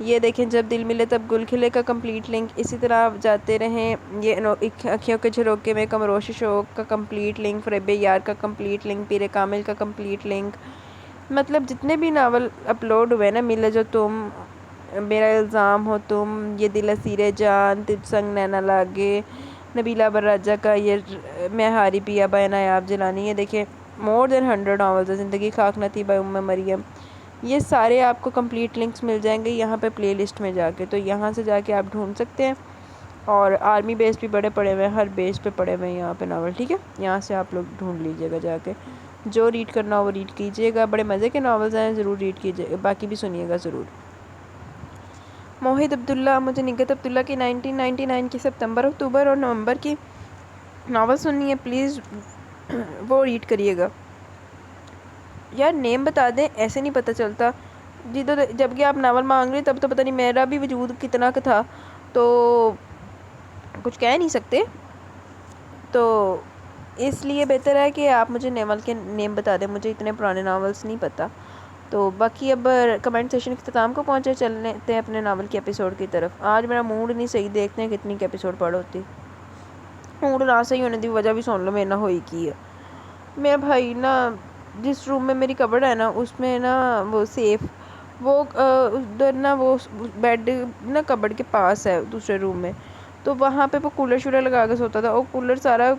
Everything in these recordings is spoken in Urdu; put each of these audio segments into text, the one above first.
یہ دیکھیں جب دل ملے تب گل کھلے کا کمپلیٹ لنک، اسی طرح آپ جاتے رہیں، یہ اکھیوں کے جھروکے میں کمروش شوق کا کمپلیٹ لنک، فریب یار کا کمپلیٹ لنک، پیر کامل کا کمپلیٹ لنک، مطلب جتنے بھی ناول اپلوڈ ہوئے نا، ملے جو تم، میرا الزام ہو تم، یہ دل اسیر جان، تجھ سنگ نینا لاگے، نبیلہ براجہ کا یہ میں ہاری پیا بائے نایاب جیلانی، یہ دیکھیں مور دین 100 ناولز، زندگی خاک نہ تھی بائے مریم، یہ سارے آپ کو کمپلیٹ لنکس مل جائیں گے یہاں پہ پلے لسٹ میں جا کے، تو یہاں سے جا کے آپ ڈھونڈ سکتے ہیں، اور آرمی بیس بھی بڑے پڑے ہوئے ہیں، ہر بیس پہ پڑے ہوئے ہیں یہاں پہ ناول، ٹھیک ہے، یہاں سے آپ لوگ ڈھونڈ لیجیے گا جا کے، جو ریڈ کرنا ہو وہ ریڈ کیجیے گا، بڑے مزے کے ناولز ہیں، ضرور ریڈ کیجیے گا، باقی بھی سنیے گا ضرور۔ موحد عبداللہ، مجھے نگہت عبداللہ کی 1999 کی ستمبر، اکتوبر اور نومبر کی ناول سننی ہے، پلیز وہ ریڈ کریے گا۔ یار نیم بتا دیں، ایسے نہیں پتہ چلتا، جب کہ آپ ناول مانگ رہے تب تو پتہ نہیں میرا بھی وجود کتنا کا تھا، تو کچھ کہہ نہیں سکتے، تو اس لیے بہتر ہے کہ آپ مجھے ناول کے نیم بتا دیں، مجھے اتنے پرانے ناولز نہیں پتہ۔ تو باقی اب کمنٹ سیشن کے اختتام کو پہنچے، چلتے ہیں اپنے ناول کے ایپیسوڈ کی طرف۔ آج میرا موڈ نہیں صحیح، دیکھتے ہیں کتنی کے ایپیسوڈ پڑھ ہوتی، موڈ نہ صحیح ہونے دی وجہ بھی سن لو میرے نہ ہوئی کی ہے۔ میرا بھائی نا، جس روم میں میری کبڈ ہے نا، اس میں نا وہ سیف، وہ ادھر نا وہ بیڈ نا کبڈ کے پاس ہے دوسرے روم میں، تو وہاں پہ وہ کولر شولر لگا کے سوتا تھا، اور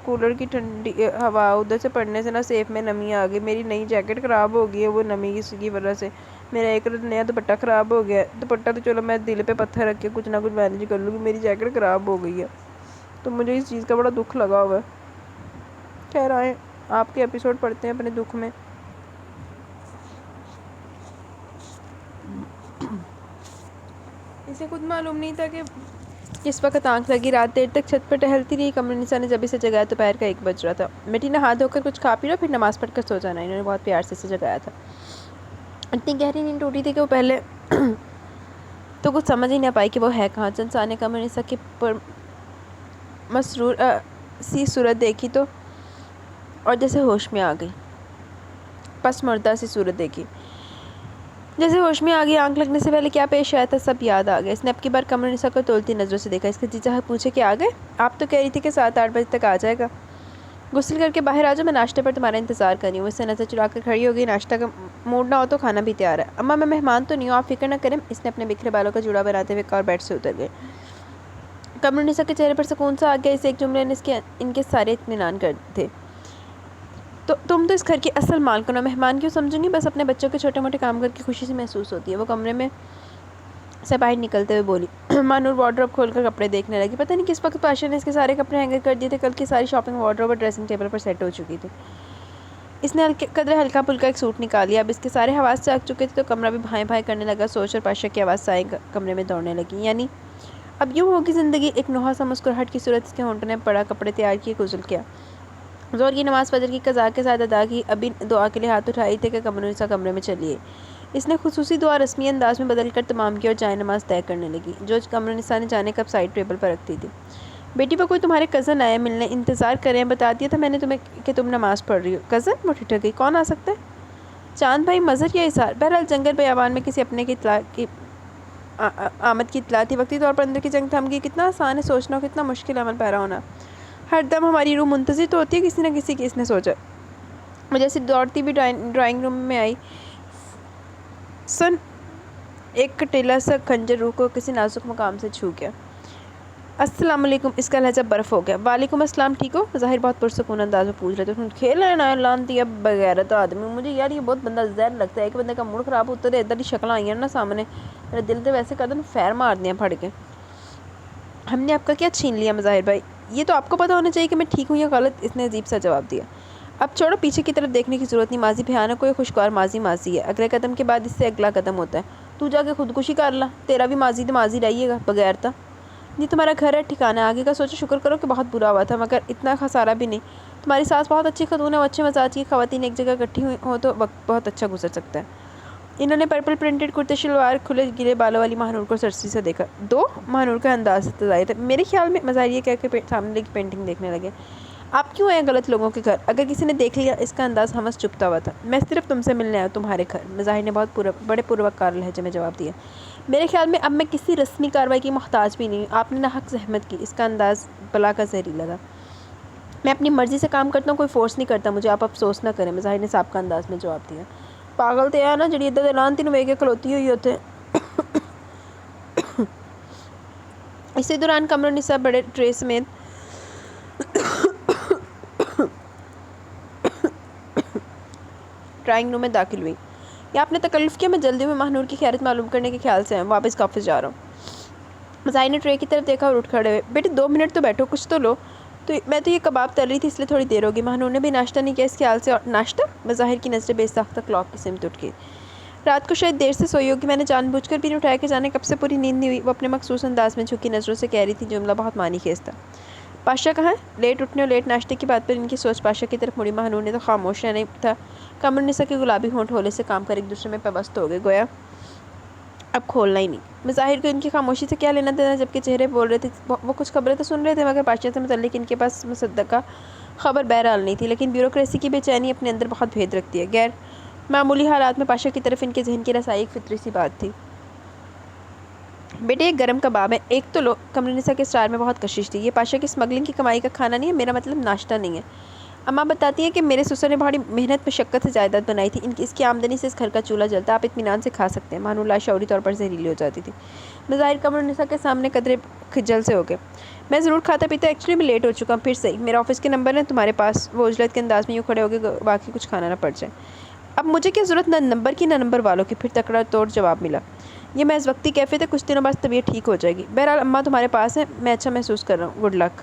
کولر کی ٹھنڈی ہوا ادھر سے پڑنے سے نا سیف میں نمی آ گئی، میری نئی جیکٹ خراب ہو گئی ہے وہ نمی کی وجہ سے، میرا ایک نیا دوپٹہ خراب ہو گیا، دوپٹہ تو چلو میں دل پہ پتھر رکھ کے کچھ نہ کچھ مینیج کر لوں گی، میری جیکٹ خراب ہو گئی ہے، تو مجھے اس چیز کا بڑا دکھ لگا ہوا ہے۔ خیر آئیں آپ کے ایپیسوڈ پڑھتے ہیں اپنے دکھ میں۔ اسے خود معلوم نہیں تھا کہ اس وقت آنکھ لگی، رات دیر تک چھت پر ٹہلتی رہی، قمر نساء نے جب اسے جگایا دوپہر کا 1 بج رہا تھا۔ بیٹی نہا دھو کر کچھ کھا پی لو پھر نماز پڑھ کر سو جانا، انہوں نے بہت پیار سے اسے جگایا تھا۔ اتنی گہری نیند ٹوٹی تھی کہ وہ پہلے تو کچھ سمجھ ہی نہ پائی کہ وہ ہے کہاں۔ چند ثانیے قمر نساء کی مسرور سی صورت دیکھی تو اور جیسے ہوش میں آ گئی، پس مردہ سی صورت دیکھی جیسے ہوش میں آ گئی، آنکھ لگنے سے پہلے کیا پیش آیا تھا سب یاد آ گیا۔ اس نے اب کی بار قمر نساء کو تولتی نظروں سے دیکھا۔ اس کے جیجا پوچھے کہ آ گئے؟ آپ تو کہہ رہی تھی کہ 7-8 بجے تک آ جائے گا، غسل کر کے باہر آ جاؤ، میں ناشتے پر تمہارا انتظار کر رہی ہوں۔ اس سے نظر چرا کر کھڑی ہو گئی، ناشتہ کا موڈ نہ ہو تو کھانا بھی تیار ہے۔ اماں میں مہمان تو نہیں ہوں، آپ فکر نہ کریں، اس نے اپنے بکھرے بالوں کا جوڑا بناتے ہوئے کہا اور بیڈ سے اتر گئے۔ قمر نساء کے چہرے پر سکون سا آ گیا، اس ایک جملے نے ان کے سارے اطمینان کر تھے۔ تو تم تو اس گھر کی اصل مالکن ہو، مہمان کیوں سمجھوں گی، بس اپنے بچوں کے چھوٹے موٹے کام کر کے خوشی سے محسوس ہوتی ہے۔ وہ کمرے میں سے باہر نکلتے ہوئے بولی۔ مانور وارڈروب کھول کر کپڑے دیکھنے لگی، پتہ نہیں کس وقت پاشا نے اس کے سارے کپڑے ہینگر کر دیے تھے، کل کی ساری شاپنگ وارڈروب اور ڈریسنگ ٹیبل پر سیٹ ہو چکی تھی۔ اس نے قدرے ہلکا پھلکا ایک سوٹ نکال لیا، اب اس کے سارے حواس جاگ چکے تھے، تو کمرہ بھی بھائیں بھائیں کرنے لگا، سوچ اور پاشا کی آواز سائے کمرے میں دوڑنے لگی۔ یعنی اب یوں ہوگی زندگی، ایک نوحہ سا مسکراہٹ کی صورت اس کے ہونٹوں نے پڑا، کپڑے تیار کیے، غسل کیا، ظہر کی نماز فجر کی قضاء کے ساتھ ادا کی، ابھی دعا کے لیے ہاتھ اٹھائی تھے کہ قمر نساء کمرے میں چلی آئی۔ اس نے خصوصی دعا رسمی انداز میں بدل کر تمام کی اور جائے نماز طے کرنے لگی، جو قمر نساء نے جانے کب سائڈ ٹیبل پر رکھ دی تھی۔ بیٹی وہ کوئی تمہارے کزن آئے ملنے، انتظار کر رہے ہیں، بتا دیا تھا میں نے تمہیں کہ تم نماز پڑھ رہی ہو۔ کزن؟ وہ ٹھٹک گئی، کون آ سکتا ہے؟ چاند بھائی، مظہر یا اظہار؟ بہرحال جنگل بیابان میں کسی اپنے کی آمد کی اطلاع تھی، وقتی طور پر اندر کی جنگ تھم گئی، کتنا آسان ہے سوچنا، کتنا مشکل عمل پیرا ہونا۔ ہر دم ہماری روح منتظر تو ہوتی ہے کسی نہ کسی کی، اس نے سوچا۔ وہ جیسے دوڑتی بھی ڈرائنگ روم میں آئی، سن ایک کٹیلا سا خنجر روح کو کسی نازک مقام سے چھو گیا۔ السلام علیکم، اس کا لہجہ برف ہو گیا۔ وعلیکم السلام، ٹھیک ہو؟ ظاہر بہت پرسکون انداز میں پوچھ رہے تھے۔ کھیل رہے نا لانتی اب بغیرت آدمی، مجھے یار یہ بہت بندہ زہر لگتا ہے، ایک بندے کا موڈ خراب ہوتا ہے ادھر ہی شکل آئی ہیں نا سامنے، میرا دل تو ویسے قدم فیر مار دیا پھڑ کے۔ ہم نے آپ کا کیا چھین لیا مظاہر بھائی؟ یہ تو آپ کو پتہ ہونا چاہیے کہ میں ٹھیک ہوں یا غلط، اس نے عجیب سا جواب دیا۔ اب چھوڑو، پیچھے کی طرف دیکھنے کی ضرورت نہیں، ماضی بھیانک ہو یا خوشگوار ماضی ماضی ہے، اگلے قدم کے بعد اس سے اگلا قدم ہوتا ہے۔ تو جا کے خودکشی کر لا، تیرا بھی ماضی تو ماضی رہیے گا بغیر تا۔ یہ تمہارا گھر ہے، ٹھکانہ ہے، آگے کا سوچو، شکر کرو کہ بہت برا ہوا تھا مگر اتنا خسارہ بھی نہیں۔ تمہاری ساس بہت اچھی خاتون ہے، وہ اچھے مزاج کی، خواتین ایک جگہ اکٹھی ہوئی ہوں تو وقت بہت اچھا گزر سکتا ہے۔ انہوں نے پرپل پرنٹڈ کرتے شلوار، کھلے گلے بالوں والی ماہنور کو سرسری سے دیکھا۔ دو ماہنور کا انداز تضائی تھا، میرے خیال میں مظاہر یہ کہہ کے سامنے لگی پینٹنگ دیکھنے لگے۔ آپ کیوں آئے غلط لوگوں کے گھر؟ اگر کسی نے دیکھ لیا، اس کا انداز ہمس چپتا ہوا تھا۔ میں صرف تم سے ملنے آیا ہوں، تمہارے گھر، مظاہر نے بہت بڑے پروقار لہجے میں جواب دیا۔ میرے خیال میں اب میں کسی رسمی کارروائی کی محتاج بھی نہیں ہوں. آپ نے ناحق زحمت کی. اس کا انداز بلا کا زہریلا تھا. میں اپنی مرضی سے کام کرتا ہوں, کوئی فورس نہیں کرتا مجھے. آپ افسوس نہ کریں, مظاہر نے صاحب کا انداز میں جواب دیا. پاگل تے ہے نا جڑی ادھر اعلان تینوں ویکھ کے کھلوتی ہوئی ہوتے. اسی دوران قمر النساء بڑے ٹرے سمیت ڈرائنگ روم میں داخل ہوئی. یا آپ نے تکلف کیا؟ میں جلدی میں ماہنور کی خیریت معلوم کرنے کے خیال سے واپس آفس جا رہا ہوں. مظاہر نے ٹرے کی طرف دیکھا اور اٹھ کھڑے ہوئے. بیٹے 2 منٹ تو بیٹھو, کچھ تو لو. تو میں تو یہ کباب تل رہی تھی, اس لیے تھوڑی دیر ہوگی. ماہنور نے بھی ناشتہ نہیں کیا اس خیال سے. ناشتہ؟ مظاہر کی نظریں بے ساختہ کلاک کی سمت اٹھ گئی. رات کو شاید دیر سے سوئی ہوگی, میں نے جان بوجھ کر بھی نہیں اٹھایا کہ جانے کب سے پوری نیند نہیں ہوئی. وہ اپنے مخصوص انداز میں جھکی نظروں سے کہہ رہی تھی. جملہ بہت معنی خیز تھا. پاشا کہاں ہے؟ لیٹ اٹھنے اور لیٹ ناشتے کی بات پر ان کی سوچ پاشا کی طرف مڑی. ماہنور نے تو خاموش نہیں تھا. قمر النساء کے گلابی ہونٹ ہولے سے کام کر ایک دوسرے میں پیوست ہو گئے, گویا اب کھولنا ہی نہیں. مظاہر کو ان کی خاموشی سے کیا لینا دینا, جبکہ چہرے بول رہے تھے. وہ کچھ خبریں تو سن رہے تھے مگر پاشا سے متعلق ان کے پاس مصدقہ خبر بہرحال نہیں تھی. لیکن بیوروکریسی کی بے چینی اپنے اندر بہت بھید رکھتی ہے. غیر معمولی حالات میں پاشا کی طرف ان کے ذہن کی رسائی ایک فطری سی بات تھی. بیٹے ایک گرم کباب ہے, ایک تو لو. قمر النساء کے اسٹار میں بہت کشش تھی. یہ پاشا کی اسمگلنگ کی کمائی کا کھانا نہیں ہے, میرا مطلب ناشتہ نہیں ہے. اماں بتاتی ہیں کہ میرے سسر نے بڑی محنت مشقت سے جائیداد بنائی تھی. اس کی آمدنی سے اس گھر کا چولہا جلتا. آپ اطمینان سے کھا سکتے ہیں. ماہنور لاشعوری طور پر زہریلی ہو جاتی تھی. مظاہر قمر النساء کے سامنے قدرے خجل سے ہو گئے. میں ضرور کھاتا پیتا, ایکچولی میں لیٹ ہو چکا ہوں. پھر صحیح, میرا آفس کے نمبر ہے تمہارے پاس. وہ عجلت کے انداز میں یوں کھڑے ہو گئے باقی کچھ کھانا نہ پڑ جائے. اب مجھے کیا ضرورت نہ نمبر کی نہ نمبر والوں کی. پھر تکڑا توڑ جواب ملا. یہ محض وقتی کیفیت ہے, کچھ دنوں بعد طبیعت ٹھیک ہو جائے گی. بہرحال اماں تمہارے پاس ہیں, میں اچھا محسوس کر رہا ہوں. Good luck.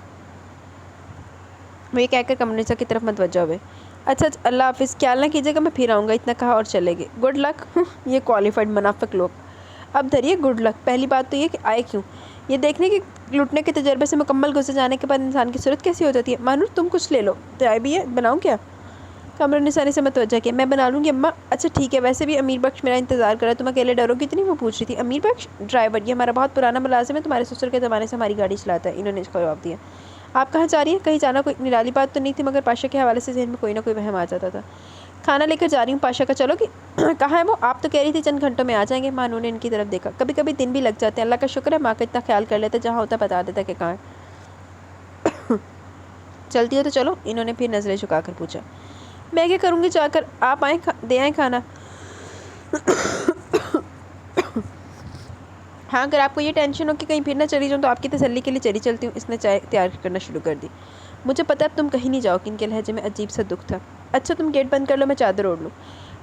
وہ یہ کہہ کر قمر النساء کی طرف متوجہ ہوئے. اچھا اللہ حافظ, خیال نہ کیجیے گا, میں پھر آؤں گا. اتنا کہا اور چلے گئے. Good luck. یہ کوالیفائڈ منافق لوگ. اب دھریے گڈ لک. پہلی بات تو یہ کہ آئے کیوں, یہ دیکھنے کہ لوٹنے کے تجربے سے مکمل گزر جانے کے بعد انسان کی صورت کیسی ہو جاتی ہے. مانور تم کچھ لے لو, چائے بھی ہے, بناؤں کیا؟ قمر النساء نے سے متوجہ کیا. میں بنا لوں گی اماں. اچھا ٹھیک ہے, ویسے بھی امیر بخش میرا انتظار کر رہا ہے, تم اکیلے ڈرو گی اتنی؟ وہ پوچھ رہی تھی. امیر بخش ڈرائیور, یہ ہمارا بہت پرانا ملازم ہے, تمہارے سسر کے زمانے سے ہماری گاڑی چلاتا ہے. انہوں نے اس کا جواب دیا. آپ کہاں جا رہی ہیں؟ کہیں جانا کوئی نرالی بات تو نہیں تھی, مگر پاشا کے حوالے سے ذہن میں کوئی نہ کوئی وہم آ جاتا تھا. کھانا لے کر جا رہی ہوں. پاشا کا چلو گی؟ کہاں ہے وہ؟ آپ تو کہہ رہی تھی چند گھنٹوں میں آ جائیں گے. مانو نے ان کی طرف دیکھا. کبھی کبھی دن بھی لگ جاتے ہیں, اللہ کا شکر ہے ماں کا اتنا خیال کر لیتا, جہاں ہوتا بتا دیتا کہ کہاں ہے. چلتی ہو تو چلو, انہوں نے پھر نظریں جھکا کر پوچھا. میں کیا کروں گی جا کر, آپ آئیں دے آئیں کھانا. ہاں اگر آپ کو یہ ٹینشن ہو کہ کہیں پھر نہ چلی جاؤں تو آپ کی تسلی کے لیے چلی چلتی ہوں. اس نے چائے تیار کرنا شروع کر دی. مجھے پتہ ہے اب تم کہیں نہیں جاؤ گی. ان کے لہجے میں عجیب سا دکھ تھا. اچھا تم گیٹ بند کر لو, میں چادر اوڑھ لوں.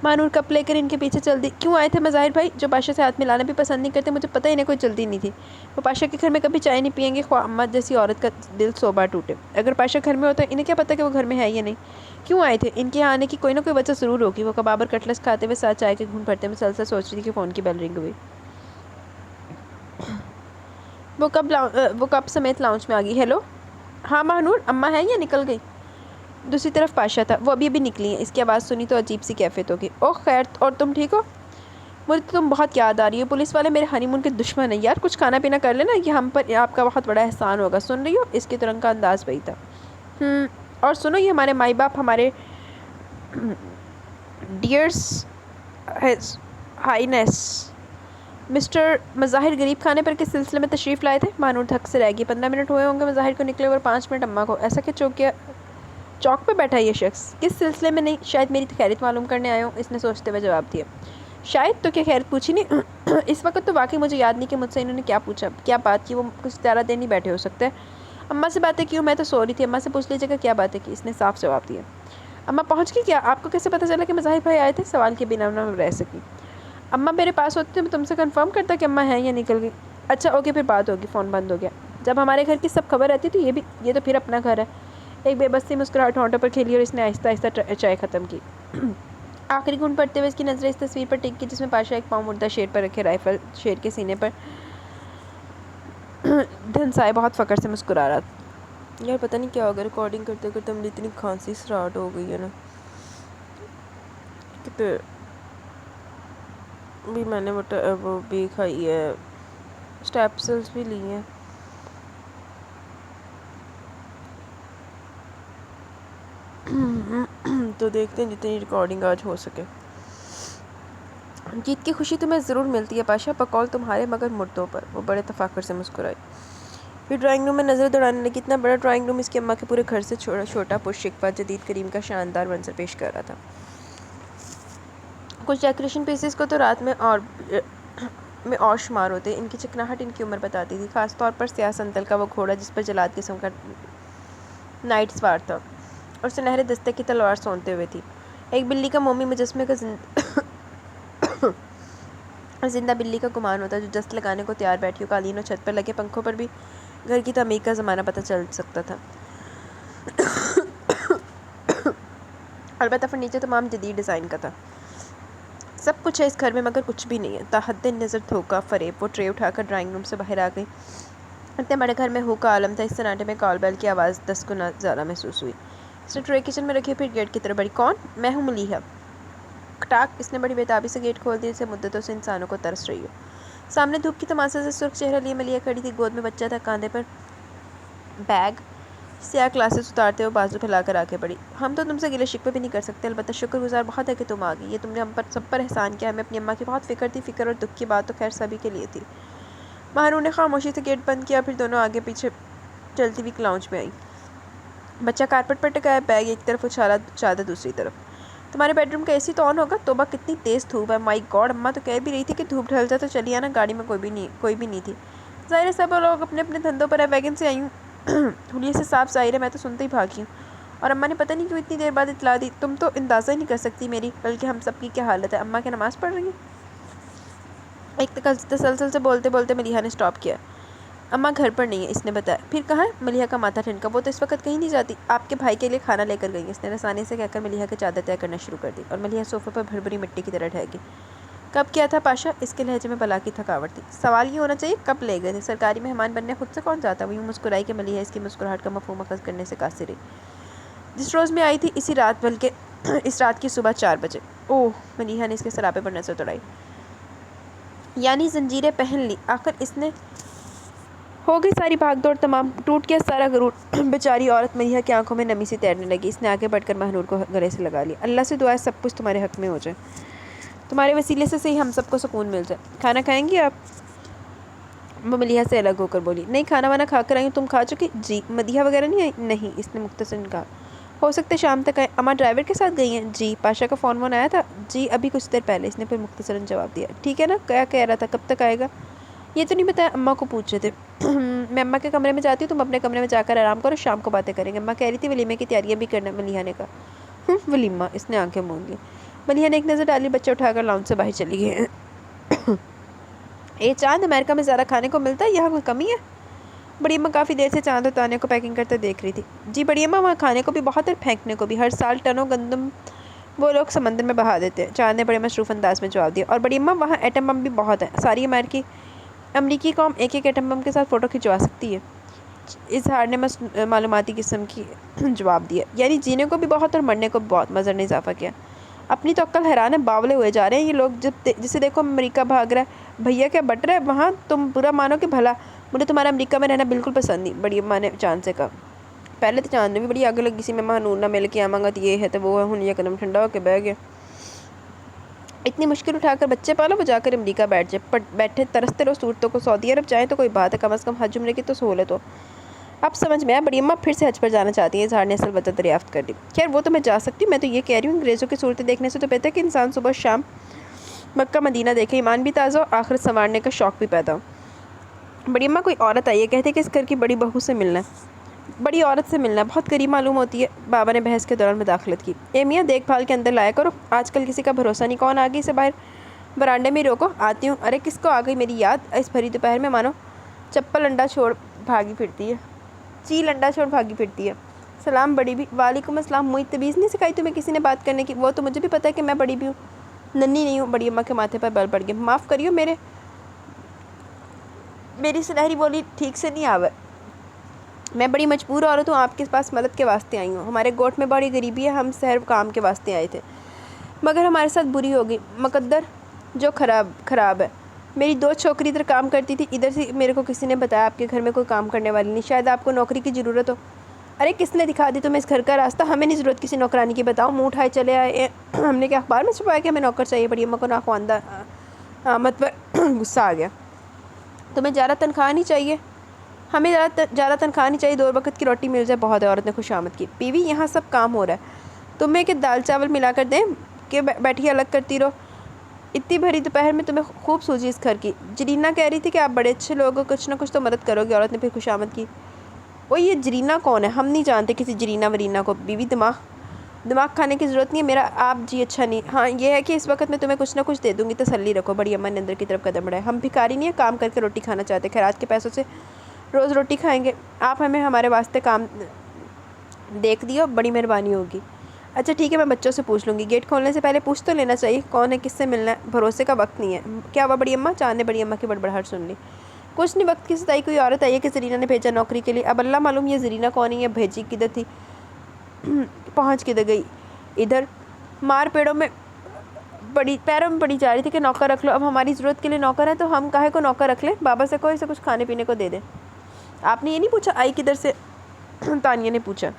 مانور کپ لے کر ان کے پیچھے چل دی. کیوں آئے تھے مظاہر بھائی, جو پاشا سے ہاتھ ملانا بھی پسند نہیں کرتے؟ مجھے پتہ انہیں کوئی جلدی نہیں تھی. وہ پاشا کے گھر میں کبھی چائے نہیں پئیں گے, خواہ اماں جیسی عورت کا دل 100 بار ٹوٹے. اگر پاشا گھر میں ہوتا ہے, انہیں کیا پتہ کہ وہ گھر میں ہے یا نہیں. کیوں آئے تھے؟ ان کے یہاں آنے کی کوئی نہ کوئی وجہ ضرور ہوگی. وہ کباب اور کٹلس کھاتے ہوئے ساتھ چائے کے گھونٹ بھرتے مسلسل سوچ رہی تھی کہ فون کی بیل رنگ ہوئی. وہ کب سمیت لاؤنج میں آ گئی. ہیلو, ہاں ماہنور, اماں ہیں یا نکل گئی؟ دوسری طرف پاشا تھا. وہ ابھی نکلی ہیں. اس کی آواز سنی تو عجیب سی کیفیت ہوگی. اوہ خیر, اور تم ٹھیک ہو؟ مجھے تو تم بہت یاد آ رہی ہو. پولیس والے میرے ہنی مون کے دشمن ہیں یار. کچھ کھانا پینا کر لینا, یہ ہم پر آپ کا بہت بڑا احسان ہوگا. سن رہی ہو؟ اس کے ترنگ کا انداز وہی تھا. اور سنو, یہ ہمارے مائی باپ ہمارے ڈیئرس ہائینس مسٹر مظاہر غریب خانے پر کس سلسلے میں تشریف لائے تھے؟ مانور دھک سے رہ گئی. 15 منٹ ہوئے ہوں گے مظاہر کو نکلے اور 5 منٹ اماں کو. ایسا کہ چوک پہ بیٹھا یہ شخص. کس سلسلے میں؟ نہیں, شاید میری خیریت معلوم کرنے آئے ہوں. اس نے سوچتے ہوئے جواب دیا. شاید تو کیا خیریت پوچھی نہیں؟ اس وقت تو واقعی مجھے یاد نہیں کہ مجھ سے انہوں نے کیا پوچھا, کیا بات کی. وہ کچھ زیادہ دیر نہیں بیٹھے ہو سکتے. اماں سے باتیں کیوں؟ میں تو سو رہی تھی. اماں سے پوچھ لیجیے گا کیا باتیں کی. اس نے صاف جواب دیا. اماں پہنچ گئی کیا؟ آپ کو کیسے پتہ چلا کہ مظاہر بھائی آئے تھے؟ سوال کے بنا نہ رہ سکی. اماں میرے پاس ہوتی تو میں تم سے کنفرم کرتا کہ اماں ہیں یا نکل گئی. اچھا اوکے, پھر بات ہوگی. فون بند ہو گیا. جب ہمارے گھر کی سب خبر رہتی تو یہ تو پھر اپنا گھر ہے. ایک بے بس سی مسکراہٹ ہونٹوں پر کھیلی اور اس نے آہستہ آہستہ چائے ختم کی. آخری گھونٹ پڑتے ہوئے اس کی نظریں اس تصویر پر ٹک گئی جس میں پاشا ایک پاؤں مردہ شیر پر رکھے رائفل شیر کے سینے پر دھنسائے بہت فخر سے مسکرا رہا تھا. یار پتہ نہیں کیا ہوگا, ریکارڈنگ کرتے کرتے مجھے اتنی کھانسی اسٹارٹ ہو گئی ہے نا کہ بھی میں نے وہ بھی کھائی ہے, اسٹیپسلس بھی لی ہیں. تو دیکھتے ہیں جتنی ریکارڈنگ آج ہو سکے. جیت کی خوشی تمہیں ضرور ملتی ہے پاشا، بقول تمہارے مگر مردوں پر۔ وہ بڑے تفاخر سے مسکرائی، پھر ڈرائنگ روم میں نظر دوڑانے لگی۔ اتنا بڑا ڈرائنگ روم اس کی اماں کے پورے گھر سے چھوٹا، پرشکوہ جدید کریم کا شاندار منظر پیش کر رہا تھا۔ کچھ ڈیکوریشن پیسز کو تو رات میں اور شمار ہوتے، ان کی چکناہٹ ان کی عمر بتاتی تھی، خاص طور پر سیاہ سنتل کا وہ گھوڑا جس پر جلاد قسم کا نائٹ سوار تھا اور سنہرے دستے کی تلوار سونتے ہوئے تھی، ایک بلی کا مومی مجسمے کا زندہ بلی کا گمان ہوتا جو دست لگانے کو تیار بیٹھی ہو۔ قالین اور چھت پر لگے پنکھوں پر بھی گھر کی تعمیر کا زمانہ پتہ چل سکتا تھا۔ البتہ فرنیچر تمام جدید ڈیزائن کا تھا۔ سب کچھ ہے اس گھر میں مگر کچھ بھی نہیں ہے۔ تاحد نظر دھوکہ فریب، وہ ٹرے اٹھا کر ڈرائنگ روم سے باہر آ گئی۔ اتنے بڑے گھر میں ہو کا عالم تھا، اس سناٹے میں کال بیل کی آواز 10 گنا زیادہ محسوس ہوئی۔ اس نے ٹرے کچن میں رکھی، پھر گیٹ کی طرف بڑھی۔ کون؟ میں ہوں ملیحہ۔ ٹاک، اس نے بڑی بےتابی سے گیٹ کھول دیا جیسے مدتوں سے انسانوں کو ترس رہی ہو۔ سامنے دھوپ کی تماشا سے سرخ چہرہ لیے ملیحہ کھڑی تھی، گود میں بچہ تھا، کاندھے پر بیگ، سیاہ گلاسز اتارتے ہوئے بازو پھیلا کر آگے بڑھی۔ ہم تو تم سے گلے شکوے بھی نہیں کر سکتے، البتہ شکر گزار بہت ہے کہ تم آ گئی، یہ تم نے ہم پر سب پر احسان کیا ہے۔ ہمیں اپنی اماں کی بہت فکر تھی، فکر اور دکھ کی بات تو خیر سبھی کے لیے تھی۔ مہانور نے خاموشی سے گیٹ بند کیا، پھر دونوں آگے پیچھے چلتی ہوئی لاؤنج میں آئیں۔ بچہ کارپٹ پر ٹکایا، بیگ ایک طرف اچھالا، چادر دوسری طرف۔ تمہارے بیڈ روم کا اے سی تو آن ہوگا؟ توبہ کتنی تیز دھوپ ہے، مائی گاڈ! اماں تو کہہ بھی رہی تھی کہ دھوپ ڈھل جائے تو چلی آنا، گاڑی میں کوئی بھی نہیں تھی۔ ظاہر ہے سب لوگ اپنے اپنے دھندوں پر ہے، ویگن سے آئی ہوں، حلیے سے صاف ظاہر ہے میں تو سنتے ہی بھاگی ہوں، اور اماں نے پتہ نہیں کیوں اتنی دیر بعد اطلاع دی۔ تم تو اندازہ ہی نہیں کر سکتی میری بلکہ ہم سب کی کیا حالت ہے۔ اماں کیا نماز پڑھ رہی ہیں؟ ایک تسلسل سے بولتے بولتے ملیحہ نے سٹاپ کیا۔ اماں گھر پر نہیں ہے، اس نے بتایا۔ پھر کہاں ہے؟ ملیحہ کا ماتھا ٹھنکا۔ وہ تو اس وقت کہیں نہیں جاتی، آپ کے بھائی کے لیے کھانا لے کر گئی ہیں، اس نے رسانے سے کہہ کر ملیحہ کی چادر طے کرنا شروع کر دی، اور ملیحہ صوفے پر بھربھری مٹی کی طرح ڈھہ گئی۔ کب کیا تھا پاشا؟ اس کے لہجے میں بلا کی تھکاوٹ تھی۔ سوال یہ ہونا چاہیے کب لے گئے تھے؟ سرکاری مہمان بننے خود سے کون جاتا؟ وہ یوں مسکرائی کہ ملیحہ اس کی مسکراہٹ کا مفہوم اخذ کرنے سے قاصر رہی۔ جس روز میں آئی تھی اسی رات، بلکہ اس رات کی صبح 4 بجے۔ اوہ! ملیحہ نے اس کے سراپے پر نظر دوڑائی۔ یعنی زنجیریں پہن لی؟ آخر اس نے ہو گئی ساری بھاگ دوڑ تمام، ٹوٹ گیا سارا غرور۔ بیچاری عورت! ملیحہ کی آنکھوں میں نمی سی تیرنے لگی، اس نے آگے بڑھ کر مہنور کو گلے سے لگا لیا۔ اللہ سے دعا ہے سب کچھ تمہارے حق میں ہو جائے، تمہارے وسیلے سے صحیح ہم سب کو سکون مل جائے۔ کھانا کھائیں گی آپ؟ وہ ملیحہ سے الگ ہو کر بولی۔ نہیں، کھانا وانا کھا کر آئی ہوں، تم کھا چکی؟ جی۔ مدیحہ وغیرہ نہیں آئی؟ نہیں، اس نے مختصراً کہا۔ ہو سکتا ہے شام تک آئے۔ اماں ڈرائیور کے ساتھ گئی ہیں؟ جی۔ پاشا کا فون وون آیا تھا؟ جی، ابھی کچھ دیر پہلے، اس نے پھر مختصراً جواب دیا۔ ٹھیک ہے نا؟ کیا کہہ رہا تھا، کب تک آئے گا؟ یہ تو نہیں بتایا، اماں کو پوچھ رہے تھے۔ میں اماں کے کمرے میں جاتی ہوں، تم اپنے کمرے میں جا کر آرام کرو، شام کو باتیں کریں گے۔ اماں کہہ رہی تھی ولیمے کی تیاریاں بھی کرنا، ملیحہ نے کہا۔ ولیمہ! اس نے آنکھیں موند لیں۔ ملیحہ نے ایک نظر ڈالی، بچہ اٹھا کر لاؤنج سے باہر چلی گئی۔ اے چاند! امریکہ میں زیادہ کھانے کو ملتا ہے، یہاں کوئی کمی ہے؟ بڑی اماں کافی دیر سے چاند اور تانے کو پیکنگ کرتے دیکھ رہی تھی۔ جی بڑی اماں، وہاں کھانے کو بھی بہت ہے اور پھینکنے کو بھی، ہر سال ٹنوں گندم وہ لوگ سمندر میں بہا دیتے ہیں، چاند نے بڑے مصروف انداز میں جواب دیا۔ اور بڑی اماں وہاں ایٹم بم بھی بہت ہیں، ساری امریکی قوم ایک ایک ایٹم بم کے ساتھ فوٹو کھنچوا سکتی ہے۔ اظہار نے معلوماتی قسم کی جواب دیا۔ یعنی جینے کو بھی بہت اور مرنے کو بھی بہت، مظہر نے اضافہ کیا۔ اپنی تو عقل حیران ہے، باولے ہوئے جا رہے ہیں یہ لوگ، جسے دیکھو امریکہ بھاگ رہا ہے۔ بھیا کیا بٹ رہا ہے وہاں، تم برا مانو کہ بھلا؟ مجھے تمہارا امریکہ میں رہنا بالکل پسند نہیں، بڑی اماں نے چاند سے کہا۔ پہلے تو چاند نے بھی بڑی آگ لگی سی، میں مہنور نہ مل کے آواں گا تو یہ ہے تو وہ ہے، ہن یہ قدم ٹھنڈا ہو کے بہ گیا۔ اتنی مشکل اٹھا کر بچے پالو، وہ جا کر امریکہ بیٹھ جائے، بیٹھے ترستے رہو صورتوں کو۔ سعودی عرب جائیں تو کوئی بات ہے، کم از کم حج عمرے کی تو سہولت ہو۔ اب سمجھ میں آیا، بڑی اماں پھر سے حج پر جانا چاہتی ہیں، اظہار نے اصل وجہ دریافت کر لی۔ خیر وہ تو میں جا سکتی ہوں، میں تو یہ کہہ رہی ہوں انگریزوں کی صورتیں دیکھنے سے تو بہتر کہ انسان صبح شام مکہ مدینہ دیکھے، ایمان بھی تازہ ہو، آخرت سنوارنے کا شوق بھی پیدا ہو۔ بڑی اماں کوئی عورت آئی ہے، کہتے کہ اس گھر کی بڑی بہو سے ملنا ہے، بڑی عورت سے ملنا ہے، بہت قریب معلوم ہوتی ہے۔ بابا نے بحث کے دوران مداخلت کی۔ اے میاں دیکھ بھال کے اندر لایا کرو، آج کل کسی کا بھروسہ نہیں، کون آ گئی اسے باہر برانڈے میں روکو، آتی ہوں۔ ارے کس کو آ گئی میری یاد، اس بھری دوپہر میں مانو چپل انڈا چھوڑ بھاگی پھرتی ہے، چیل انڈا چھوڑ بھاگی پھرتی ہے۔ سلام بڑی بھی۔ وعلیکم السلام۔ موئی تمیز نہیں سکھائی تمہیں کسی نے بات کرنے کی؟ وہ تو مجھے بھی پتہ ہے کہ میں بڑی بھی ہوں، ننھی نہیں ہوں۔ بڑی اماں کے ماتھے پر بل پڑ گیا۔ معاف کریو، میری سنہری بولی ٹھیک سے نہیں آوے، میں بڑی مجبور عورت ہوں، آپ کے پاس مدد کے واسطے آئی ہوں۔ ہمارے گوٹھ میں بڑی غریبی ہے، ہم سحر کام کے واسطے آئے تھے، مگر ہمارے ساتھ بری ہو گئی، مقدر جو خراب ہے۔ میری 2 چھوکری ادھر کام کرتی تھی، ادھر سے میرے کو کسی نے بتایا آپ کے گھر میں کوئی کام کرنے والی نہیں، شاید آپ کو نوکری کی ضرورت ہو۔ ارے کس نے دکھا دی تمہیں اس گھر کا راستہ؟ ہمیں نہیں ضرورت کسی نوکرانی کی، بتاؤ منہ اٹھائے چلے آئے ہم نے کیا اخبار میں چھپایا کہ ہمیں نوکر چاہیے؟ بڑی اماں کو ناخواندہ آمد پر غصہ آ گیا۔ تمہیں زیادہ تنخواہ نہیں چاہیے؟ ہمیں زیادہ تنخواہ نہیں چاہیے، 2 وقت کی روٹی مل جائے بہت ہے۔ عورت نے خوش آمد کی۔ بیوی یہاں سب کام ہو رہا ہے، تمہیں کہ دال چاول ملا کر دیں کہ بیٹھی الگ کرتی رہو؟ اتنی بھری دوپہر میں تمہیں خوب سوجی اس گھر کی۔ جرینا کہہ رہی تھی کہ آپ بڑے اچھے لوگ ہو، کچھ نہ کچھ تو مدد کرو گے۔ عورت نے پھر خوش آمد کی۔ وہ یہ جرینا کون ہے؟ ہم نہیں جانتے کسی جرینا ورینا کو۔ بیوی دماغ کھانے کی ضرورت نہیں ہے میرا، آپ جی اچھا نہیں۔ ہاں یہ ہے کہ اس وقت میں تمہیں کچھ نہ کچھ دے دوں گی، تسلی رکھو۔ بڑی اماں نے اندر کی طرف قدم بڑھائے۔ ہم بھکاری نہیں ہیں، کام کر کے روٹی کھانا چاہتے، خیرات کے پیسوں سے روز روٹی کھائیں گے؟ آپ ہمیں ہمارے واسطے کام دیکھ دیو، بڑی مہربانی ہوگی۔ اچھا ٹھیک ہے، میں بچوں سے پوچھ لوں گی۔ گیٹ کھولنے سے پہلے پوچھ تو لینا چاہیے کون ہے، کس سے ملنا ہے، بھروسے کا وقت نہیں ہے۔ کیا ہوا بڑی اماں؟ چاند نے بڑی اماں کی بڑبڑاہٹ سن لی۔ کچھ نہیں، وقت کی ستائی کوئی عورت آئی ہے کہ زرینا نے بھیجا نوکری کے لیے، اب اللہ معلوم یہ زرینا کون ہے، یہ بھیجی کدھر تھی، پہنچ کدھر گئی؟ ادھر مار پیڑوں میں پڑی جا رہی تھی کہ نوکر رکھ لو۔ اب ہماری ضرورت کے لیے نوکر ہے تو ہم کاہے کو نوکر رکھ لیں؟ بابا سے کوئی سے کچھ کھانے پینے کو دے دے۔ آپ نے یہ نہیں پوچھا آئی کدھر سے؟ تانیہ نے پوچھا۔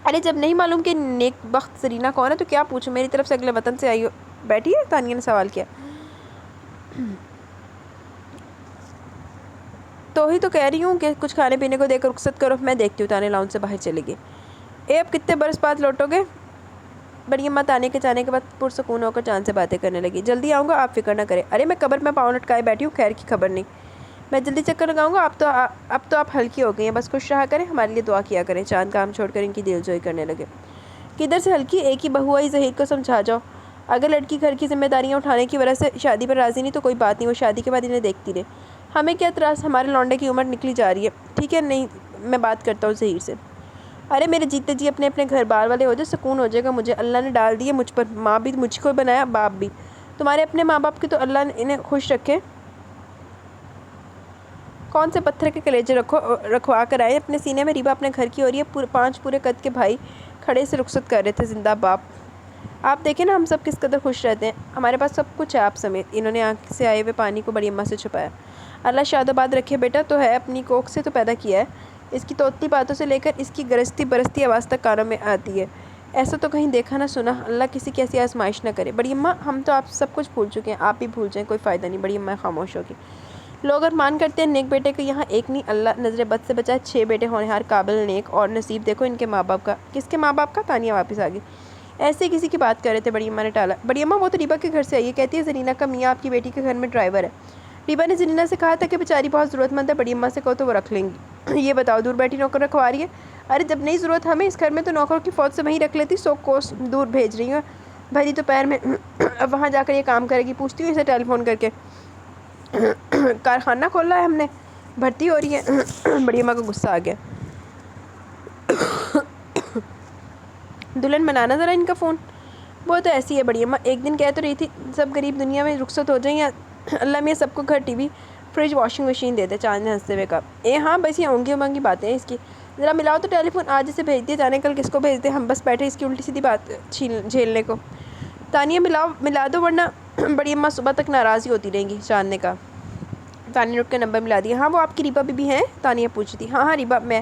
ارے جب نہیں معلوم کہ نیک بخت زرینا کون ہے تو کیا پوچھوں، میری طرف سے اگلے وطن سے آئی ہو۔ بیٹھی ہے؟ تانیہ نے سوال کیا۔ تو ہی تو کہہ رہی ہوں کہ کچھ کھانے پینے کو دے کر رخصت کرو، میں دیکھتی ہوں۔ تانیہ لاؤنج سے باہر چلے گئی۔ اب کتنے برس بعد لوٹو گے؟ بڑی اماں تانیہ کے جانے کے بعد پرسکون ہو کر چاند سے باتیں کرنے لگی۔ جلدی آؤں گا، آپ فکر نہ کریں۔ ارے میں قبر میں پاؤں لٹکائے بیٹھی ہوں، خیر کی خبر نہیں، میں جلدی چکر لگاؤں گا۔ اب تو آپ ہلکی ہو گئی ہیں، بس خوش رہا کریں، ہمارے لیے دعا کیا کریں۔ چاند کام چھوڑ کر ان کی دل جوئی کرنے لگے۔ کدھر سے ہلکی؟ ایک ہی بہو آئی، ظہیر کو سمجھا جاؤ، اگر لڑکی گھر کی ذمہ داریاں اٹھانے کی وجہ سے شادی پر راضی نہیں تو کوئی بات نہیں، وہ شادی کے بعد انہیں دیکھتی رہے، ہمیں کیا اعتراض، ہمارے لونڈے کی عمر نکلی جا رہی ہے۔ ٹھیک ہے، نہیں میں بات کرتا ہوں ظہیر سے۔ ارے میرے جیتے جی اپنے اپنے گھر بار والے ہو جائے، سکون ہو جائے گا مجھے، اللہ نے ڈال دی ہے مجھ پر، ماں بھی مجھ کو بنایا، باپ بھی، تمہارے اپنے ماں باپ کی تو اللہ نے انہیں خوش رکھے، کون سے پتھر کے کلیجے رکھوا کر آئے اپنے سینے میں۔ ریبا اپنے گھر کی ہو رہی ہے، 5 پورے قد کے بھائی کھڑے سے رخصت کر رہے تھے، زندہ باپ، آپ دیکھیں نا ہم سب کس قدر خوش رہتے ہیں، ہمارے پاس سب کچھ ہے آپ سمیت۔ انہوں نے آنکھ سے آئے ہوئے پانی کو بڑی اماں سے چھپایا۔ اللہ شاد و باد رکھے بیٹا، تو ہے اپنی کوکھ سے تو پیدا کیا ہے، اس کی توتی باتوں سے لے کر اس کی گرجتی برستی آواز تک کانوں میں آتی ہے، ایسا تو کہیں دیکھا نہ سنا، اللہ کسی کی ایسی آزمائش نہ کرے۔ بڑی اماں ہم تو آپ سب کچھ بھول چکے ہیں، آپ بھی بھول جائیں، کوئی فائدہ نہیں۔ بڑی اماں خاموش ہوگی۔ لوگ ارمان کرتے ہیں نیک بیٹے کو، یہاں ایک نہیں، اللہ نظر بد سے بچائے، 6 بیٹے ہونہار، قابل، نیک، اور نصیب دیکھو ان کے ماں باپ کا۔ کس کے ماں باپ کا؟ تانیہ واپس آ گئی۔ ایسے کسی کی بات کر رہے تھے، بڑی اماں نے ٹالا۔ بڑی اماں وہ تو ریبا کے گھر سے آئی ہے، کہتی ہے زرینا کا میاں آپ کی بیٹی کے گھر میں ڈرائیور ہے۔ ریبا نے زرینا سے کہا تھا کہ بیچاری بہت ضرورت مند ہے، بڑی اماں سے کہو تو وہ رکھ لیں گی۔ یہ بتاؤ دور بیٹھی نوکر رکھوا رہی ہے؟ ارے جب نہیں ضرورت ہمیں اس گھر میں تو نوکروں کی فوج سے وہیں رکھ لیتی، 100 کوس دور بھیج رہی ہوں بھری دوپہر میں، اب وہاں جا کر یہ کام کرے گی؟ پوچھتی ہوں اسے ٹیلی فون کر کے، کارخانہ کھولا ہے ہم نے، بھرتی ہو رہی ہے۔ بڑی اماں کو غصہ آ گیا۔ دلہن بنانا ذرا ان کا فون، وہ تو ایسی ہے بڑی اماں، ایک دن کہہ تو رہی تھی سب غریب دنیا میں رخصت ہو جائیں، یا اللہ میاں سب کو گھر TV fridge washing machine دے دے۔ چاند نے ہنستے ہوئے کہا۔ ہاں بس یہ اونگی امنگی باتیں ہیں اس کی، ذرا ملاؤ تو ٹیلی فون، آج اسے بھیج دیا جانے، کل کس کو بھیج دے، ہم بس بیٹھے اس کی الٹی سیدھی بات جھیلنے کو۔ تانیہ ملا دو ورنہ بڑی اماں صبح تک ناراض ہی ہوتی رہیں گی، چاند نے کہا۔ تانیہ نے اٹھ کے نمبر ملا دیا۔ ہاں وہ آپ کی ریبا بی بی ہیں؟ تانیہ پوچھی تھی۔ ہاں ریبا میں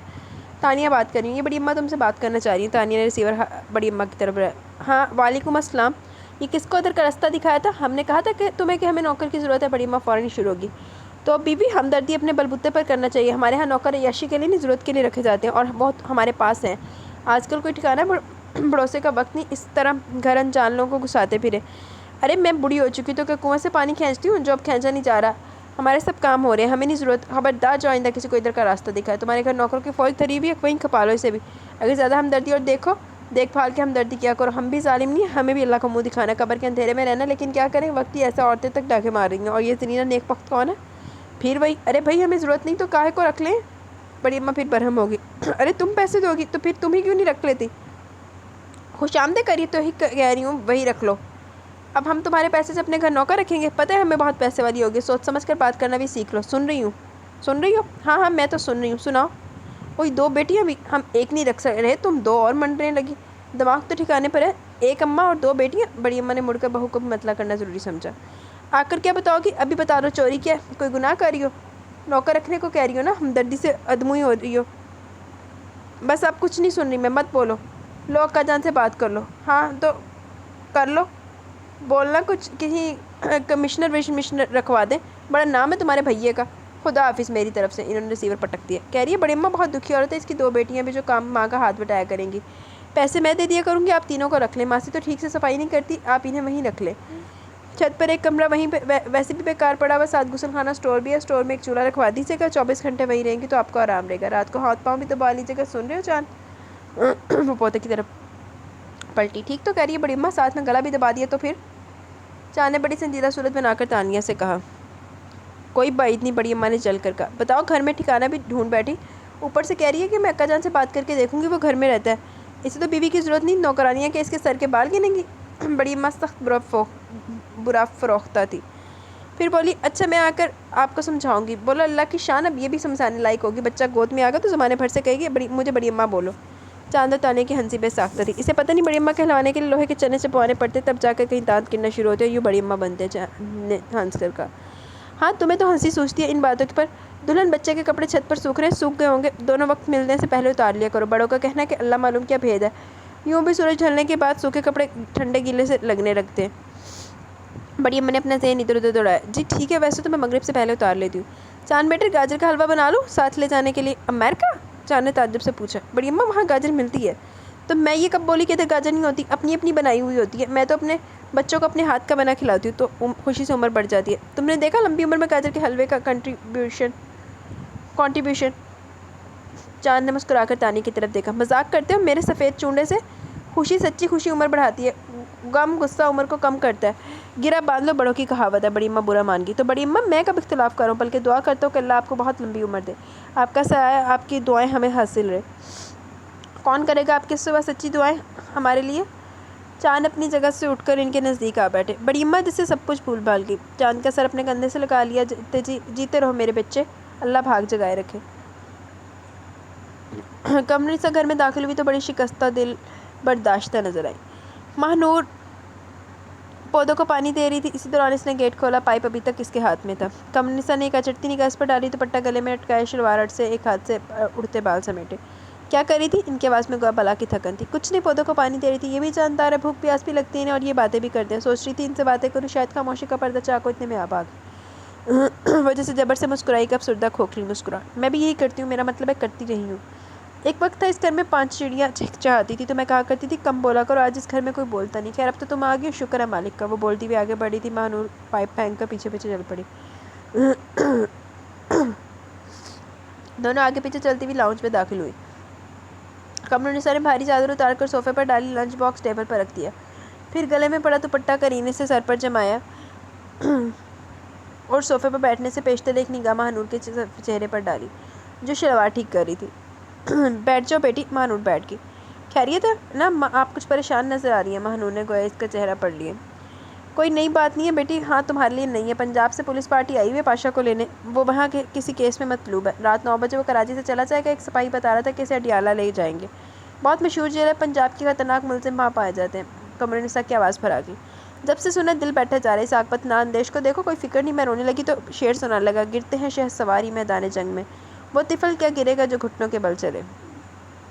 تانیہ بات کر رہی ہوں، یہ بڑی اماں تم سے بات کرنا چاہ رہی ہیں۔ تانیہ نے ریسیور بڑی اماں کی طرف رہا۔ ہاں وعلیکم السلام، یہ کس کو ادھر کا راستہ دکھایا تھا؟ ہم نے کہا تھا کہ تمہیں کہ ہمیں نوکر کی ضرورت ہے۔ بڑی اماں فوراً شروع ہوگی۔ تو بی بی ہمدردی اپنے بلبوتے پر کرنا چاہیے، ہمارے ہاں نوکر عیاشی کے لیے نہیں ضرورت کے لیے رکھے جاتے ہیں، اور بہت ہمارے پاس ہیں، آج کل کوئی ٹھکانا بھروسے کا وقت نہیں، اس طرح گھر انجان لوگوں کو گھساتے پھرے۔ ارے میں بوڑھی ہو چکی تو کہ کنویں سے پانی کھینچتی ہوں جو اب کھینچا نہیں جا رہا، ہمارے سب کام ہو رہے ہیں، ہمیں نہیں ضرورت، خبردار جو آئندہ کسی کو ادھر کا راستہ دکھائے، تمہارے گھر نوکروں کی فوج دھری ہوئی ہے، وہیں کھپا لو اسے بھی، اگر زیادہ ہمدردی اور دیکھ بھال کے ہمدردی کیا کرو، ہم بھی ظالم نہیں ہیں، ہمیں بھی اللہ کا منہ دکھانا ہے، قبر کے اندھیرے میں رہنا، لیکن کیا کریں وقت ہی ایسا، عورتیں تک ڈاکے مار رہی ہیں، اور یہ زرینا نیک بخت کون ہے؟ پھر وہی، ارے بھائی ہمیں ضرورت نہیں تو کاہے کو رکھ لیں؟ بڑی اماں پھر برہم ہوگی۔ ارے تم پیسے دو گی تو پھر تم ہی کیوں نہیں رکھ لیتی؟ خوش آمدید کریے تو ہی کہہ رہی ہوں، وہی رکھ لو، اب ہم تمہارے پیسے سے اپنے گھر نوکر رکھیں گے؟ پتہ ہے ہمیں بہت پیسے والی ہوگی، سوچ سمجھ کر بات کرنا بھی سیکھ لو۔ سن رہی ہو؟ ہاں میں تو سن رہی ہوں، سناؤ۔ وہی 2 بیٹیاں بھی، ہم ایک نہیں رکھ رہے، تم 2 اور منڈنے لگی، دماغ تو ٹھکانے پر ہے، ایک اماں اور 2 بیٹیاں؟ بڑی اماں نے مڑ کر بہو کو بھی مطلع کرنا ضروری سمجھا۔ آ کر کیا بتاؤ گی؟ ابھی بتا دو، چوری کیا ہے؟ کوئی گناہ کر رہی ہو؟ نوکر رکھنے کو کہہ رہی ہو نا، ہمدردی سے ادموئی ہو رہی ہو۔ بس اب کچھ نہیں سن رہی میں، مت بولو، لو اکا جان سے بات کر لو۔ ہاں تو کر لو، بولنا کچھ، کہیں کمشنر وشنر رکھوا دیں، بڑا نام ہے تمہارے بھائیے کا۔ خدا حافظ میری طرف سے۔ انہوں نے ریسیور پٹک دیا۔ کہہ رہی ہے بڑی اماں بہت دکھی عورت ہے، اس کی 2 بیٹیاں بھی جو کام ماں کا ہاتھ بٹایا کریں گی، پیسے میں دے دیا کروں گی، آپ تینوں کو رکھ لیں، ماسی تو ٹھیک سے صفائی نہیں کرتی، آپ انہیں وہیں رکھ لیں۔ چھت پر ایک کمرہ وہیں پہ ویسے بھی بیکار پڑا ہوا، ساتھ غسل خانہ اسٹور بھی ہے، اسٹور میں ایک چولہا رکھوا دیجیے گا، 24 گھنٹے وہیں رہیں گی تو آپ کو آرام رہے گا، رات کو ہاتھ پاؤں بھی دبا لیجیے گا۔ سن رہے ہو جان؟ وہ پوتے کی طرف پلٹی۔ ٹھیک تو کہہ رہی ہے بڑی اماں، ساتھ میں گلا بھی دبا دیا تو پھر؟ چاند نے بڑی سنجیدہ صورت بنا کر تانیہ سے کہا۔ کوئی بات نہیں، بڑی اماں نے چل کر کہا۔ بتاؤ گھر میں ٹھکانہ بھی ڈھونڈ بیٹھی؟ اوپر سے کہہ رہی ہے کہ میں اکا جان سے بات کر کے دیکھوں گی، وہ گھر میں رہتا ہے، اسے تو بیوی کی ضرورت نہیں، نوکرانیاں کہ اس کے سر کے بال گنیں گی۔ بڑی اماں سخت برا فروختہ تھی۔ پھر بولی اچھا میں آ کر آپ کو سمجھاؤں گی۔ بولو اللہ کی شان، اب یہ بھی سمجھانے لائق ہوگی، بچہ گود میں آ گا تو زمانے بھر سے کہے گی مجھے بڑی اماں بولو۔ چاند اور تانیہ کی ہنسی بے ساختہ تھی۔ اسے پتہ نہیں بڑی اماں کہلوانے کے لیے لوہے کے چنے چپوانے پڑتے، تب جا کر کہیں دانت گرنا شروع ہوتے، یوں بڑی اماں بنتے۔ چاند نے ہنس کر کہا۔ ہاں تمہیں تو ہنسی سوچتی ہے ان باتوں پر۔ دلہن بچے کے کپڑے چھت پر سوکھ رہے ہیں، سوکھ گئے ہوں گے، دونوں وقت ملنے سے پہلے اتار لیا کرو، بڑوں کا کہنا ہے کہ اللہ معلوم کیا بھید ہے، یوں بھی سورج ڈھلنے کے بعد سوکھے کپڑے ٹھنڈے گیلے سے لگنے لگتے ہیں۔ بڑی اماں نے اپنا ذہن ادھر ادھر دوڑایا۔ جی ٹھیک ہے، ویسے تو میں مغرب سے پہلے اتار لیتی ہوں۔ چاند بیٹے گاجر کا حلوہ بنا لوں ساتھ لے جانے کے لیے؟ امریکہ؟ چاند نے تعجب سے پوچھا۔ بڑی اماں وہاں گاجر ملتی ہے؟ تو میں یہ کب بولی کہ ادھر گاجر نہیں ہوتی، اپنی اپنی بنائی ہوئی ہوتی ہے، میں تو اپنے بچوں کو اپنے ہاتھ کا بنا کھلاتی ہوں تو خوشی سے عمر بڑھ جاتی ہے۔ تم نے دیکھا لمبی عمر میں گاجر کے حلوے کا کنٹریبیوشن؟ چاند نے مسکرا کر تانیہ کی طرف دیکھا۔ مذاق کرتے ہو میرے سفید چونڈے سے؟ خوشی، سچی خوشی عمر بڑھاتی ہے، غم غصہ عمر کو کم کرتا ہے، گرا باندھ لو بڑوں کی کہاوت ہے۔ بڑی اماں برا مان گئی۔ تو بڑی اماں میں کب اختلاف کروں، بلکہ دعا کرتا ہوں کہ اللہ آپ کو بہت لمبی عمر دے، آپ کا سایہ، آپ کی دعائیں ہمیں حاصل رہے۔ کون کرے گا آپ کے سوا سچی دعائیں ہمارے لیے؟ چاند اپنی جگہ سے اٹھ کر ان کے نزدیک آ بیٹھے۔ بڑی اماں جس سے سب کچھ بھول بھال گئی، چاند کا سر اپنے کندھے سے لگا لیا۔ جیتے رہو میرے بچے، اللہ بھاگ جگائے رکھے۔ کمرنسا گھر میں داخل ہوئی تو بڑی شکستہ دل برداشتہ نظر آئی۔ ماہ نور پودوں کو پانی دے رہی تھی، اسی دوران اس نے گیٹ کھولا، پائپ ابھی تک اس کے ہاتھ میں تھا۔ کمرنسا نے ایک اچٹتی نگاہ اس پر ڈالی، دوپٹہ گلے میں اٹکائے، شلوار اٹ سے ایک ہاتھ سے اڑتے بال سمیٹے۔ کیا کر رہی تھی؟ ان کی آواز میں گوا بلا کی تھکن تھی۔ کچھ نہیں، پودوں کو پانی دے رہی تھی، یہ بھی جانتا ہے بھوک پیاس بھی لگتی ہے اور یہ باتیں بھی کرتے ہیں، سوچ رہی تھی ان سے باتیں کروں، شاید خاموشی کا پردہ چاقو اتنے میں آپ آ گئی۔ وجہ سے جبر سے مسکرائی، کب افسردہ کھوکھلی مسکراہٹ۔ میں بھی یہی کرتی ہوں، میرا مطلب ہے کرتی رہی ہوں۔ ایک وقت تھا اس گھر میں 5 چڑیاں چہچہاتی تھی تو میں کہا کرتی تھی کم بولا کرو، آج اس گھر میں کوئی بولتا نہیں، خیر اب تو تم آ گئی ہو، شکر ہے مالک کا۔ وہ بولتی ہوئی آگے بڑھی تھی، ماہ نور پائپ پھینک کر پیچھے پیچھے چل پڑی۔ دونوں آگے پیچھے چلتی ہوئی لاؤنج میں داخل ہوئی۔ کمرنسا نے بھاری چادر اتار کر صوفے پر ڈالی، لنچ باکس ٹیبل پر رکھ دیا، پھر گلے میں پڑا دوپٹہ کرینے سے سر پر جمایا اور صوفے پر بیٹھنے سے پیشتر ایک نگاہ ماہ نور کے چہرے پر ڈالی جو شلوار ٹھیک کر رہی تھی۔ بیٹھ جاؤ بیٹی۔ ماہ نور بیٹھ گئی۔ خیریت ہے نا؟ آپ کچھ پریشان نظر آ رہی ہیں۔ ماہ نور نے گویا اس کا چہرہ پڑھ لیا۔ کوئی نئی بات نہیں ہے بیٹی؟ ہاں تمہارے لیے نہیں ہے، پنجاب سے پولیس پارٹی آئی ہوئی ہے پاشا کو لینے، وہ وہاں کے کسی کیس میں مطلوب ہے، رات 9 بجے وہ کراچی سے چلا جائے گا، ایک سپاہی بتا رہا تھا کہ اسے اڈیالہ لے جائیں گے، بہت مشہور جیل ہے، پنجاب کے خطرناک ملزم وہاں پائے جاتے ہیں۔ کمرنسا کی آواز بھر آ گئی۔ جب سے سنا دل بیٹھا جا رہا ہے اس آکبت اندیش کو، دیکھو کوئی فکر نہیں۔ میں رونے لگی تو شعر سنانے لگا، گرتے ہیں شہسواری میدان جنگ میں، وہ طفل کیا گرے گا جو گھٹنوں کے بل چلے۔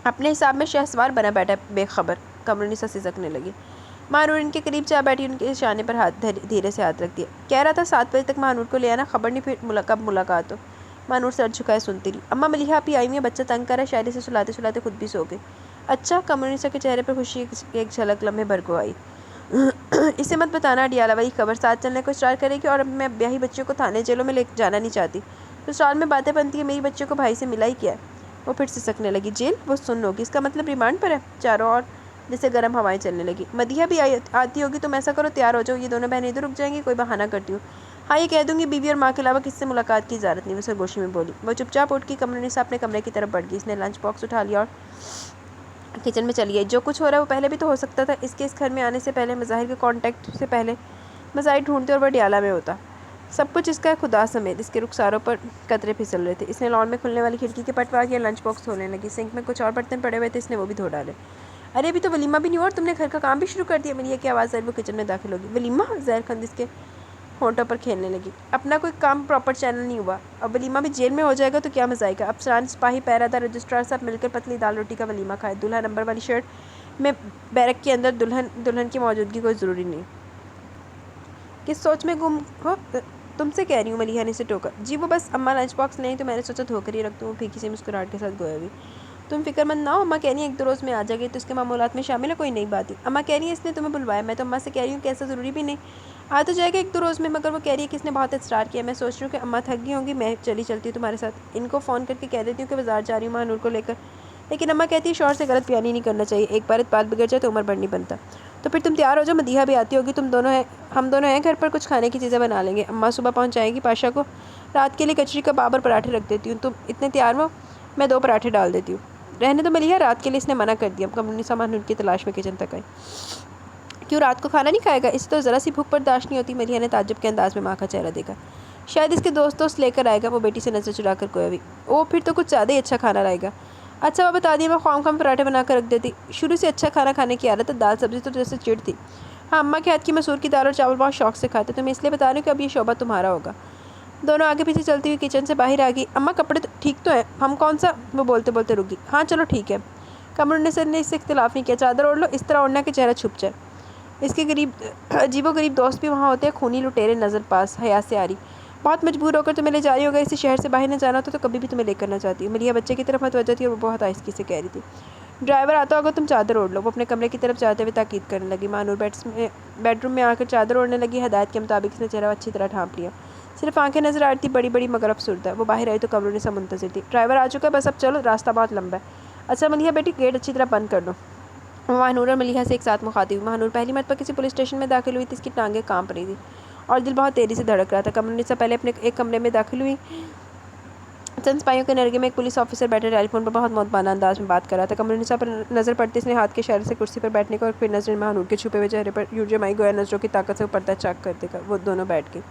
اپنے حساب میں شہسوار بنا بیٹھا بے خبر۔ کمرنسا سسکنے لگی۔ ماہ نور ان کے قریب جا بیٹھی، ان کے شانے پر دھیرے سے ہاتھ رکھ دیا۔ کہہ رہا تھا 7 بجے تک ماہ نور کو لے آنا، خبر نہیں پھر کب ملاقات ہو۔ ماہ نور سر جھکائے سنتی رہی۔ اماں ملیحہ آپی آئی ہوئی ہیں، بچہ تنگ کر رہا ہے، شاعری سے سلاتے سلاتے خود بھی سو گئے۔ اچھا؟ کمرنسا کے چہرے پر خوشی کی ایک جھلک لمحے بھر کو آئی۔ اسے مت بتانا اڈیالہ والی خبر، ساتھ چلنے کو اصرار کرے گی، اور اب میں بیاہی بچوں کو تھانے جیلوں میں لے جانا نہیں چاہتی، تو سال میں باتیں بنتی ہیں، میری بچوں کو بھائی سے ملا ہی کیا ہے۔ وہ پھر سسکنے لگی۔ جیل؟ وہ سن ہوگی، اس کا مطلب ریمانڈ پر ہے۔ چاروں اور جیسے گرم ہوائیں چلنے لگی۔ مدیحہ بھی آتی ہوگی، تم ایسا کرو تیار ہو جاؤ، یہ دونوں بہنیں ادھر رک جائیں گی، کوئی بہانہ کرتی ہوں۔ ہاں یہ کہہ دوں گی بیوی اور ماں کے علاوہ کسی سے ملاقات کی اجازت نہیں، وہ سرگوشی میں بولی۔ وہ چپ چاپ اٹھ کے کمرنسا اپنے کمرے کی طرف بڑھ گئی، اس نے لنچ باکس اٹھا لیا اور کچن میں چلی گئی۔ جو کچھ ہو رہا ہے وہ پہلے بھی تو ہو سکتا تھا، اس کے اس گھر میں آنے سے پہلے، مظاہر کے کانٹیکٹ سے پہلے، مظاہر ڈھونڈتے اور وہ اڈیالہ میں ہوتا، سب کچھ اس کا ہے، خدا سمیت۔ اس کے رخساروں پر قطرے پھسل رہے تھے۔ اس نے لان میں کھلنے والی کھڑکی کے پٹ کیا، لنچ باکس دھونے لگی، سنک میں کچھ اور برتن پڑے ہوئے تھے، اس نے وہ بھی دھو ڈالے۔ ارے ابھی تو ولیمہ بھی نہیں ہوا اور تم نے گھر کا کام بھی شروع کر دیا؟ ملیحہ کی آواز زہر وہ کچن میں داخل ہوگی۔ ولیمہ؟ زہر خند اس کے ہونٹوں پر کھیلنے لگی۔ اپنا کوئی کام پراپر چینل نہیں ہوا، اب ولیمہ بھی جیل میں ہو جائے گا تو کیا مزہ آئے گا۔ افسران، سپاہی، پہرہ دار، رجسٹرار سب مل کر پتلی دال روٹی کا ولیمہ کھائے۔ دولہا نمبر والی شرٹ میں بیرک کے اندر، دلہن کی موجودگی کوئی ضروری نہیں۔ کس سوچ میں گم ہو؟ تم سے کہہ رہی ہوں، ملیحہ نے اسے ٹوکا۔ جی وہ بس اماں لنچ باکس نہیں تو میں نے سوچا دھو کر ہی رکھ دوں، وہ پھیکی سی مسکراہٹ کے ساتھ گویا ہوئی۔ تم فکر مند نہ ہو، اماں کہہ رہی ہیں 1-2 روز میں آ جائے گی تو اس کے معمولات میں شامل ہے، کوئی نئی بات نہیں۔ اماں کہہ رہی ہیں اس نے تمہیں بلوایا، میں تو اماں سے کہہ رہی ہوں کہ ایسا ضروری بھی نہیں، آ تو جائے گا 1-2 روز میں، مگر وہ کہہ رہی ہے کہ اس نے بہت اصرار کیا۔ میں سوچ رہی ہوں کہ اماں تھک گئی ہوں گی، میں چلتی ہوں تمہارے ساتھ، ان کو فون کر کے کہہ دیتی ہوں کہ بازار جا رہی ہوں ماہ نور کو لے کر، لیکن اماں کہتی ہے شوہر سے غلط بیانی نہیں کرنا چاہیے، ایک بار بات بگڑ جائے تو عمر بھر نہیں بنتا۔ تو پھر تم تیار ہو جاؤ، مدیحہ بھی آتی ہوگی، ہم دونوں ہیں گھر پر، کچھ کھانے کی چیزیں بنا لیں گے، اماں صبح پہنچ جائے گی، پاشا کو رات کے لیے کچری کباب اور پراٹھے رکھ دیتی ہوں، تم اتنے تیار ہو، میں 2 پراٹھے ڈال دیتی ہوں۔ رہنے تو ملیحہ، رات کے لیے اس نے منع کر دیا۔ قمرالنساء ماہ نور کی تلاش میں کچن تک آئی۔ کیوں رات کو کھانا نہیں کھائے گا؟ اسے تو ذرا سی بھوک برداشت نہیں ہوتی۔ ملیحہ نے تعجب کے انداز میں ماں کا چہرہ دیکھا۔ شاید اس کے دوست لے کر آئے گا، وہ بیٹی سے نظر چرا کر گویا ہوئی۔ اوہ پھر تو کچھ زیادہ ہی اچھا کھانا لائے گا۔ اچھا وہ بتا دیا، میں خواہ پراٹھے بنا کر رکھ دیتی، شروع سے اچھا کھانا کھانے کی عادت ہے، دال سبزی تو جیسے چڑ تھی۔ ہاں اماں کے ہاتھ کی مسور کی دال اور چاول بہت شوق سے کھاتے، تو میں اس لیے بتا رہی ہوں کہ اب یہ شعبہ تمہارا ہوگا۔ دونوں آگے پیچھے چلتی ہوئی کچن سے باہر آ گئی۔ اماں کپڑے ٹھیک تو ہیں؟ ہم کون سا؟ وہ بولتے بولتے رک گئی۔ ہاں چلو ٹھیک ہے۔ قمرالنساء نے اس سے اختلاف نہیں کیا۔ چادر اوڑھ لو، اس طرح اوڑھنا کہ چہرہ چھپ جائے۔ اس کے عجیب و غریب دوست بھی وہاں ہوتے ہیں، خونی لٹیرے نظر پاس، حیا سے آ رہی۔ بہت مجبور ہو کر تمہیں لے جا رہی ہوگا، اسی شہر سے باہر نہ جانا ہوتا تو کبھی بھی تمہیں لے کر نہ جاتی۔ ملیحہ بچے کی طرف متوجہ تھی اور وہ بہت آہستگی سے کہہ رہی تھی، ڈرائیور آتا ہوگا، تم چادر اوڑھ لو۔ وہ اپنے کمرے کی طرف جاتے ہوئے تاکید کرنے لگی۔ ماہ نور بیڈ روم میں آ کر چادر اوڑھنے لگی۔ ہدایت کے مطابق اس نے چہرہ اچھی طرح ڈھانپ لیا، صرف آنکھیں نظر آ رہی تھی بڑی بڑی مگر افسردہ۔ وہ باہر آئی تو قمرالنساء منتظر تھی۔ ڈرائیور آ چکا ہے، بس اب چلو، راستہ بہت لمبا ہے۔ اچھا ملیحہ بیٹی، گیٹ اچھی طرح بند کر دو۔ وہ ماہ نور اور ملیحہ سے ایک ساتھ مخاطب ہوئی۔ ماہ نور پہلی مرتبہ کسی پولیس اسٹیشن میں داخل ہوئی تھی، اس کی ٹانگیں کانپ رہی تھیں اور دل بہت تیزی سے دھڑک رہا تھا۔ قمرالنساء پہلے اپنے ایک کمرے میں داخل ہوئی۔ چند سپاہیوں کے نرگے میں ایک پولیس آفیسر بیٹھے ٹیلی فون پر بہت مؤدبانہ انداز میں بات کر رہا تھا۔ قمرالنساء پر نظر پڑتے اس نے ہاتھ کے اشارے سے کرسی پر بیٹھنے کا اور پھر نظریں ماہ نور کے چھپے ہوئے چہرے پر یوں جمائی، گویا نظروں کی طاقت سے وہ پردہ چاک کر دے گا۔ وہ دونوں بیٹھ گئے۔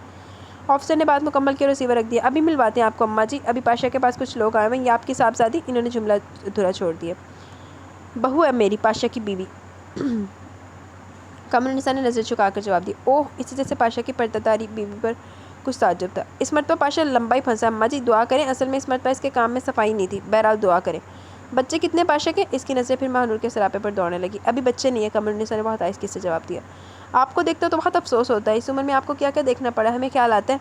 آفیسر نے بات مکمل کی اور ریسیور رکھ دیا۔ ابھی ملواتے ہیں آپ کو اماں جی، ابھی پاشا کے پاس کچھ لوگ آئے ہوئے ہیں، یہ آپ کی صاحبزادی، انہوں نے جملہ ادھورا چھوڑ دیا۔ بہو ہے میری، پاشا کی بیوی۔ قمرالنساء نے نظر جھکا کر جواب دیا۔ اوہ، اسے جیسے پاشا کی پردہ داری بیوی پر کچھ تعجب تھا۔ اس مرتبہ پاشا لمبا ہی پھنسا۔ اماں جی دعا کریں، اصل میں اس مرتبہ اس کے کام میں صفائی نہیں تھی، بہرحال دعا کریں۔ بچے کتنے پاشا کے؟ اس کی نظریں پھر ماہ نور کے سراپے پر دوڑنے لگی۔ ابھی بچے نہیں ہیں، قمرالنساء نے بہت آہستگی سے جواب دیا۔ آپ کو دیکھتا تو بہت افسوس ہوتا ہے، اس عمر میں آپ کو کیا کیا دیکھنا پڑا، ہمیں خیال آتا ہے،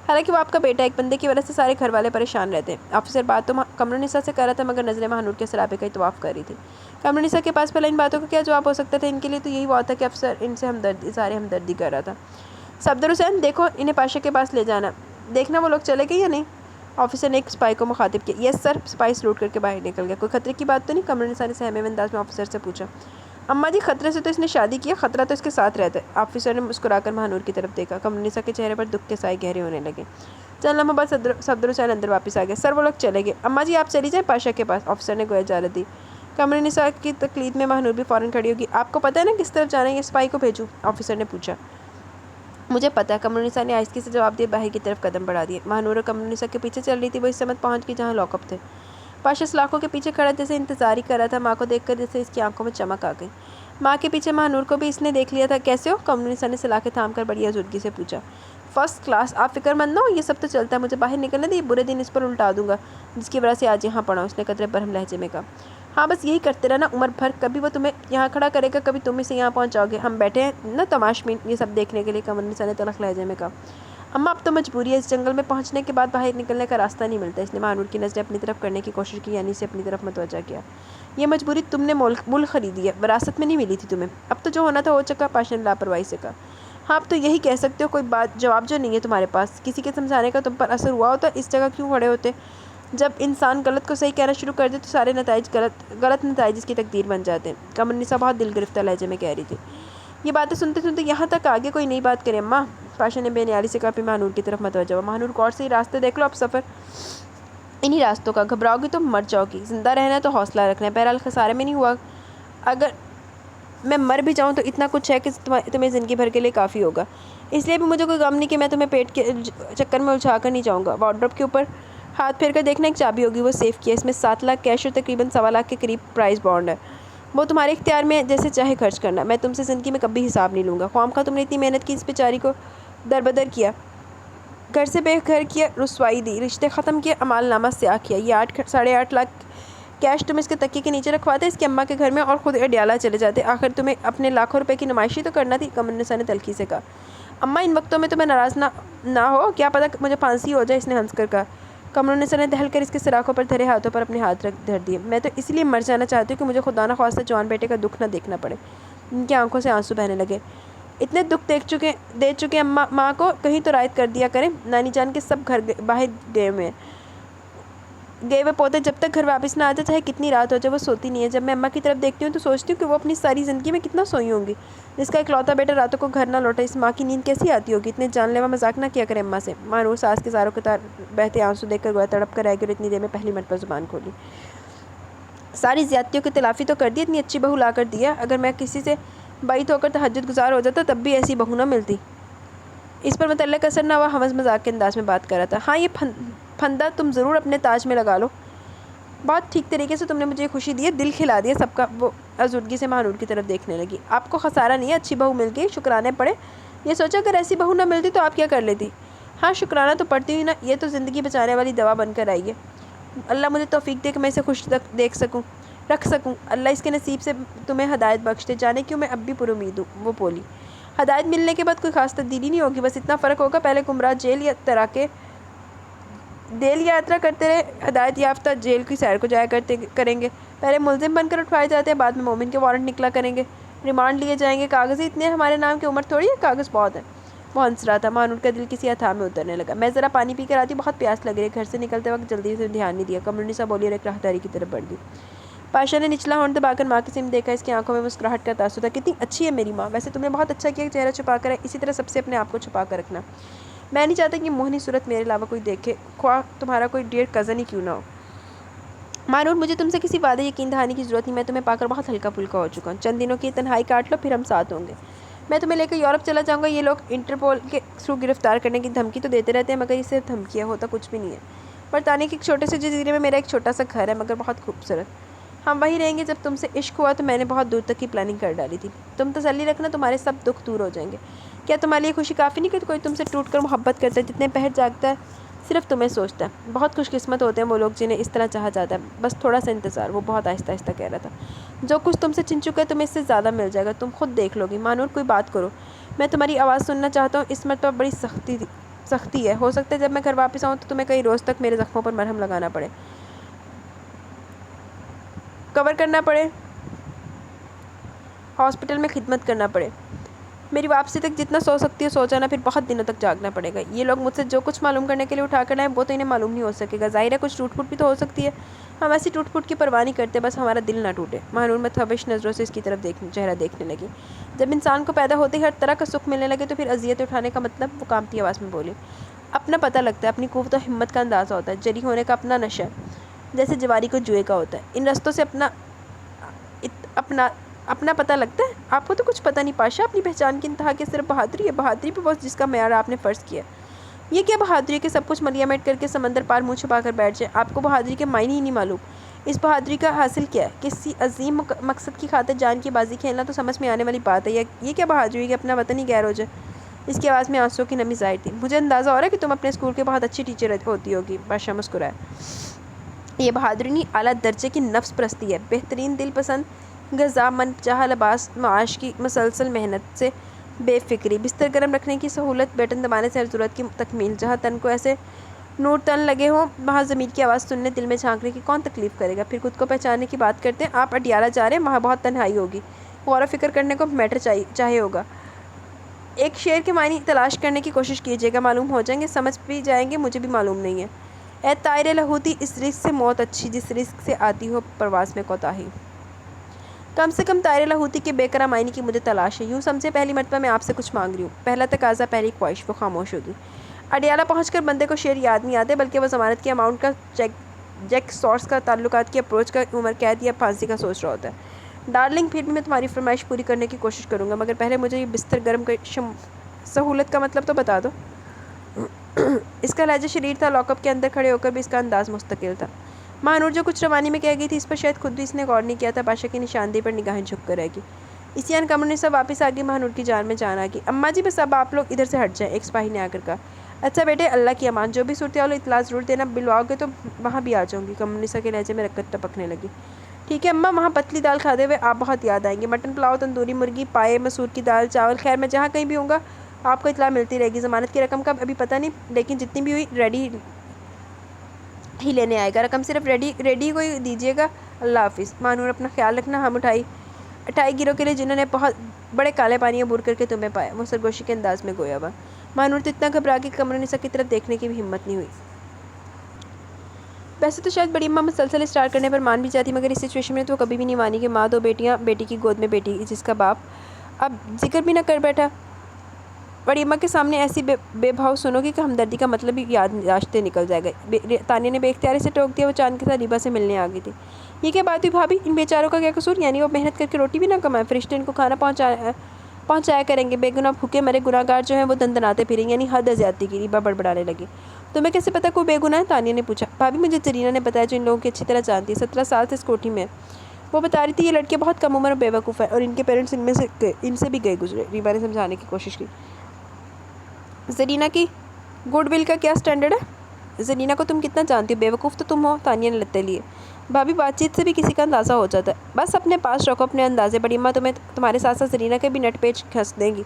حالانکہ وہ آپ کا بیٹا، ایک بندے کی وجہ سے سارے گھر والے پریشان رہتے ہیں۔ آفیسر بات تو قمرالنساء سے کر رہا تھا مگر نظریں ماہ نور کے سراپے کا ہی طواف کر رہی تھی۔ قمرالنساء کے پاس بھلا ان باتوں کا کیا جواب ہو سکتا تھا؟ ان کے لیے تو یہی بات تھا کہ افسر ان سے اظہار ہمدردی کر رہا تھا۔ صفدر حسین، دیکھو انہیں پاشا کے پاس لے جانا، دیکھنا وہ لوگ چلے گئے یا نہیں۔ آفیسر نے ایک سپاہی کو مخاطب کیا۔ یس سر۔ سپاہی سلوٹ کر کے باہر نکل گیا۔ کوئی خطرے کی بات تو نہیں؟ قمرالنساء نے سہمے ہوئے انداز میں آفیسر سے پوچھا۔ اماں جی خطرے سے تو اس نے شادی کی ہے، خطرہ تو اس کے ساتھ رہتا ہے۔ آفیسر نے مسکرا کر ماہ نور کی طرف دیکھا۔ قمرالنساء کے چہرے پر دکھ کے سائے گہرے ہونے لگے۔ چند لمحوں بعد صفدر حسین اندر واپس آ گیا۔ سر وہ لوگ چلے گئے، اماں جی آپ چلی جائیں پاشا کے پاس، آفیسر نے گویا اجازت دی۔ قمرالنساء کی تقلید میں ماہ نور بھی فوراً کھڑی ہوگی۔ آپ کو پتہ ہے نا کس طرف جانا ہے، یہ سپاہی کو بھیجوں؟ آفیسر نے پوچھا۔ مجھے پتہ ہے، قمرالنساء نے آہستگی سے جواب دیا، باہر کی طرف قدم بڑھا دیے۔ ماہ نور اور قمرالنساء کے پیچھے چل رہی تھی۔ وہ اس سمت پہنچ گئی جہاں لاک اپ تھے۔ پاشا سلاخوں کے پیچھے کھڑا جیسے انتظار ہی کر رہا تھا، ماں کو دیکھ کر جیسے اس کی آنکھوں میں چمک آ گئی۔ ماں کے پیچھے ماہ نور کو بھی اس نے دیکھ لیا تھا۔ کیسے ہو؟ قمرالنساء نے سلاخیں تھام کر بڑی آزردگی سے پوچھا۔ فرسٹ کلاس، آپ فکر مند نہ ہو، یہ سب تو چلتا ہے، مجھے باہر نکلنے دیں، یہ برے دن اس پر الٹا دوں گا جس کی وجہ سے آج یہاں پڑا ہوں، اس نے قدرے برہم لہجے میں کہا۔ ہاں بس یہی کرتے رہنا عمر بھر، کبھی وہ تمہیں یہاں کھڑا کرے گا، کبھی تم اسے یہاں پہنچاؤ گے، ہم بیٹھے ہیں نا تماشبین یہ سب دیکھنے کے لیے، قمرالنساء نے تلخ لہجے میں کہا۔ اماں اب تو مجبوری ہے، اس جنگل میں پہنچنے کے بعد باہر نکلنے کا راستہ نہیں ملتا۔ اس نے ماہ نور کی نظریں اپنی طرف کرنے کی کوشش کی، یعنی اسے اپنی طرف متوجہ کیا۔ یہ مجبوری تم نے مول خریدی ہے، وراثت میں نہیں ملی تھی تمہیں، اب تو جو ہونا تھا ہو چکا، پاشا نے لاپرواہی سے کہا۔ ہاں اب تو یہی کہہ سکتے ہو، کوئی بات جواب جو نہیں ہے تمہارے پاس، کسی کے سمجھانے کا تم پر اثر ہوا ہوتا، اس جگہ کیوں کھڑے ہوتے؟ جب انسان غلط کو صحیح کہنا شروع کر دے تو سارے نتائج غلط نتائج اس کی تقدیر بن جاتے ہیں، قمرالنساء بہت دل گرفتہ لہجے میں کہہ رہی تھی۔ یہ باتیں سنتے سنتے یہاں تک آگے کوئی نئی بات کرے اماں، پاشا نے بے نیالی سے کہا، پھر ماہ نور کی طرف متوجہ ہوا۔ ماہ نور غور سے ہی راستے دیکھ لو، اب سفر انہی راستوں کا، گھبراؤ گی تو مر جاؤ گی، زندہ رہنا ہے تو حوصلہ رکھنا ہے، بہرحال خسارے میں نہیں ہوا، اگر میں مر بھی جاؤں تو اتنا کچھ ہے کہ تمہیں زندگی بھر کے لیے کافی ہوگا، اس لیے بھی مجھے کوئی غم نہیں کہ میں تمہیں پیٹ کے چکر میں الجھا کر نہیں جاؤں گا۔ وارڈروب کے اوپر ہاتھ پھیر کر دیکھنا، ایک چابی ہوگی، وہ سیف کی ہے، اس میں 7 لاکھ کیش اور تقریباً 1.25 لاکھ کے قریب پرائز بانڈ ہے، وہ تمہارے اختیار میں جیسے چاہے خرچ کرنا، میں تم سے زندگی میں کبھی حساب نہیں لوں گا، خواہ تم نے اتنی محنت کی، اس بیچاری کو دربدر کیا، گھر سے بے گھر کیا، رسوائی دی، رشتے ختم کیے، امال نامہ سیاہ کیا، یہ 8.5 لاکھ کیش تم اس کے تکیے کے نیچے رکھواتے اس کی اماں کے گھر میں اور خود اڈیالہ چلے جاتے، آخر تمہیں اپنے لاکھوں روپے کی نمائشی تو کرنا تھی، قمرالنساء نے تلخی سے کہا۔ اماں ان وقتوں میں تمہیں ناراض نہ ہو، کیا پتہ مجھے پھانسی ہو جائے، اس نے ہنس کر کہا۔ کمرونیسا نے دہل کر اس کے سراخوں پر دھرے ہاتھوں پر اپنے ہاتھ دھر دیے۔ میں تو اس لیے مر جانا چاہتی ہوں کہ مجھے خدا نخواستہ جوان بیٹے کا دکھ نہ دیکھنا پڑے۔ ان کی آنکھوں سے آنسو بہنے لگے۔ اتنے دکھ دے چکے ماں کو کہیں تو رعایت کر دیا کریں۔ نانی جان کے سب گھر باہر گئے ہوئے پوتے جب تک گھر واپس نہ آتے، چاہے کتنی رات ہو جائے، وہ سوتی نہیں ہے۔ جب میں اماں کی طرف دیکھتی ہوں تو سوچتی ہوں کہ وہ اپنی ساری زندگی میں کتنا سوئی ہوں گی۔ جس کا اکلوتا بیٹا راتوں کو گھر نہ لوٹا، اس ماں کی نیند کیسی آتی ہوگی؟ اتنے جان لیوا مذاق نہ کیا کرے اماں سے۔ ماں نور ساس کے زاروں کے بہتے آنسو دیکھ کر گویا تڑپ کر رہ گئی اور اتنی دیر میں پہلی مرتبہ زبان کھولی۔ ساری زیادتیوں کی تلافی تو کر دی، اتنی اچھی بہو لا کر دیا۔ اگر میں کسی سے بعید ہو کر تہجد گزار ہو جاتا تب بھی ایسی بہو نہ ملتی۔ اس پر متعلق اثر نہ ہوا، ہمس مذاق کے انداز میں بات کر رہا تھا۔ ہاں، یہ پھندا تم ضرور اپنے تاج میں لگا لو۔ بہت ٹھیک طریقے سے تم نے مجھے خوشی دی ہے، دل کھلا دیا سب کا۔ وہ ازردگی سے ماں نور کی طرف دیکھنے لگی۔ آپ کو خسارہ نہیں ہے، اچھی بہو مل گئی، شکرانے پڑے۔ یہ سوچا اگر ایسی بہو نہ ملتی تو آپ کیا کر لیتی؟ ہاں، شکرانہ تو پڑتی ہی نا، یہ تو زندگی بچانے والی دوا بن کر آئی ہے۔ اللہ مجھے توفیق دے کہ میں اسے خوش رکھ سکوں۔ اللہ اس کے نصیب سے تمہیں ہدایت بخش دے، جانے کیوں میں اب بھی پر امید ہوں۔ وہ بولی۔ ہدایت ملنے کے بعد کوئی خاص تبدیلی نہیں ہوگی، بس اتنا فرق ہوگا، پہلے گمراہ دل یاترا کرتے رہے، ہدایت یافتہ جیل کی سیر کو جایا کریں گے۔ پہلے ملزم بن کر اٹھوائے جاتے ہیں، بعد میں مومن کے وارنٹ نکلا کریں گے، ریمانڈ لیے جائیں گے۔ کاغذ ہی اتنے ہیں ہمارے نام کی، عمر تھوڑی ہے، کاغذ بہت ہے۔ وہ ہنس رہا تھا۔ ماں نور کا دل کسی اتھاہ میں اترنے لگا۔ میں ذرا پانی پی کر آتی ہوں، بہت پیاس لگ رہی ہے۔ گھر سے نکلتے وقت جلدی سے دھیان نہیں دیا، کمرونیسا بولی اور ایک راہداری کی طرف بڑھ گئی۔ پاشا نے نچلا ہونٹ دبا کر ماں کی سمت دیکھا، اس کی آنکھوں میں مسکراہٹ کا تاثر تھا۔ کتنی اچھی ہے میری ماں، ویسے تم نے بہت اچھا کیا کہ چہرہ چھپا کر ہے، اسی طرح سب سے اپنے آپ کو چھپا کر رکھنا۔ میں نہیں چاہتا کہ موہنی صورت میرے علاوہ کوئی دیکھے، خواہ تمہارا کوئی ڈیئر کزن ہی کیوں نہ ہو۔ ماں نور، مجھے تم سے کسی وعدے یقین دہانی کی ضرورت نہیں، میں تمہیں پا کر بہت ہلکا پھلکا ہو چکا ہوں۔ چند دنوں کی تنہائی کاٹ لو، پھر ہم ساتھ ہوں گے۔ میں تمہیں لے کر یورپ چلا جاؤں گا۔ یہ لوگ انٹرپول کے تھرو گرفتار کرنے کی دھمکی تو دیتے رہتے ہیں، مگر یہ صرف دھمکی ہے، ہوتا کچھ بھی نہیں ہے۔ برطانیہ کے ایک چھوٹے سے جزیرے میں میرا ایک چھوٹا سا گھر ہے، مگر بہت خوبصورت۔ ہم وہیں رہیں گے۔ جب تم سے عشق ہوا تو میں نے بہت دور تک کی پلاننگ کر ڈالی تھی۔ تم تسلی رکھنا، تمہارے سب دکھ دور ہو جائیں گے۔ کیا تمہارے لیے خوشی کافی نہیں کہ کوئی تم سے ٹوٹ کر محبت کرتا ہے، جتنے پہر جاگتا ہے صرف تمہیں سوچتا ہے؟ بہت خوش قسمت ہوتے ہیں وہ لوگ جنہیں اس طرح چاہا جاتا ہے۔ بس تھوڑا سا انتظار۔ وہ بہت آہستہ آہستہ کہہ رہا تھا۔ جو کچھ تم سے چھن چکا ہے تمہیں اس سے زیادہ مل جائے گا، تم خود دیکھ لو گی۔ ماں نور، کوئی بات کرو، میں تمہاری آواز سننا چاہتا ہوں۔ اس مرتبہ بڑی سختی ہے، ہو سکتا ہے جب میں گھر واپس آؤں تو تمہیں کئی روز تک میرے زخموں پر مرہم لگانا پڑے، کور کرنا پڑے، ہاسپٹل میں خدمت کرنا پڑے۔ میری واپسی تک جتنا سو سکتی ہو سو جانا، پھر بہت دنوں تک جاگنا پڑے گا۔ یہ لوگ مجھ سے جو کچھ معلوم کرنے کے لیے اٹھا کر لائیں وہ تو انہیں معلوم نہیں ہو سکے گا۔ ظاہر ہے کچھ ٹوٹ پھوٹ بھی تو ہو سکتی ہے، ہم ایسی ٹوٹ پھوٹ کی پرواہ نہیں کرتے، بس ہمارا دل نہ ٹوٹے۔ ماں نور متحوش نظروں سے اس کی طرف چہرہ دیکھنے لگی۔ جب انسان کو پیدا ہوتے ہی ہر طرح کا سکھ ملنے لگے تو پھر اذیت اٹھانے کا مطلب؟ وہ کانپتی آواز میں بولی۔ اپنا پتہ لگتا ہے، اپنی قوت و ہمت کا اندازہ ہوتا ہے، جری ہونے کا اپنا نشہ ہے، جیسے جواری کو جوئے کا ہوتا ہے۔ ان رستوں سے اپنا پتہ لگتا ہے؟ آپ کو تو کچھ پتہ نہیں پاشا، اپنی پہچان کی انتہا کی صرف بہادری ہے، بہادری پہ وہ جس کا معیار آپ نے فرض کیا۔ یہ کیا بہادری ہے کہ سب کچھ ملیا میٹ کر کے سمندر پار منہ چھپا کر بیٹھ جائے؟ آپ کو بہادری کے معنی ہی نہیں معلوم۔ اس بہادری کا حاصل کیا ہے؟ کسی عظیم مقصد کی خاطر جان کی بازی کھیلنا تو سمجھ میں آنے والی بات ہے، یہ کیا بہادری ہے کہ اپنا وطن ہی غیر ہو جائے؟ اس کی آواز میں آنسوں کی نمی ظاہر تھی۔ مجھے اندازہ ہو رہا ہے کہ تم اپنے اسکول کے بہت اچھی ٹیچر ہوتی ہوگی۔ بادشاہ مسکرایا۔ یہ بہادری نہیں، اعلیٰ درجے کی نفس پرستی ہے، بہترین دل پسند غذا، من چاہا لباس، معاش کی مسلسل محنت سے بے فکری، بستر گرم رکھنے کی سہولت، بٹن دبانے سے ہر ضرورت کی تکمیل۔ جہاں تن کو ایسے نور تن لگے ہوں وہاں ضمیر کی آواز سننے، دل میں جھانکنے کی کون تکلیف کرے گا؟ پھر خود کو پہچاننے کی بات کرتے ہیں، آپ اڈیالہ جا رہے ہیں، وہاں بہت تنہائی ہوگی، غور و فکر کرنے کو میٹر چاہیے ہوگا، ایک شعر کے معنی تلاش کرنے کی کوشش کیجیے گا، معلوم ہو جائیں گے، سمجھ بھی جائیں گے، مجھے بھی معلوم نہیں ہے۔ اے طائر لہوتی، اس رزق سے موت اچھی جس رزق سے آتی ہو پرواز میں کوتاہی۔ کم سے کم طائر لاہوتی کے بے قرار معنی کی مجھے تلاش ہے۔ یوں سمجھے پہلی مرتبہ میں آپ سے کچھ مانگ رہی ہوں، پہلا تقاضا، پہلی خواہش۔ وہ خاموش ہوگی۔ اڈیالہ پہنچ کر بندے کو شعر یاد نہیں آتے، بلکہ وہ ضمانت کی اماؤنٹ کا، چیک سورس کا، تعلقات کی اپروچ کا، عمر قید یا پھانسی کا سوچ رہا ہوتا ہے۔ ڈارلنگ، پھر بھی میں تمہاری فرمائش پوری کرنے کی کوشش کروں گا، مگر پہلے مجھے یہ بستر گرم سہولت کا مطلب تو بتا دو۔ اس کا لہجہ شریر تھا، لاک اپ کے اندر کھڑے ہو کر بھی اس کا انداز مستقل تھا۔ ماں نور جو کچھ روانی میں کہہ گئی تھی اس پر شاید خود بھی اس نے غور نہیں کیا تھا۔ بادشاہ کی نشاندہی پر نگاہیں جھک کر رہ گئی۔ اسی ان کمرونیسا واپس آ گئی۔ ماں نور کی جان میں جان آ گئی۔ اماں جی، بس اب آپ لوگ ادھر سے ہٹ جائیں، ایک سپاہی نے آ کر کہا۔ اچھا بیٹے، اللہ کی امان، جو بھی صورتحال ہو اطلاع ضرور دینا، بلواؤ گے تو وہاں بھی آ جاؤں گی۔ کمرونیسا کے لہجے میں رکت ٹپکنے لگی۔ ٹھیک ہے اماں، وہاں پتلی دال کھاتے ہوئے آپ بہت یاد آئیں گے، مٹن پلاؤ، تندوری مرغی، پائے، مسور کی دال، چاول، خیر میں جہاں کہیں بھی ہوں گا آپ کو اطلاع ملتی رہے گی. ضمانت کی رقم کا ابھی پتہ نہیں, لیکن جتنی بھی ہوئی ریڈی ہی لینے آئے گا. رقم صرف ریڈی کو ہی دیجیے گا. اللہ حافظ. مانور اپنا خیال رکھنا. ہم اٹھائی گیروں کے لیے جنہوں نے بہت بڑے کالے پانی عبور کر کے تمہیں پایا. وہ سرگوشی کے انداز میں گویا ہوا. مانور تو اتنا گھبرا کے قمر النساء کی طرف دیکھنے کی بھی ہمت نہیں ہوئی. ویسے تو شاید بڑی اماں مسلسل اسٹارٹ کرنے پر مان بھی جاتی, مگر اس سچویشن میں تو وہ کبھی بھی نہیں مانی کہ ماں 2 بیٹیاں, بیٹی کی گود میں بیٹی جس کا باپ اب ذکر بھی نہ کر بیٹھا. بڑی اماں کے سامنے ایسی بے بھاؤ سنو گی کہ ہمدردی کا مطلب ہی یادداشتیں نکل جائے گا. تانیہ نے بے اختیاری سے ٹوک دیا. وہ چاند کے ساتھ ریبا سے ملنے آ گئی تھی. یہ کیا بات ہوئی بھابھی, ان بیچاروں کا کیا قصور؟ یعنی وہ محنت کر کے روٹی بھی نہ کمائیں, فرشتے ان کو کھانا پہنچایا کریں گے. بے گناہ بھوکے مرے گناہ گار جو ہیں وہ دندناتے پھریں, یعنی حد ہے زیادتی کی. ریبا بڑبڑانے لگی. تمہیں کیسے پتا کوئی بے گناہ ہے؟ تانیہ نے پوچھا. بھابھی مجھے زرینہ نے بتایا, جو ان لوگوں کی اچھی طرح جانتی ہے. 17 سال سے اس کوٹھی میں وہ بتا رہی تھی. یہ لڑکے بہت کم عمر اور بے وقوف ہیں, اور ان کے پیرنٹس ان سے بھی گئے گزرے. ریبا نے سمجھانے کی کوشش کی. زرینہ کی گڈ ول کا کیا سٹینڈرڈ ہے؟ زرینہ کو تم کتنا جانتی ہو؟ بے وقوف تو تم ہو. تانیہ نے لتے لیے. بھابھی بات چیت سے بھی کسی کا اندازہ ہو جاتا ہے. بس اپنے پاس رکھو اپنے اندازے. بڑی اماں تمہارے ساتھ ساتھ زرینہ کے بھی نٹ پیچ گھس دیں گی.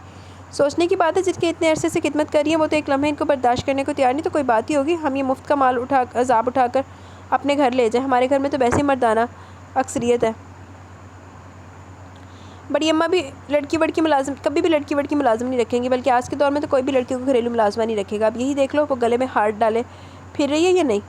سوچنے کی بات ہے, جس کے اتنے عرصے سے خدمت کر رہی ہیں وہ تو ایک لمحے ان کو برداشت کرنے کو تیار نہیں. تو کوئی بات ہی ہوگی. ہم یہ مفت کا مال عذاب اٹھا کر اپنے گھر لے جائیں. ہمارے گھر میں تو ویسے ہی مردانہ اکثریت ہے. بڑی اماں بھی کبھی بھی لڑکی وڑکی ملازم نہیں رکھیں گی, بلکہ آج کے دور میں تو کوئی بھی لڑکی کو گھریلو ملازمہ نہیں رکھے گا. اب یہی دیکھ لو, وہ گلے میں ہاتھ ڈالے پھر رہی ہے یا نہیں.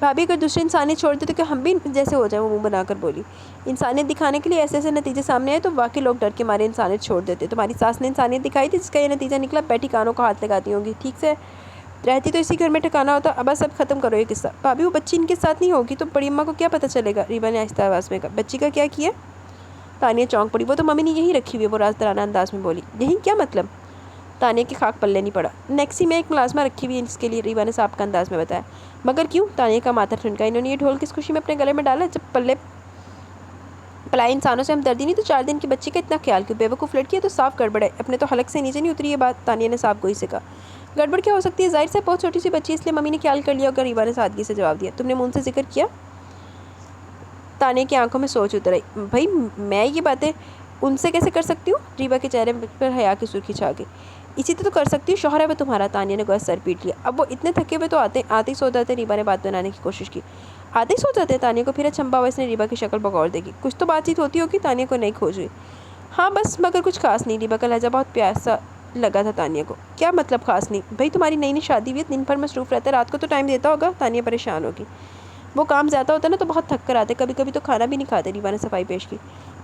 بھابھی اگر دوسرے انسانیت چھوڑ دے تو کیا ہم بھی جیسے ہو جائیں؟ وہ منہ بنا کر بولی. انسانیت دکھانے کے لیے ایسے نتیجے سامنے آئے تو واقعی لوگ ڈر کے مارے انسانیت چھوڑ دیتے. تمہاری ساس نے انسانیت دکھائی تھی, جس کا یہ نتیجہ نکلا. بیٹھی کانوں کو ہاتھ لگاتی ہوں گی. ٹھیک سے رہتی تو اسی گھر میں ٹھکانا ہوتا. اب بس اب ختم کرو یہ قصہ. بھابھی وہ بچی ان کے ساتھ نہیں ہوگی تو بڑی اماں کو کیا پتہ چلے گا؟ ریبا نے آہستہ آواز میں کہا. بچی کا کیا کیا؟ تانیہ چونک پڑی. وہ تو ممی نے یہی رکھی ہوئی ہے. وہ رازدارانہ انداز میں بولی. یہی کیا مطلب؟ تانیہ کے خاک پلے نہیں پڑا. نیکسی میں ایک ملازمہ رکھی ہوئی ہے اس کے لیے, ریبا نے صاحب کا انداز میں بتایا. مگر کیوں؟ تانیہ کا ماتھا ٹھنکا. انہوں نے یہ ڈھول کس خوشی میں اپنے گلے میں ڈالا؟ جب پلائے انسانوں سے ہمدردی نہیں تو 4 دن کی بچی کا اتنا خیال کیوں؟ بے وقوف لڑکی ہے تو صاف گڑبڑ ہے. اپنے تو حلق سے نیچے نہیں اتری یہ بات. تانیہ نے صاف گوئی سے کہا. گڑبڑ کیا ہو سکتی ہے؟ ظاہر سے بہت چھوٹی سی بچی, اس لیے ممی نے خیال کر لیا ہوگا. ریبا نے سادگی سے جواب دیا. تم نے منہ سے ذکر کیا؟ تانیہ کی آنکھوں میں سوچ اتر آئی. بھائی میں یہ باتیں ان سے کیسے کر سکتی ہوں؟ ریبا کے چہرے پر حیا کی سرخی چھا گئی. اسی تو کر سکتی ہوں, شوہر ہے وہ تمہارا. تانیہ نے گویا سر پیٹ لیا. اب وہ اتنے تھکے ہوئے تو آتے ہی سو جاتے. ریبا نے بات بنانے کی کوشش کی. آتے ہی سو جاتے؟ تانیہ کو پھر چمبا ہوا. اس نے ریبا کی شکل بغور دیکھی. کچھ تو بات چیت ہوتی ہوگی. تانیہ کو نہیں کھوج ہوئی. ہاں بس, مگر کچھ خاص نہیں. ریبا کا لہجہ بہت پیاسا لگا تھا تانیہ کو. کیا مطلب خاص نہیں؟ بھائی تمہاری نئی شادی ہوئی ہے, دن بھر مصروف رہتا ہے, رات کو تو ٹائم دیتا ہوگا. تانیہ پریشان ہوگی. وہ کام زیادہ ہوتا ہے نا تو بہت تھک کر آتے, کبھی کبھی تو کھانا بھی نہیں کھاتے. ریبا نے صفائی پیش کی.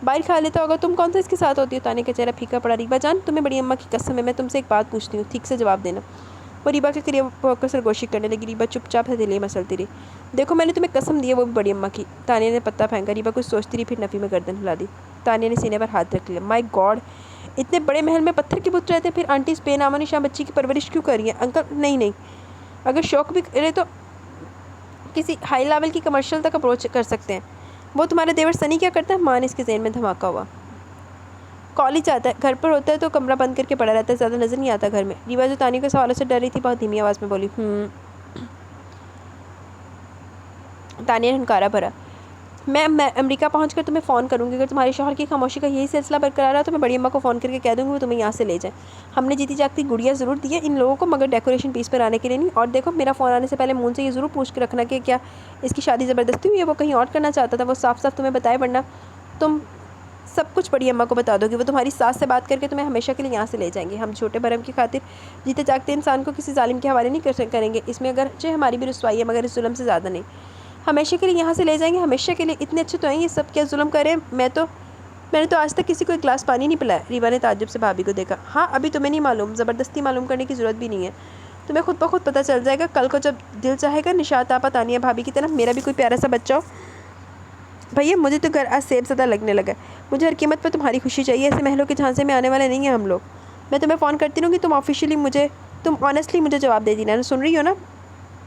باہر کھا لیتا ہوگا. تم کون سا اس کے ساتھ ہوتی ہو؟ تانیہ کا چہرہ پھیکا پڑا. ریبا جان تمہیں بڑی اماں کی قسم ہے, میں تم سے ایک بات پوچھتی ہوں, ٹھیک سے جواب دینا. وہ ریبا کے قریب ہو کر سرگوشی کرنے لگی. ریبا چپ چاپ ہتھیلیاں مسلتی رہی. دیکھو میں نے تمہیں قسم دی ہے, وہ بھی بڑی اماں کی. تانیہ نے پتہ پھینکا. ریبا کچھ سوچتی رہی, پھر نفی میں گردن ہلا دی. تانیہ نے سینے پر ہاتھ رکھ لیا. مائی گاڈ, اتنے بڑے محل میں پتھر کے بت رہتے ہیں, پھر آنٹی اس بے نامہ نشاں بچی کی پرورش کیوں کر رہی ہیں؟ انکل نہیں, اگر شوق بھی کرے تو کسی ہائی لیول کی کمرشل تک اپروچ کر سکتے ہیں. وہ تمہارا دیور سنی کیا کرتا ہے؟ ماں نے اس کے ذہن میں دھماکہ ہوا. کالج آتا ہے, گھر پر ہوتا ہے تو کمرہ بند کر کے پڑا رہتا ہے, زیادہ نظر نہیں آتا گھر میں. ریبا جو تانیہ کے سوالوں سے ڈر رہی تھی, بہت دھیمی آواز میں بولی. تانیہ نے ہنکارا بھرا. میں امریکہ پہنچ کر تمہیں فون کروں گی. اگر تمہارے شوہر کی خاموشی کا یہی سلسلہ برقرار رہا تو میں بڑی اماں کو فون کر کے کہہ دوں گی وہ تمہیں یہاں سے لے جائیں. ہم نے جیتی جاگتی گڑیا ضرور دی ہے ان لوگوں کو, مگر ڈیکوریشن پیس پر آنے کے لیے نہیں. اور دیکھو, میرا فون آنے سے پہلے مون سے یہ ضرور پوچھ کے رکھنا کہ کیا اس کی شادی زبردستی ہوئی ہے, وہ کہیں اور کرنا چاہتا تھا. وہ صاف صاف تمہیں بتائے, ورنہ تم سب کچھ بڑی اماں کو بتا دو گی. وہ تمہاری ساس سے بات کر کے تمہیں ہمیشہ کے لیے یہاں سے لے جائیں گے. ہم چھوٹے بھرم کی خاطر جیتے جاگتے انسان کو کسی ظالم کے حوالے نہیں کریں گے. اس میں اگرچہ ہماری بھی رسوائی ہے, مگر اس ظلم سے زیادہ نہیں. ہمیشہ کے لیے یہاں سے لے جائیں گے. ہمیشہ کے لیے؟ اتنے اچھے تو ہیں یہ سب, کیا ظلم کریں؟ میں نے تو آج تک کسی کو ایک گلاس پانی نہیں پلایا. ریبا نے تعجب سے بھابھی کو دیکھا. ہاں ابھی تمہیں نہیں معلوم, زبردستی معلوم کرنے کی ضرورت بھی نہیں ہے. تمہیں خود بخود پتہ چل جائے گا. کل کو جب دل چاہے گا نشاط آپا تانیہ بھابھی کی طرح میرا بھی کوئی پیارا سا بچہ ہو. بھیا مجھے تو گھر آج سیب زدہ لگنے لگا. مجھے ہر قیمت پر تمہاری خوشی چاہیے. ایسے محلوں کے جھانسے میں آنے والے نہیں ہیں ہم لوگ. میں تمہیں فون کرتی رہوں گی, تم آنیسٹلی مجھے جواب دے دینا. سن رہی ہو نا؟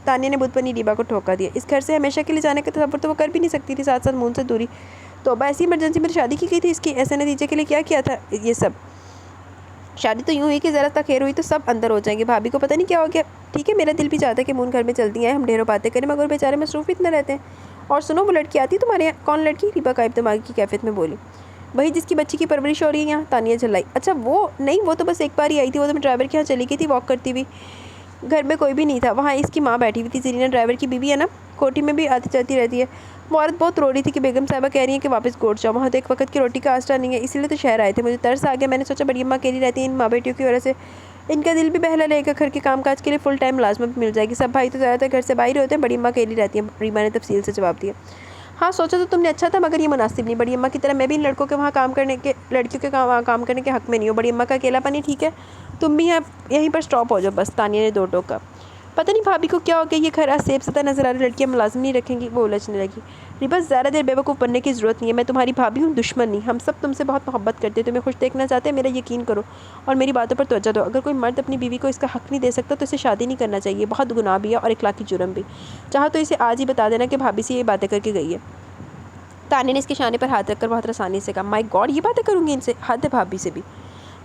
تانیہ نے بت بنی ریبا کو ٹھوکا دیا. اس گھر سے ہمیشہ کے لیے جانے کا تصور تو وہ کر بھی نہیں سکتی تھی. ساتھ ساتھ مون سے دوری. توبہ, ایسی ایمرجنسی میں شادی کی گئی تھی اس کی. ایسے نتیجے کے لیے کیا تھا یہ سب؟ شادی تو یوں ہوئی کہ ذرا تخیر ہوئی تو سب اندر ہو جائیں گے. بھابھی کو پتہ نہیں کیا ہو گیا. ٹھیک ہے, میرا دل بھی چاہتا ہے کہ مون گھر میں جلدی آئے, ہم ڈھیروں باتیں کریں, مگر بیچارے مصروف اتنے رہتے ہیں. اور سنو, وہ لڑکی آتی تمہارے یہاں؟ کون لڑکی؟ ریبا غائب دماغی کی کیفیت میں بولی. وہی جس کی بچی کی پرورش ہو رہی ہے یہاں؟ تانیہ چلائی۔ اچھا وہ نہیں، وہ تو بس ایک بار ہی آئی تھی، وہ تو میں ڈرائیور کے یہاں چلی گئی تھی واک کرتی ہوئی، گھر میں کوئی بھی نہیں تھا، وہاں اس کی ماں بیٹھی ہوئی تھی، زرینہ ڈرائیور کی بیوی ہے نا، کوٹھی میں بھی آتی جاتی رہتی ہے۔ وہ عورت بہت رو رہی تھی کہ بیگم صاحبہ کہہ رہی ہیں کہ واپس کوٹ جاؤ، وہاں تو ایک وقت کی روٹی کا آسرا نہیں ہے، اسی لیے تو شہر آئے تھے۔ مجھے ترس آ گیا، میں نے سوچا بڑی اماں اکیلی رہتی ہیں ان ماں بیٹیوں کی وجہ سے، ان کا دل بھی بہلا لے گا، گھر کے کام کاج کے لیے فل ٹائم ملازمت مل جائے گی، سب بھائی تو زیادہ تر گھر سے باہر ہوتے ہیں، بڑی اماں اکیلی رہتی ہیں، ریما نے تفصیل سے جواب دیا۔ ہاں سوچا تو تم نے اچھا تھا، مگر یہ مناسب نہیں، بڑی اماں کی طرح میں بھی ان لڑکیوں کے وہاں کام کرنے کے حق میں نہیں ہوں، بڑی اماں کا اکیلا پن ہی ٹھیک ہے، تم بھی یہیں پر اسٹاپ ہو جاؤ بس۔ تانیہ نے دو ٹوکا۔ پتہ نہیں بھابھی کو کیا ہو گیا، یہ کھرا سیب سطح نظر آ رہی لڑکیاں ملازم نہیں رکھیں گی، وہ الجھنے لگی۔ ریبا زیادہ دیر بیوقوف بننے کی ضرورت نہیں ہے، میں تمہاری بھابھی ہوں، دشمن نہیں، ہم سب تم سے بہت محبت کرتے ہیں، تمہیں خوش دیکھنا چاہتے ہیں، میرا یقین کرو اور میری باتوں پر توجہ دو، اگر کوئی مرد اپنی بیوی کو اس کا حق نہیں دے سکتا تو اسے شادی نہیں کرنا چاہیے، بہت گناہ بھی ہے اور اخلاقی جرم بھی، چاہو تو اسے آج ہی بتا دینا کہ بھابھی سے یہ باتیں کر کے گئی ہے۔ تانیہ نے اس کے شانے پر ہاتھ رکھ کر بہت آسانی سے کہا، مائی گاڈ یہ باتیں کروں گی ان سے، حد ہے بھابھی سے بھی،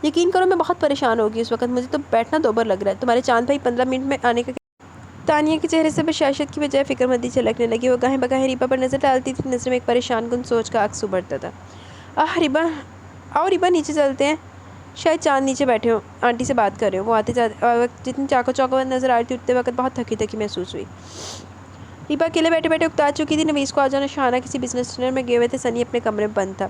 یقین کرو میں بہت پریشان ہوگی اس وقت، مجھے تو بیٹھنا دوبر لگ رہا ہے، تمہارے چاند بھائی 15 منٹ میں آنے کا۔ تانیہ کے چہرے سے بشاشت کی بجائے فکر مندی چھلکنے لگی، وہ گاہیں بگاہیں ریبا پر نظر ڈالتی تھی، نظر میں ایک پریشان کن سوچ کا عکس ابھرتا تھا۔ ریبا آؤ، ریبا نیچے چلتے ہیں، شاید چاند نیچے بیٹھے ہوں، آنٹی سے بات کر رہے ہوں، وہ آتے جاتے وقت جتنی چاقو چوکوت نظر آ رہی تھی اٹھتے وقت بہت تھکی تھکی محسوس ہوئی۔ ریبا اکیلے بیٹھے بیٹھے اکتا چکی تھی، نویس کو آ جانا، شہانہ کسی بزنس ڈنر میں گئے ہوئے تھے، سنی اپنے کمرے میں بند تھا،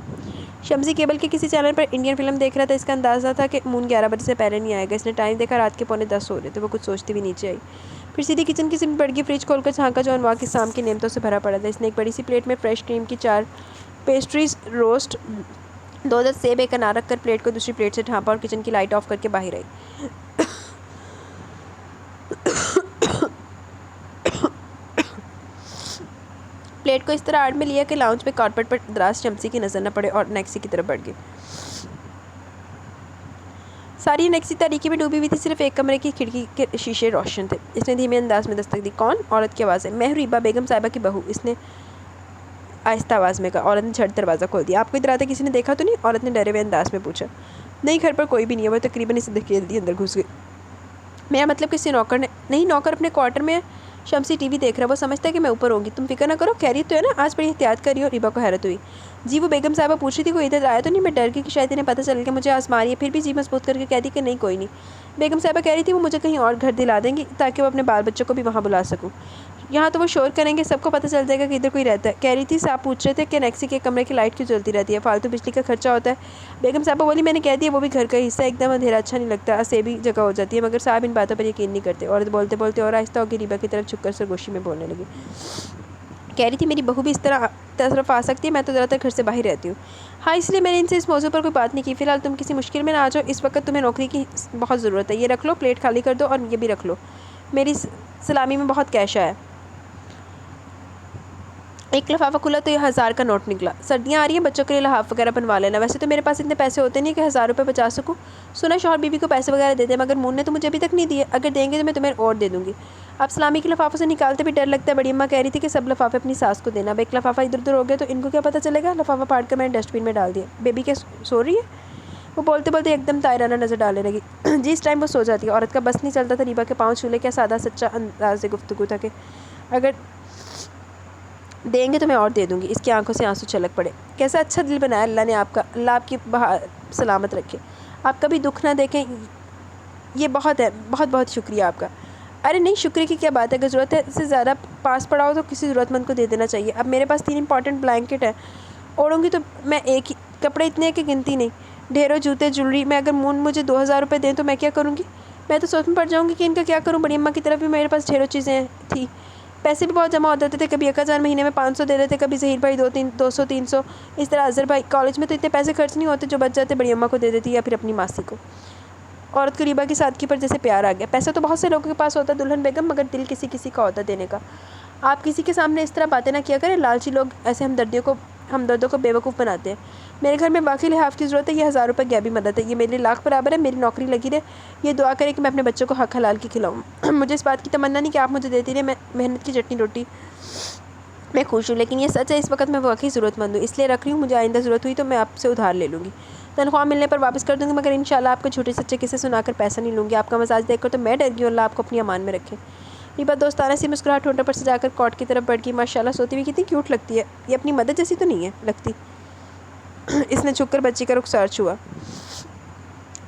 شمسی کیبل کے کسی چینل پر انڈین فلم دیکھ رہا تھا، اس کا اندازہ تھا کہ مون 11 بجے سے پہلے نہیں آئے گا، اس نے ٹائم دیکھا، رات کے 9:45 ہو رہے تھے، وہ کچھ سوچتی ہوئی نیچے آئی، پھر سیدھی کچن کی سمت پڑ گئی، فریج کھول کر جھانکا جو انواع کی شام کی نعمتوں سے بھرا پڑا تھا، اس نے ایک بڑی سی پلیٹ میں فریش کریم کی 4 پیسٹریز، روسٹ 2 درجن سیب، ایک انار رکھ کر پلیٹ کو دوسری پلیٹ سے ڈھانپا اور کچن کی لائٹ آف کر کے باہر آئی۔ پلیٹ کو اس طرح آڑ میں لیا کہ لاؤنج میں کارپیٹ پر دراز شمسی کی نظر نہ پڑے اور نیکسی کی طرف بڑھ گئی۔ ساری نیکسی تاریکی میں ڈوبی ہوئی تھی، صرف ایک کمرے کی کھڑکی کے شیشے روشن تھے، اس نے دھیمے انداز میں دستک دی۔ کون؟ عورت کی آواز ہے۔ میں ہوں ریبا، بیگم صاحبہ کی بہو، اس نے آہستہ آواز میں کہا، عورت نے جھٹ دروازہ کھول دیا۔ آپ کو ادھر آتے کسی نے دیکھا تو نہیں؟ عورت نے ڈرے ہوئے انداز میں پوچھا۔ نہیں گھر پر کوئی بھی نہیں ہے، وہ تقریباً اسے دھکیل دی اندر گھس گئی۔ میرا مطلب کسی نوکر نے نہیں، نوکر اپنے کوارٹر میں ہے، شمسی ٹی وی دیکھ رہا ہے، وہ سمجھتا ہے کہ میں اوپر ہوں گی، تم فکر نہ کرو، خیریت تو ہے نا؟ آج بڑی احتیاط کر رہی ہو؟ ریبا کو حیرت ہوئی۔ جی وہ بیگم صاحبہ پوچھ رہی تھی کوئی ادھر آیا تو نہیں، میں ڈر گئی کہ شاید انہیں پتہ چل کے مجھے آزما رہی ہے، پھر بھی جی مضبوط کر کے کہہ دی کہ نہیں کوئی نہیں۔ بیگم صاحبہ کہہ رہی تھی وہ مجھے کہیں اور گھر دلا دیں گی تاکہ وہ اپنے بال بچوں کو بھی وہاں بلا سکوں، یہاں تو وہ شور کریں گے، سب کو پتہ چل جائے گا کہ ادھر کوئی رہتا ہے۔ کہہ رہی تھی صاحب پوچھ رہے تھے کہ نیکسی کے کمرے کی لائٹ کیوں جلتی رہتی ہے، فالتو بجلی کا خرچہ ہوتا ہے؟ بیگم صاحبہ بولی میں نے کہہ دیا وہ بھی گھر کا حصہ، ایک دم اندھیرا اچھا نہیں لگتا، اسیبی جگہ ہو جاتی ہے، مگر صاحب ان باتوں پر یقین نہیں کرتے۔ عورت بولتے بولتے اور آہستہ ہو کے ریبا کی طرف جھک کر سرگوشی میں بولنے لگی۔ کہہ رہی تھی میری بہو بھی اس طرف آ سکتی ہے، میں تو زیادہ تر گھر سے باہر رہتی ہوں۔ ہاں اس لیے میں نے ان سے اس موضوع پر کوئی بات نہیں کی، فی الحال تم کسی مشکل میں نہ آ جاؤ، اس وقت تمہیں نوکری کی بہت ضرورت ہے، یہ رکھ لو، پلیٹ خالی کر دو اور یہ بھی رکھ لو، میری سلامی میں بہت کیش آیا ہے۔ ایک لفافہ کھلا تو یہ 1000 کا نوٹ نکلا۔ سردیاں آ رہی ہیں، بچوں کے لیے لحاف وغیرہ بنوا لینا، ویسے تو میرے پاس اتنے پیسے ہوتے نہیں کہ 1000 روپے بچا سکوں، سنا شوہر بیوی کو پیسے وغیرہ دیتے ہیں، مگر مون نے تو مجھے ابھی تک نہیں دیے، اگر دیں گے تو میں تمہیں اور دے دوں گی۔ اب سلامی کے لفافوں سے نکالتے بھی ڈر لگتا ہے، بڑی اماں کہہ رہی تھی کہ سب لفافے اپنی ساس کو دینا، اب ایک لفافہ ادھر ادھر ہو گیا تو ان کو کیا پتہ چلے گا، لفافہ پھاڑ کر میں نے ڈسٹ بن میں ڈال دیا۔ بیبی کیا سو رہی ہے؟ وہ بولتے بولتے ایک دم طائرانہ نظر ڈالنے لگی۔ جی اس ٹائم وہ سو جاتی ہے، عورت کا بس نہیں چلتا تھا، ریبا کے پاؤں چھو لے، کیا سادہ سچا انداز گفتگو تھا کہ اگر دیں گے تو میں اور دے دوں گی۔ اس کی آنکھوں سے آنسو چھلک پڑے۔ کیسا اچھا دل بنایا اللہ نے آپ کا، اللہ آپ کی سلامت رکھے، آپ کبھی دکھ نہ دیکھیں، یہ بہت ہے، بہت بہت شکریہ آپ کا۔ ارے نہیں شکریہ کی کیا بات ہے، اگر ضرورت ہے سے زیادہ پاس پڑا ہو تو کسی ضرورت مند کو دے دینا چاہیے۔ اب میرے پاس 3 امپورٹنٹ بلینکٹ ہیں، اوڑھوں گی تو میں ایک ہی، کپڑے اتنے ہیں کہ گنتی نہیں، ڈھیروں جوتے جولری، میں اگر مون مجھے 2000 روپے دیں تو میں کیا کروں گی؟ میں تو سوچ میں پڑ جاؤں گی کہ ان کا کیا کروں۔ بڑی اماں کی طرف بھی میرے پاس ڈھیروں چیزیں تھیں، پیسے بھی بہت جمع ہو جاتے تھے، کبھی اکا جان مہینے میں 500 دے دیتے، کبھی ظہیر بھائی 200 300، اس طرح اظہر بھائی، کالج میں تو اتنے پیسے خرچ نہیں ہوتے، جو بچ جاتے بڑی اماں کو دے دیتی یا پھر اپنی ماسی کو۔ عورت کو ریبا کی سادگی پر جیسے پیار آ گیا۔ پیسہ تو بہت سے لوگوں کے پاس ہوتا ہے دلہن بیگم، مگر دل کسی کسی کا ہوتا ہے دینے کا۔ آپ کسی کے سامنے اس طرح باتیں نہ کیا کریں، لالچی لوگ ایسے ہمدردوں کو بیوقوف بناتے ہیں۔ میرے گھر میں واقعی لحاف کی ضرورت ہے، یہ 1000 روپے غیبی مدد ہے، یہ میرے لیے لاکھ برابر ہے، میری نوکری لگی رہے، یہ دعا کرے کہ میں اپنے بچوں کو حق حلال کی کھلاؤں۔ مجھے اس بات کی تمنا نہیں کہ آپ مجھے دیتی رہے، میں محنت کی چٹنی روٹی میں خوش ہوں، لیکن یہ سچ ہے اس وقت میں واقعی ضرورت مند ہوں، اس لیے رکھ رہی ہوں، مجھے آئندہ ضرورت ہوئی تو میں آپ سے ادھار لے لوں گی، تنخواہ ملنے پر واپس کر دوں گی، مگر انشاءاللہ آپ کو جھوٹے سچے قصے سنا کر پیسہ نہیں لوں گی۔ آپ کا مزاج دیکھ کر تو میں ڈر گئی ہوں، اللہ آپ کو اپنی امان میں رکھے۔ ریبا دوستانہ سی مسکراہٹ ہونٹوں پر سے جا کر کاٹ کی طرف بڑھ گئی۔ ماشاءاللہ سوتی ہوئی کتنی کیوٹ لگتی ہے، یہ اپنی مدد جیسی تو نہیں ہے لگتی۔ اس نے چھک کر بچی کا رخسار چھوا۔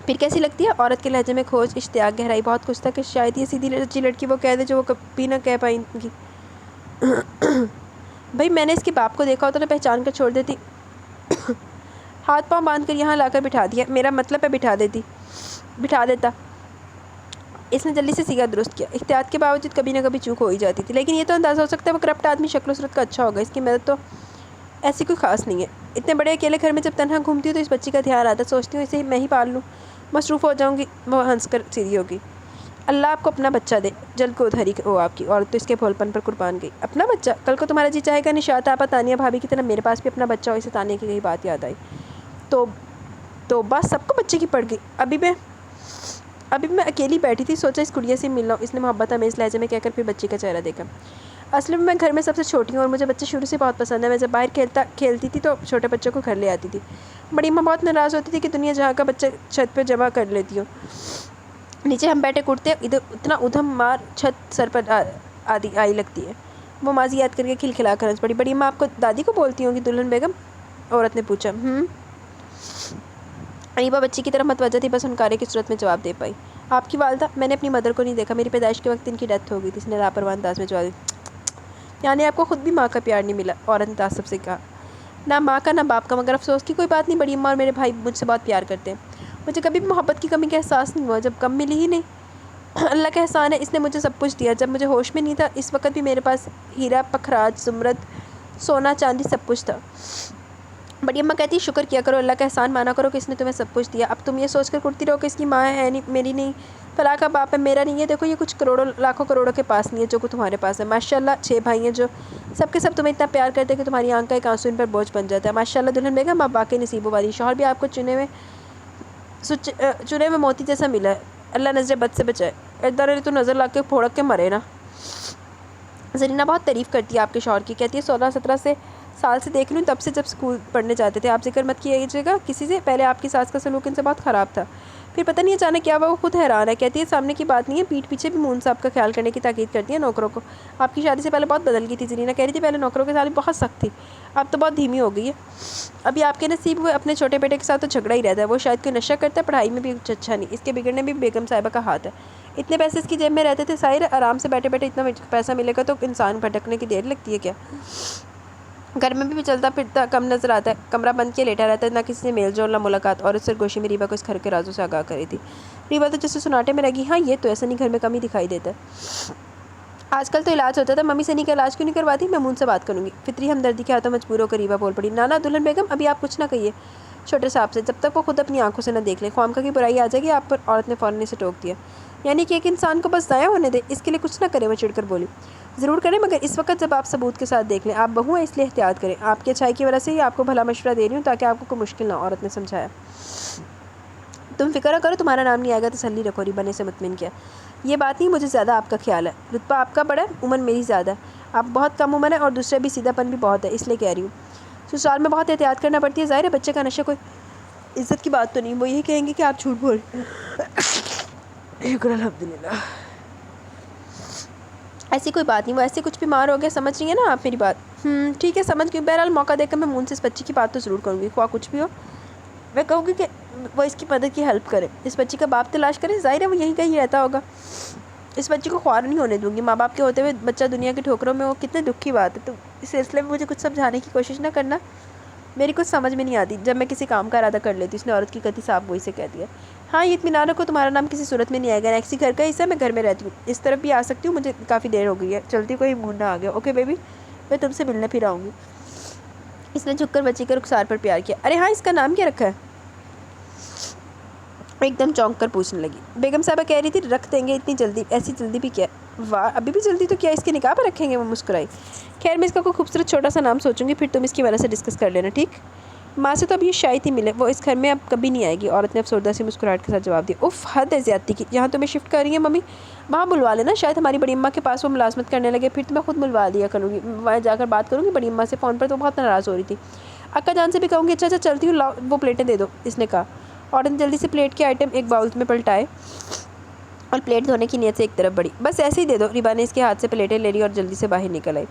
پھر کیسی لگتی ہے؟ عورت کے لہجے میں کھوج، اشتیاق، گہرائی بہت کچھ تھا کہ شاید یہ سیدھی سچی لڑکی وہ کہہ دے جو وہ کبھی نہ کہہ پائیں گی۔ بھائی میں نے اس کے باپ کو دیکھا ہوتا تو پہچان کر چھوڑ دیتی، ہاتھ پاؤں باندھ کر یہاں لا کر بٹھا دیا، میرا مطلب ہے بٹھا دیتا۔ اس نے جلدی سے سیگا درست کیا۔ احتیاط کے باوجود کبھی نہ کبھی چوک ہو ہی جاتی تھی، لیکن یہ تو اندازہ ہو سکتا ہے وہ کرپٹ آدمی شکل و صورت کا اچھا ہوگا، اس کی مدد تو ایسی کوئی خاص نہیں ہے۔ اتنے بڑے اکیلے گھر میں جب تنہا گھومتی ہوں تو اس بچی کا دھیان آتا، سوچتی ہوں اسے میں ہی پال لوں، مصروف ہو جاؤں گی۔ وہ ہنس کر سیدھی ہوگی۔ اللہ آپ کو اپنا بچہ دے، جلد کو ادھری ہو آپ کی عورت تو اس کے بھولپن پر قربان گئی۔ اپنا بچہ؟ کل کو تمہارا جی چاہے گا نشاط آپا تانیہ بھابھی کی طرح میرے پاس بھی اپنا بچہ ہو۔ اسے تانیہ کی گئی بات یاد آئی۔ تو بس سب کو بچے کی پڑ گئی۔ ابھی میں اکیلی بیٹھی تھی، سوچا اس گڑیا سے مل لوں، اس نے محبت آمیز لہجے میں کہہ کر پھر بچی کا چہرہ دیکھا۔ اصل میں گھر میں سب سے چھوٹی ہوں اور مجھے بچے شروع سے بہت پسند ہے۔ میں جب باہر کھیلتی تھی تو چھوٹے بچوں کو گھر لے آتی تھی۔ بڑی اماں بہت ناراض ہوتی تھی کہ دنیا جہاں کا بچہ چھت پہ جمع کر لیتی ہوں۔ نیچے ہم بیٹھے کودتے، اتنا ادھم مار چھت سر پر آئی لگتی ہے۔ وہ ماضی یاد کر کے کھلکھلا کر ہنس پڑی۔ بڑی اماں آپ کو دادی کو بولتی ہوں گی دلہن بیگم؟ عورت نے پوچھا۔ انیبا بچی کی طرف متوجہ تھی، بس ہنکارے کی صورت میں جواب دے پائی۔ آپ کی والدہ؟ میں نے اپنی مدر کو نہیں دیکھا، میری پیدائش کے وقت ان کی ڈیتھ ہو گئی تھی، اس نے لاپرواہ انداز میں جواب دیا۔ یعنی آپ کو خود بھی ماں کا پیار نہیں ملا؟ عورت نے تعصب سے کہا۔ نہ ماں کا نہ باپ کا، مگر افسوس کی کوئی بات نہیں، بڑی اماں اور میرے بھائی مجھ سے بہت پیار کرتے ہیں، مجھے کبھی بھی محبت کی کمی کا احساس نہیں ہوا، جب کم ملی ہی نہیں۔ اللہ کا احسان ہے، اس نے مجھے سب کچھ دیا، جب مجھے ہوش میں نہیں تھا اس وقت بھی میرے پاس ہیرا پکھراج زمرد سونا چاندی سب کچھ تھا۔ بڑی اماں کہتی شکر کیا کرو، اللہ کا احسان مانا کرو کہ اس نے تمہیں سب کچھ دیا، اب تم یہ سوچ کر کرتی رہو کہ اس کی ماں ہے نہیں، میری نہیں، فلاں کا باپ ہے میرا نہیں ہے، دیکھو یہ کچھ کروڑوں لاکھوں کروڑوں کے پاس نہیں ہے جو تمہارے پاس ہے۔ ماشاءاللہ 6 بھائی ہیں جو سب کے سب تمہیں اتنا پیار کرتے ہیں کہ تمہاری آنکھ کا ایک آنسو ان پر بوجھ بن جاتا ہے۔ ماشاءاللہ دلہن بیگم آپ واقعی نصیبوں والی، شوہر بھی آپ کو چنے میں موتی جیسا ملا ہے، اللہ نظر بد سے بچائے۔ ادھر تو نظر لا کے پھوڑک کے مرے نا۔ زرینہ بہت تعریف کرتی ہے آپ کے شوہر کی، کہتی ہے 16-17 سال سے دیکھ لوں، تب سے جب اسکول پڑھنے جاتے تھے۔ آپ ذکر مت کیجیے گا کسی سے، پہلے آپ کی ساس کا سلوک ان سے بہت خراب تھا، پھر پتہ نہیں اچانک کیا وہ خود حیران ہے۔ کہتی ہے سامنے کی بات نہیں ہے، پیٹھ پیچھے بھی مون صاحب کا خیال کرنے کی تاکید کرتی ہے نوکروں کو۔ آپ کی شادی سے پہلے بہت بدل گئی تھی، زرینہ کہہ رہی تھی پہلے نوکروں کے ساتھ بھی بہت سخت تھی، اب تو بہت دھیمی ہو گئی ہے۔ ابھی آپ کے نصیب ہوئے اپنے چھوٹے بیٹے کے ساتھ تو جھگڑا ہی رہتا ہے، وہ شاید کوئی نشہ کرتا ہے، پڑھائی میں بھی کچھ اچھا نہیں، اس کے بگڑنے بھی بیگم صاحبہ کا ہاتھ ہے۔ اتنے پیسے اس کی جیب میں رہتے تھے، ظاہر ہے آرام سے بیٹھے بیٹھے اتنا پیسہ ملے گا تو انسان بھٹکنے کی دیر لگتی ہے کیا؟ گھر میں بھی چلتا پھرتا کم نظر آتا ہے، کمرہ بند کے لیٹا رہتا ہے، نہ کسی سے میل جول نہ ملاقات۔ اور اس سرگوشی میں ریبا کو اس گھر کے رازوں سے آگاہ کری تھی۔ ریبا تو جیسے سناٹے میں رہ گئی، ہاں یہ تو ایسا نہیں گھر میں کم ہی دکھائی دیتا ہے، آج کل تو علاج ہوتا تھا، ممی سنی کا علاج کیوں نہیں کرواتی؟ میں مون سے بات کروں گی۔ فطری ہمدردی کے ہاتھوں مجبور ہو کر ریبا بول پڑی۔ نانا دلہن بیگم ابھی آپ کچھ نہ کہیے چھوٹے صاحب سے، جب تک وہ خود اپنی آنکھوں سے نہ دیکھ لیں، خواہمخواہ کی برائی آ جائے گی آپ پر۔ عورت نے فوراً اسے ٹوک دیا۔ یعنی کہ ایک انسان کو بس ضائع ہونے دے، اس کے لیے کچھ نہ کرے؟ وہ چڑھ کر بولی۔ ضرور کریں، مگر اس وقت جب آپ ثبوت کے ساتھ دیکھ لیں، آپ بہو ہیں اس لیے احتیاط کریں، آپ کی اچھائی کی وجہ سے ہی آپ کو بھلا مشورہ دے رہی ہوں تاکہ آپ کو کوئی مشکل نہ ہو، عورت نے سمجھایا۔ تم فکر نہ کرو، تمہارا نام نہیں آئے گا، تسلی رکھو، ریبا نے اسے مطمئن کیا۔ یہ بات نہیں، مجھے زیادہ آپ کا خیال ہے، رتبہ آپ کا بڑا ہے، عمر میری زیادہ ہے، آپ بہت کم عمر ہے اور دوسرے بھی سیدھا پن بھی بہت ہے، اس لیے کہہ رہی ہوں۔ سسرال میں بہت احتیاط کرنا پڑتی ہے، ظاہر ہے بچے کا نشہ کوئی عزت کی بات تو نہیں، وہ یہی کہیں گے کہ آپ جھوٹ بول رہے ہیں۔ شکر الحمدللہ، ایسی کوئی بات نہیں، وہ ایسے کچھ بیمار ہو گیا، سمجھ رہی ہیں نا آپ میری بات؟ ٹھیک ہے سمجھ گئی، بہرحال موقع دے کر میں مون سے اس بچی کی بات تو ضرور کروں گی، خواہ کچھ بھی ہو۔ میں کہوں گی کہ وہ اس کی مدد کی ہیلپ کرے، اس بچی کا باپ تلاش کرے، ظاہر ہے وہ یہیں کہیں رہتا ہوگا، اس بچی کو خوار نہیں ہونے دوں گی۔ ماں باپ کے ہوتے ہوئے بچہ دنیا کی ٹھوکروں میں، وہ کتنے دکھ کی بات ہے، تو اس سلسلے میں مجھے کچھ سمجھانے کی کوشش نہ کرنا، میری کچھ سمجھ میں نہیں آتی جب میں کسی کام کا ارادہ کر لیتی ہوں۔ اس نے عورت کی قطعی صاف گوئی سے کہہ دیا۔ ہاں یہ اطمینان رکھو، تمہارا نام کسی صورت میں نہیں آئے گا، نیکسی گھر کا حصہ، میں گھر میں رہتی ہوں، اس طرف بھی آ سکتی ہوں، مجھے کافی دیر ہو گئی ہے، چلتی کوئی مون نہ آ گیا۔ اوکے بیبی، میں تم سے ملنے پھر آؤں گی۔ اس نے جھک کر بچی کے رخسار پر پیار کیا۔ ارے ہاں اس کا نام کیا رکھا ہے؟ ایک دم چونک کر پوچھنے لگی۔ بیگم صاحبہ کہہ رہی تھی رکھ دیں گے، اتنی جلدی؟ ایسی جلدی بھی کیا؟ واہ ابھی بھی جلدی، تو کیا اس کے نکاح پر رکھیں گے؟ وہ مسکرائی۔ خیر میں اس کا کوئی خوبصورت چھوٹا سا نام سوچوں گی، پھر تم اس کی وجہ سے ڈسکس کر لینا، ٹھیک؟ ماں سے تو اب یہ شاید ہی ملے، وہ اس گھر میں اب کبھی نہیں آئے گی، عورت نے افسردہ سی مسکراہٹ کے ساتھ جواب دیا۔ اف حد ہے زیادتی کی، یہاں تمہیں شفٹ کر رہی ہیں ممی؟ وہاں بلوا لینا، شاید ہماری بڑی اماں کے پاس وہ ملازمت کرنے لگے، پھر تو میں خود بلوا دیا کروں گی، وہاں جا کر بات کروں گی بڑی اماں سے، فون پر تو بہت ناراض ہو رہی تھی، اکا جان سے بھی کہوں گی۔ اچھا چلتی ہوں، لاؤ وہ پلیٹیں دے دو، اس نے کہا۔ عورت نے جلدی سے پلیٹ کے آئٹم ایک باؤل میں پلٹائے اور پلیٹ دھونے کی نیت سے ایک طرف بڑھی۔ بس ایسے ہی دے دو، ریبا نے اس کے ہاتھ سے پلیٹیں لے لی اور جلدی سے باہر نکل آئی۔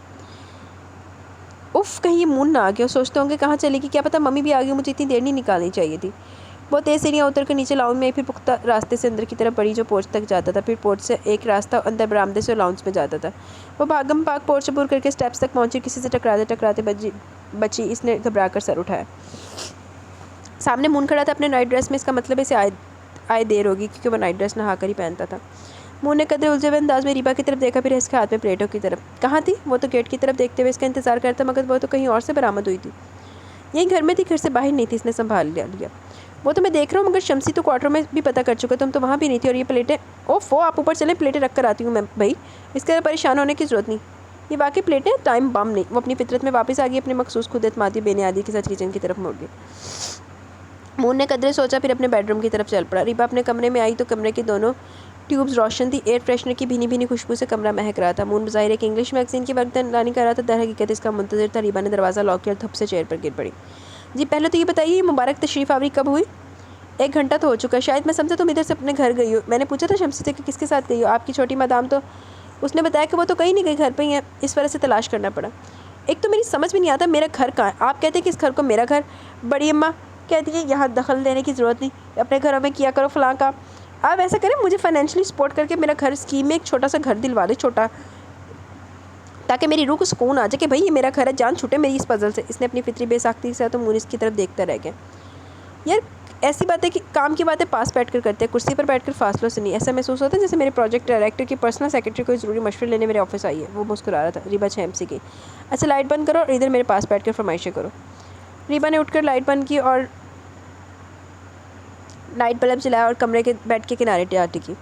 اف کہیں یہ مون نہ آ گیا، سوچتے ہوں گے کہاں چلے گی، کیا پتہ ممی بھی آ گئی، مجھے اتنی دیر نہیں نکالنی چاہیے تھی۔ وہ تیز سیڑھیاں اتر کر نیچے لاؤنج میں پھر پختہ راستے سے اندر کی طرف بڑھی جو پورچ تک جاتا تھا، پھر پورچ سے ایک راستہ اندر برآمدے سے لاؤنج میں جاتا تھا۔ وہ بھاگم بھاگ پورچ عبور کر کے اسٹیپس تک پہنچی، کسی سے ٹکراتے بچی، اس نے گھبرا کر سر اٹھایا۔ سامنے مون کھڑا تھا اپنے نائٹ ڈریس میں، اس کا مطلب اسے آئے دیر ہوگی کیونکہ وہ نائٹ ڈریس نہا کر ہی پہنتا تھا۔ مون نے قدرے الجھے ہوئے انداز میں ریبا کی طرف دیکھا، پھر اس کے ہاتھ میں پلیٹوں کی طرف۔ کہاں تھی وہ؟ تو گیٹ کی طرف دیکھتے ہوئے اس کا انتظار کرتا، مگر وہ تو کہیں اور سے برآمد ہوئی تھی۔ یہی گھر میں تھی، گھر سے باہر نہیں تھی، اس نے سنبھال لیا۔ وہ تو میں دیکھ رہا ہوں، مگر شمسی تو کوارٹر میں بھی پتہ کر چکا، تم تو وہاں بھی نہیں تھی، اور یہ پلیٹیں اوف آپ اوپر چلیں، پلیٹیں رکھ کر آتی ہوں میں بھائی، اس کے پریشان ہونے کی ضرورت نہیں۔ یہ واقعی پلیٹیں ٹائم بم نہیں۔ وہ اپنی فطرت میں واپس آ گئی، اپنے مخصوص خود اعتمادی بے نیازی کے ساتھ کچن کی طرف مڑ گئی۔ مون نے قدرے سوچا، پھر اپنے بیڈ روم کی طرف چل پڑا۔ ریبا اپنے کمرے میں آئی تو کمرے کی دونوں ٹیوبز روشن تھی، ایئر فریشنر کی بھینی بھینی خوشبو سے کمرہ مہک رہا تھا۔ مون بظاہر ایک انگلش میگزین کی وقتانی کر رہا تھا، در حقیقت اس کا منتظر تھا۔ ریبا نے دروازہ لاک کیا اور دھپ سے چیئر پر گر پڑی۔ جی پہلے تو یہ بتائیے، یہ مبارک تشریف آوری کب ہوئی؟ 1 گھنٹہ تو ہو چکا ہے، شاید میں سمجھا تم ادھر سے اپنے گھر گئی ہو۔ میں نے پوچھا تھا شمسی سے کہ کس کے ساتھ گئی ہو، آپ کی چھوٹی مدام تو اس نے بتایا کہ وہ تو کہیں نہیں گئی، گھر پہ ہی ہے، اس وجہ سے تلاش کرنا پڑا۔ ایک تو میری سمجھ میں نہیں آتا میرا گھر کہاں ہے، آپ کہتے ہیں کہ اس گھر کو میرا گھر، بڑی اماں کہتی ہے یہاں دخل دینے کی ضرورت نہیں، اپنے گھروں میں کیا کرو فلاں کام۔ آپ ایسا کریں، مجھے فائنینشلی سپورٹ کر کے میرا گھر اسکیم میں ایک چھوٹا سا گھر دلوا دے، چھوٹا، تاکہ میری روح کو سکون آ جائے کہ بھائی یہ میرا گھر ہے، جان چھوٹے میری اس پزل سے۔ اس نے اپنی فطری بے ساختگی سے تو مونس کی طرف دیکھتا رہ گیا۔ یار ایسی باتیں کہ کام کی باتیں پاس بیٹھ کر کرتے ہیں، کرسی پر بیٹھ کر فاصلوں سے نہیں۔ ایسا محسوس ہوتا ہے جیسے میرے پروجیکٹ ڈائریکٹر کی پرسنل سیکرٹری کوئی ضروری مشورے لینے میرے آفس آئی ہے۔ وہ مسکرا رہا تھا۔ ریبا چھینپ سی گئی۔ اچھا لائٹ بند کرو اور ادھر میرے پاس بیٹھ کر فرمائشیں کرو۔ ریبا نے اٹھ کر لائٹ بند کی اور لائٹ بلب جلایا اور کمرے کے بیڈ کے کنارے ٹکی۔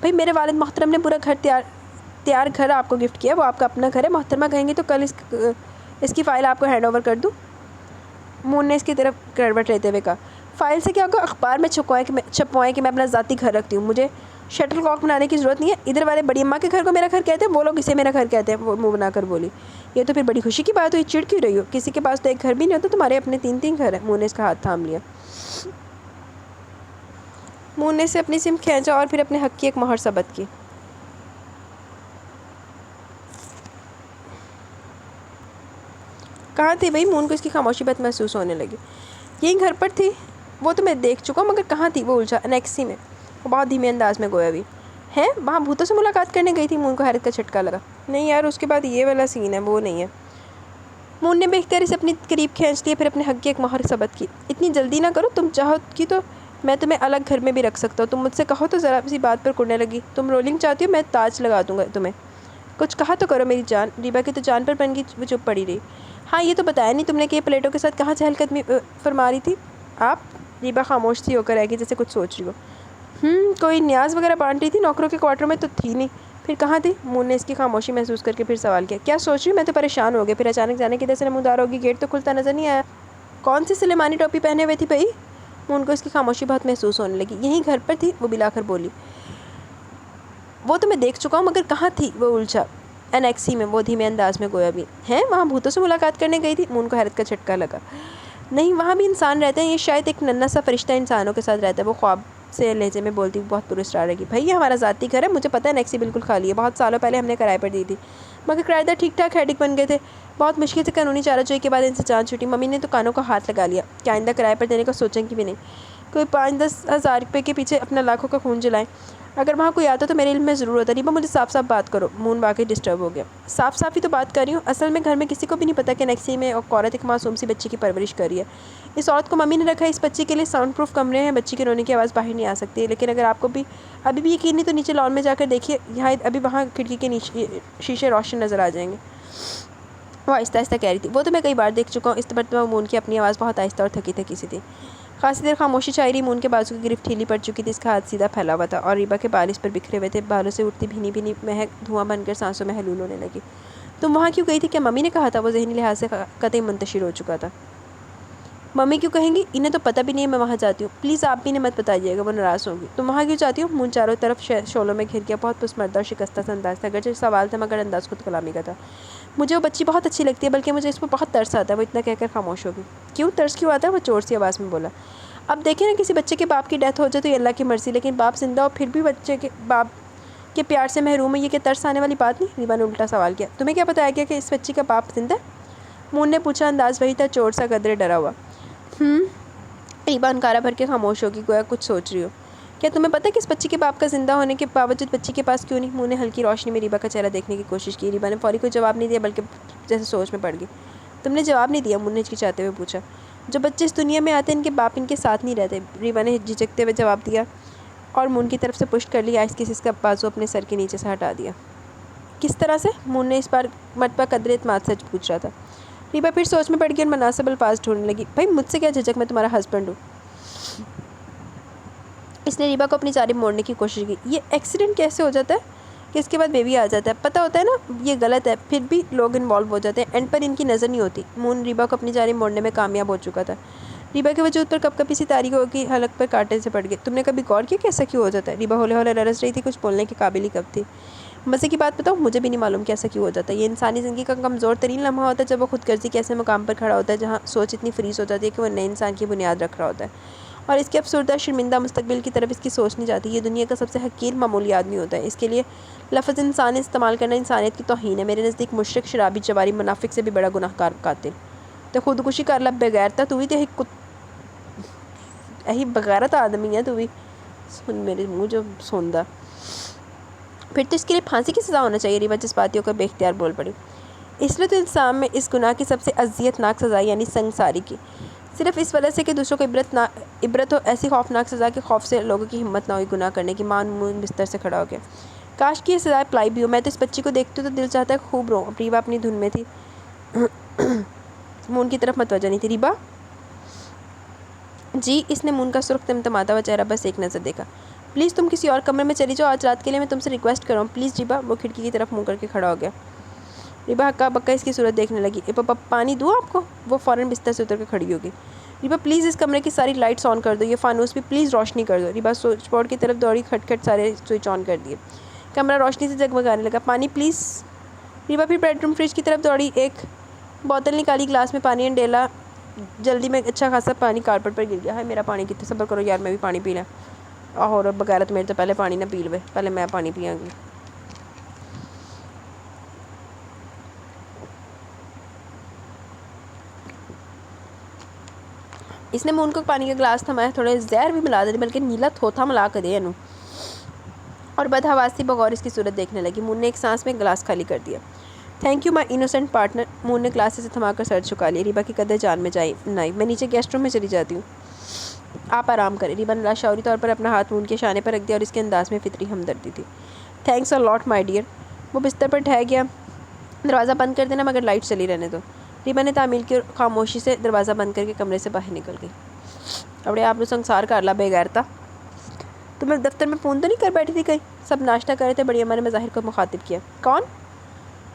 بھائی میرے والد محترم نے پورا گھر تیار گھر آپ کو گفٹ کیا، وہ آپ کا اپنا گھر ہے، محترمہ کہیں گے تو کل اس کی فائل آپ کو ہینڈ اوور کر دوں۔ مون نے اس کی طرف کروٹ لیتے ہوئے کہا، فائل سے کیا ہوگا، اخبار میں چھپوائیں کہ میں اپنا ذاتی گھر رکھتی ہوں، مجھے شٹل کاک بنانے کی ضرورت نہیں ہے۔ ادھر والے بڑی اماں کے گھر کو میرا گھر کہتے ہیں، وہ لوگ اسے میرا گھر کہتے ہیں۔ وہ منہ بنا کر بولی، یہ تو پھر بڑی خوشی کی بات ہوئی، چڑ کیوں رہی ہو؟ کسی کے پاس تو ایک گھر بھی نہیں ہوتا، تمہارے اپنے 3 گھر ہیں۔ مون نے اس کا ہاتھ تھام لیا۔ مون نے اسے اپنی سمت کھینچا اور پھر اپنے حق کی ایک مہر ثبت کی۔ کہاں تھی بھائی؟ مون کو اس کی خاموشی بات محسوس ہونے لگی۔ یہی گھر پر تھی، وہ تو میں دیکھ چکا ہوں، مگر کہاں تھی؟ وہ الجھا۔ انیکسی میں۔ وہ بہت دھیمے انداز میں گویا بھی ہے، وہاں بھوتوں سے ملاقات کرنے گئی تھی۔ مون کو حیرت کا جھٹکا لگا۔ نہیں یار، اس کے بعد یہ والا سین ہے، وہ نہیں ہے۔ مون نے بے اختیار اسے اپنی قریب کھینچ لیا، پھر اپنے حق کی ایک مہر ثبت کی۔ اتنی جلدی نہ کرو، تم چاہو کی تو میں تمہیں الگ گھر میں بھی رکھ سکتا ہوں، تم مجھ سے کہو تو ذرا سی بات پر کڑنے لگی۔ تم رولنگ چاہتی ہو، میں تاج لگا دوں گا تمہیں۔ کچھ کہا تو کرو میری جان۔ ریبا کی تو جان پر بن گئی، وہ چپ پڑی رہی۔ ہاں یہ تو بتایا نہیں تم نے کہ یہ پلیٹوں کے ساتھ کہاں چہل قدمی فرما رہی تھی آپ؟ ریبا خاموش سی ہو کر رہ گئی، جیسے کچھ سوچ رہی ہو۔ کوئی نیاز وغیرہ بانٹ رہی تھی، نوکروں کے کوارٹر میں تو تھی نہیں، پھر کہاں تھی؟ مون نے اس کی خاموشی محسوس کر کے پھر سوال کیا، کیا سوچ رہی ہوں؟ میں تو پریشان ہو گیا، پھر اچانک جانے کی دس نمودار ہوگی، گیٹ تو کھلتا نظر نہیں آیا۔ کون سی سلیمانی ٹوپی پہنے ہوئے تھی بھائی؟ مون کو اس کی خاموشی بہت محسوس ہونے لگی۔ یہیں گھر پر تھی، وہ بلا کر بولی۔ وہ تو میں دیکھ چکا ہوں، مگر کہاں تھی؟ وہ الجھا۔ انیکسی میں، وہ دھیمے انداز میں گویا بھی ہے، وہاں بھوتوں سے ملاقات کرنے گئی تھی۔ مون کو حیرت کا جھٹکا لگا۔ نہیں، وہاں بھی انسان رہتے ہیں، یہ شاید ایک ننھا سا فرشتہ انسانوں کے ساتھ رہتا ہے۔ وہ خواب سے لہجے میں بولتی بہت پراسرار رہی۔ بھائی یہ ہمارا ذاتی گھر ہے، مجھے پتہ ہے انیکسی بالکل خالی ہے، بہت سالوں پہلے ہم نے کرائے پر دی تھی، مگر کرایہ دار ٹھیک ٹھاک ہیڈک بن گئے تھے، بہت مشکل سے قانونی چارہ جوئی کے بعد ان سے جان چھوٹی۔ ممی نے تو کانوں کو ہاتھ لگا لیا کہ آئندہ کرائے پر دینے کا سوچیں گی بھی نہیں، کوئی 5-10 ہزار روپے کے پیچھے اپنا لاکھوں کا خون جلائیں۔ اگر وہاں کوئی آتا تو میرے علم میں ضرور ہوتا۔ ریبا مجھے صاف صاف بات کرو۔ مون واقعی ڈسٹرب ہو گیا۔ صاف صاف ہی تو بات کر رہی ہوں، اصل میں گھر میں کسی کو بھی نہیں پتا کہ انیکسی میں ایک عورت ایک معصوم سی بچی کی پرورش کر رہی ہے۔ اس عورت کو ممی نے رکھا ہے، اس بچی کے لیے ساؤنڈ پروف کمرے ہیں، بچی کے رونے کی آواز باہر نہیں آ سکتی، لیکن اگر آپ کو بھی ابھی بھی یقین نہیں تو نیچے لان میں جا کر دیکھیے، یہاں ابھی وہاں کھڑکی کے شیشے روشن نظر آ جائیں گے۔ وہ آہستہ آہستہ کہہ رہی تھی، وہ تو میں کئی بار دیکھ چکا ہوں۔ اس مرتبہ مون کی اپنی آواز بہت آہستہ اور تھکی تھکی سی تھی۔ خاصی دیر خاموشی چھائی رہی۔ مون کے بازو کی گرفت ڈھیلی پڑ چکی تھی، اس کا ہاتھ سیدھا پھیلا ہوا تھا اور ریبا کے بال اس پر بکھرے ہوئے تھے۔ بالوں سے اٹھتی بھینی بھینی مہک دھواں بن کر سانسوں میں حلول ہونے لگی۔ تم وہاں کیوں گئی تھی؟ کیا ممی نے کہا تھا؟ وہ ذہنی لحاظ سے قطعی منتشر ہو چکا تھا۔ ممی کیوں کہیں گی؟ انہیں تو پتہ بھی نہیں ہے میں وہاں جاتی ہوں، پلیز آپ بھی انہیں مت بتائیے گا، وہ ناراض ہوں گی۔ تم وہاں کیوں جاتی ہو؟ مون چاروں طرف شعلوں میں گھر گیا، بہت پسماندہ اور شکستہ سا انداز تھا، اگرچہ سوال تھا مگر انداز خود کلامی کا تھا۔ مجھے وہ بچی بہت اچھی لگتی ہے، بلکہ مجھے اس پر بہت ترس آتا ہے۔ وہ اتنا کہہ کر خاموش ہو گئی۔ کیوں ترس کیوں آتا ہے؟ وہ چور سی آواز میں بولا۔ اب دیکھیں نا، کسی بچے کے باپ کی ڈیتھ ہو جائے تو یہ اللہ کی مرضی، لیکن باپ زندہ ہو پھر بھی بچے کے باپ کے پیار سے محروم ہے، یہ کہ ترس آنے والی بات نہیں؟ ریبا نے الٹا سوال کیا۔ تمہیں کیا بتایا گیا کہ اس بچی کا باپ زندہ ہے؟ مون نے پوچھا، انداز وہی تھا، چوٹ سا قدرے ڈرا ہوا۔ ریبا انکارہ بھر کے خاموش ہوگی، گویا کچھ سوچ رہی ہو۔ کیا تمہیں پتہ ہے کہ اس بچی کے باپ کا زندہ ہونے کے باوجود بچی کے پاس کیوں نہیں؟ مون نے ہلکی روشنی میں ریبا کا چہرہ دیکھنے کی کوشش کی۔ ریبا نے فوری کوئی جواب نہیں دیا، بلکہ جیسے سوچ میں پڑ گئی۔ تم نے جواب نہیں دیا؟ مون نے ہچکچاتے ہوئے پوچھا۔ جو بچے اس دنیا میں آتے ہیں ان کے باپ ان کے ساتھ نہیں رہتے، ریبا نے جھجکتے ہوئے جواب دیا اور مون کی طرف سے پشت کر لی۔ آہستہ سے اس کا بازو اپنے سر کے نیچے سے ہٹا دیا۔ کس طرح سے؟ مون نے اس بار مرتبہ قدرے اعتماد سے پوچھ رہا تھا۔ ریبا پھر سوچ میں پڑ گئی اور مناسب الفاظ ڈھونڈنے لگی۔ بھائی مجھ سے کیا جھجک، میں تمہارا ہسبینڈ ہوں۔ اس نے ریبا کو اپنی جانب موڑنے کی کوشش کی۔ یہ ایکسیڈنٹ کیسے ہو جاتا ہے کہ اس کے بعد بیبی آ جاتا ہے؟ پتہ ہوتا ہے نا یہ غلط ہے، پھر بھی لوگ انوالو ہو جاتے ہیں، اینڈ پر ان کی نظر نہیں ہوتی۔ مون ریبا کو اپنی جانب موڑنے میں کامیاب ہو چکا تھا۔ ریبا کے وجود پر کپ کپی سی تاری ہو گئی، حلق پر کانٹے سے پڑ گئے۔ تم نے کبھی غور کیا کیسا کیوں ہو جاتا ہے؟ ریبا ہولے ہولے لرز رہی تھی، کچھ بولنے کے قابل ہی کب تھی۔ مزے کی بات بتاؤں، مجھے بھی نہیں معلوم کیسا کیوں ہو جاتا ہے۔ یہ انسانی زندگی کا کمزور ترین لمحہ ہوتا ہے، جب وہ خود غرضی کے ایسے مقام پر کھڑا ہوتا ہے جہاں سوچ اتنی فریز ہو جاتی ہے کہ وہ نئے انسان کی بنیاد رکھ رہا ہوتا ہے، اور اس کے افسردہ شرمندہ مستقبل کی طرف اس کی سوچ نہیں جاتی۔ یہ دنیا کا سب سے حقیر معمولی آدمی ہوتا ہے، اس کے لیے لفظ انسان استعمال کرنا انسانیت کی توہین ہے۔ میرے نزدیک مشرک، شرابی، جواری، منافق سے بھی بڑا گناہ گار قاتل تو خودکشی کر لب بغیرتا تو بھی یہی بغیرت آدمی ہے تو بھی سن میرے منہ جو سوندا، پھر تو اس کے لیے پھانسی کی سزا ہونا چاہیے۔ ریبا جذباتی ہو کر بے اختیار بول پڑی۔ اس لیے تو الزام میں اس گناہ کی سب سے اذیت ناک سزا یعنی سنگساری کی، صرف اس وجہ سے کہ دوسروں کو عبرت ہو، ایسی خوفناک سزا کے خوف سے لوگوں کی ہمت نہ ہوئی گناہ کرنے کی۔ مون بستر سے کھڑا ہو گیا۔ کاش کہ یہ سزائے اپلائی بھی ہو۔ میں تو اس بچی کو دیکھتی ہوں تو دل چاہتا ہے خوب رو۔ اب ریبا اپنی دھن میں تھی، مون کی طرف متوجہ نہیں تھی۔ ریبا جی؟ اس نے مون کا سرخ تمتماتا ہوا چہرہ بس ایک نظر دیکھا۔ پلیز تم کسی اور کمرے میں چلی جاؤ، آج رات کے لیے میں تم سے ریکویسٹ کر رہا ہوں، پلیز ریبا۔ وہ کھڑکی کی طرف منہ کر کے کھڑا ہو گیا۔ ریبا ہکا بکا اس کی صورت دیکھنے لگی۔ پانی دوں آپ کو؟ وہ فوراً بستر سے اتر کے کھڑی ہو گئی۔ ریبا پلیز اس کمرے کی ساری لائٹس آن کر دو، یہ فانوس بھی پلیز روشنی کر دو۔ ریبا سوئچ بورڈ کی طرف دوڑی، کھٹ کھٹ سارے سوئچ آن کر دیے۔ کمرہ روشنی سے جگمگانے لگا۔ پانی پلیز۔ ریبا پھر بیڈ روم فریج کی طرف دوڑی، ایک بوتل نکالی، گلاس میں پانی ڈالا، جلدی میں اچھا خاصا پانی کارپٹ پر گر گیا۔ ہائے میرا پانی کتنے، صبر کرو یار میں بھی پانی پی لیں۔ اور بغیرت میرے تو پہلے پانی نہ پی لوے، پہلے میں پانی پیاں گی۔ اس نے مون کو پانی کا گلاس تھمایا، تھوڑے زہر بھی ملا دے بلکہ نیلا تھوتھا ملا کے دے انو، اور بدحواسی بغور اس کی صورت دیکھنے لگی۔ مون نے ایک سانس میں گلاس خالی کر دیا۔ Thank you my innocent partner. Moon نے گلاس سے تھما کر سر جھکا لیا۔ ریبا کی قدر جان میں جائی نہیں، میں نیچے گیسٹ روم میں چلی جاتی ہوں، آپ آرام کریں۔ ریبا نے لاشعوری طور پر اپنا ہاتھ مون کے شانے پر رکھ دیا اور اس کے انداز میں فطری ہمدردی تھی۔ Thanks a lot my dear. وہ بستر پر ٹھہر گیا۔ دروازہ بند کر دینا مگر لائٹ چلی رہنے دو۔ ریبا نے تعمیل کی اور خاموشی سے دروازہ بند کر کے کمرے سے باہر نکل گئی۔ اپنے آپ نے سنگسار کر لا بے غیرتا، تم دفتر میں فون تو نہیں کر بیٹھی تھی کہیں؟ سب ناشتہ کر رہے تھے، بڑی اماں نے مظاہر کو مخاطب کیا۔ کون؟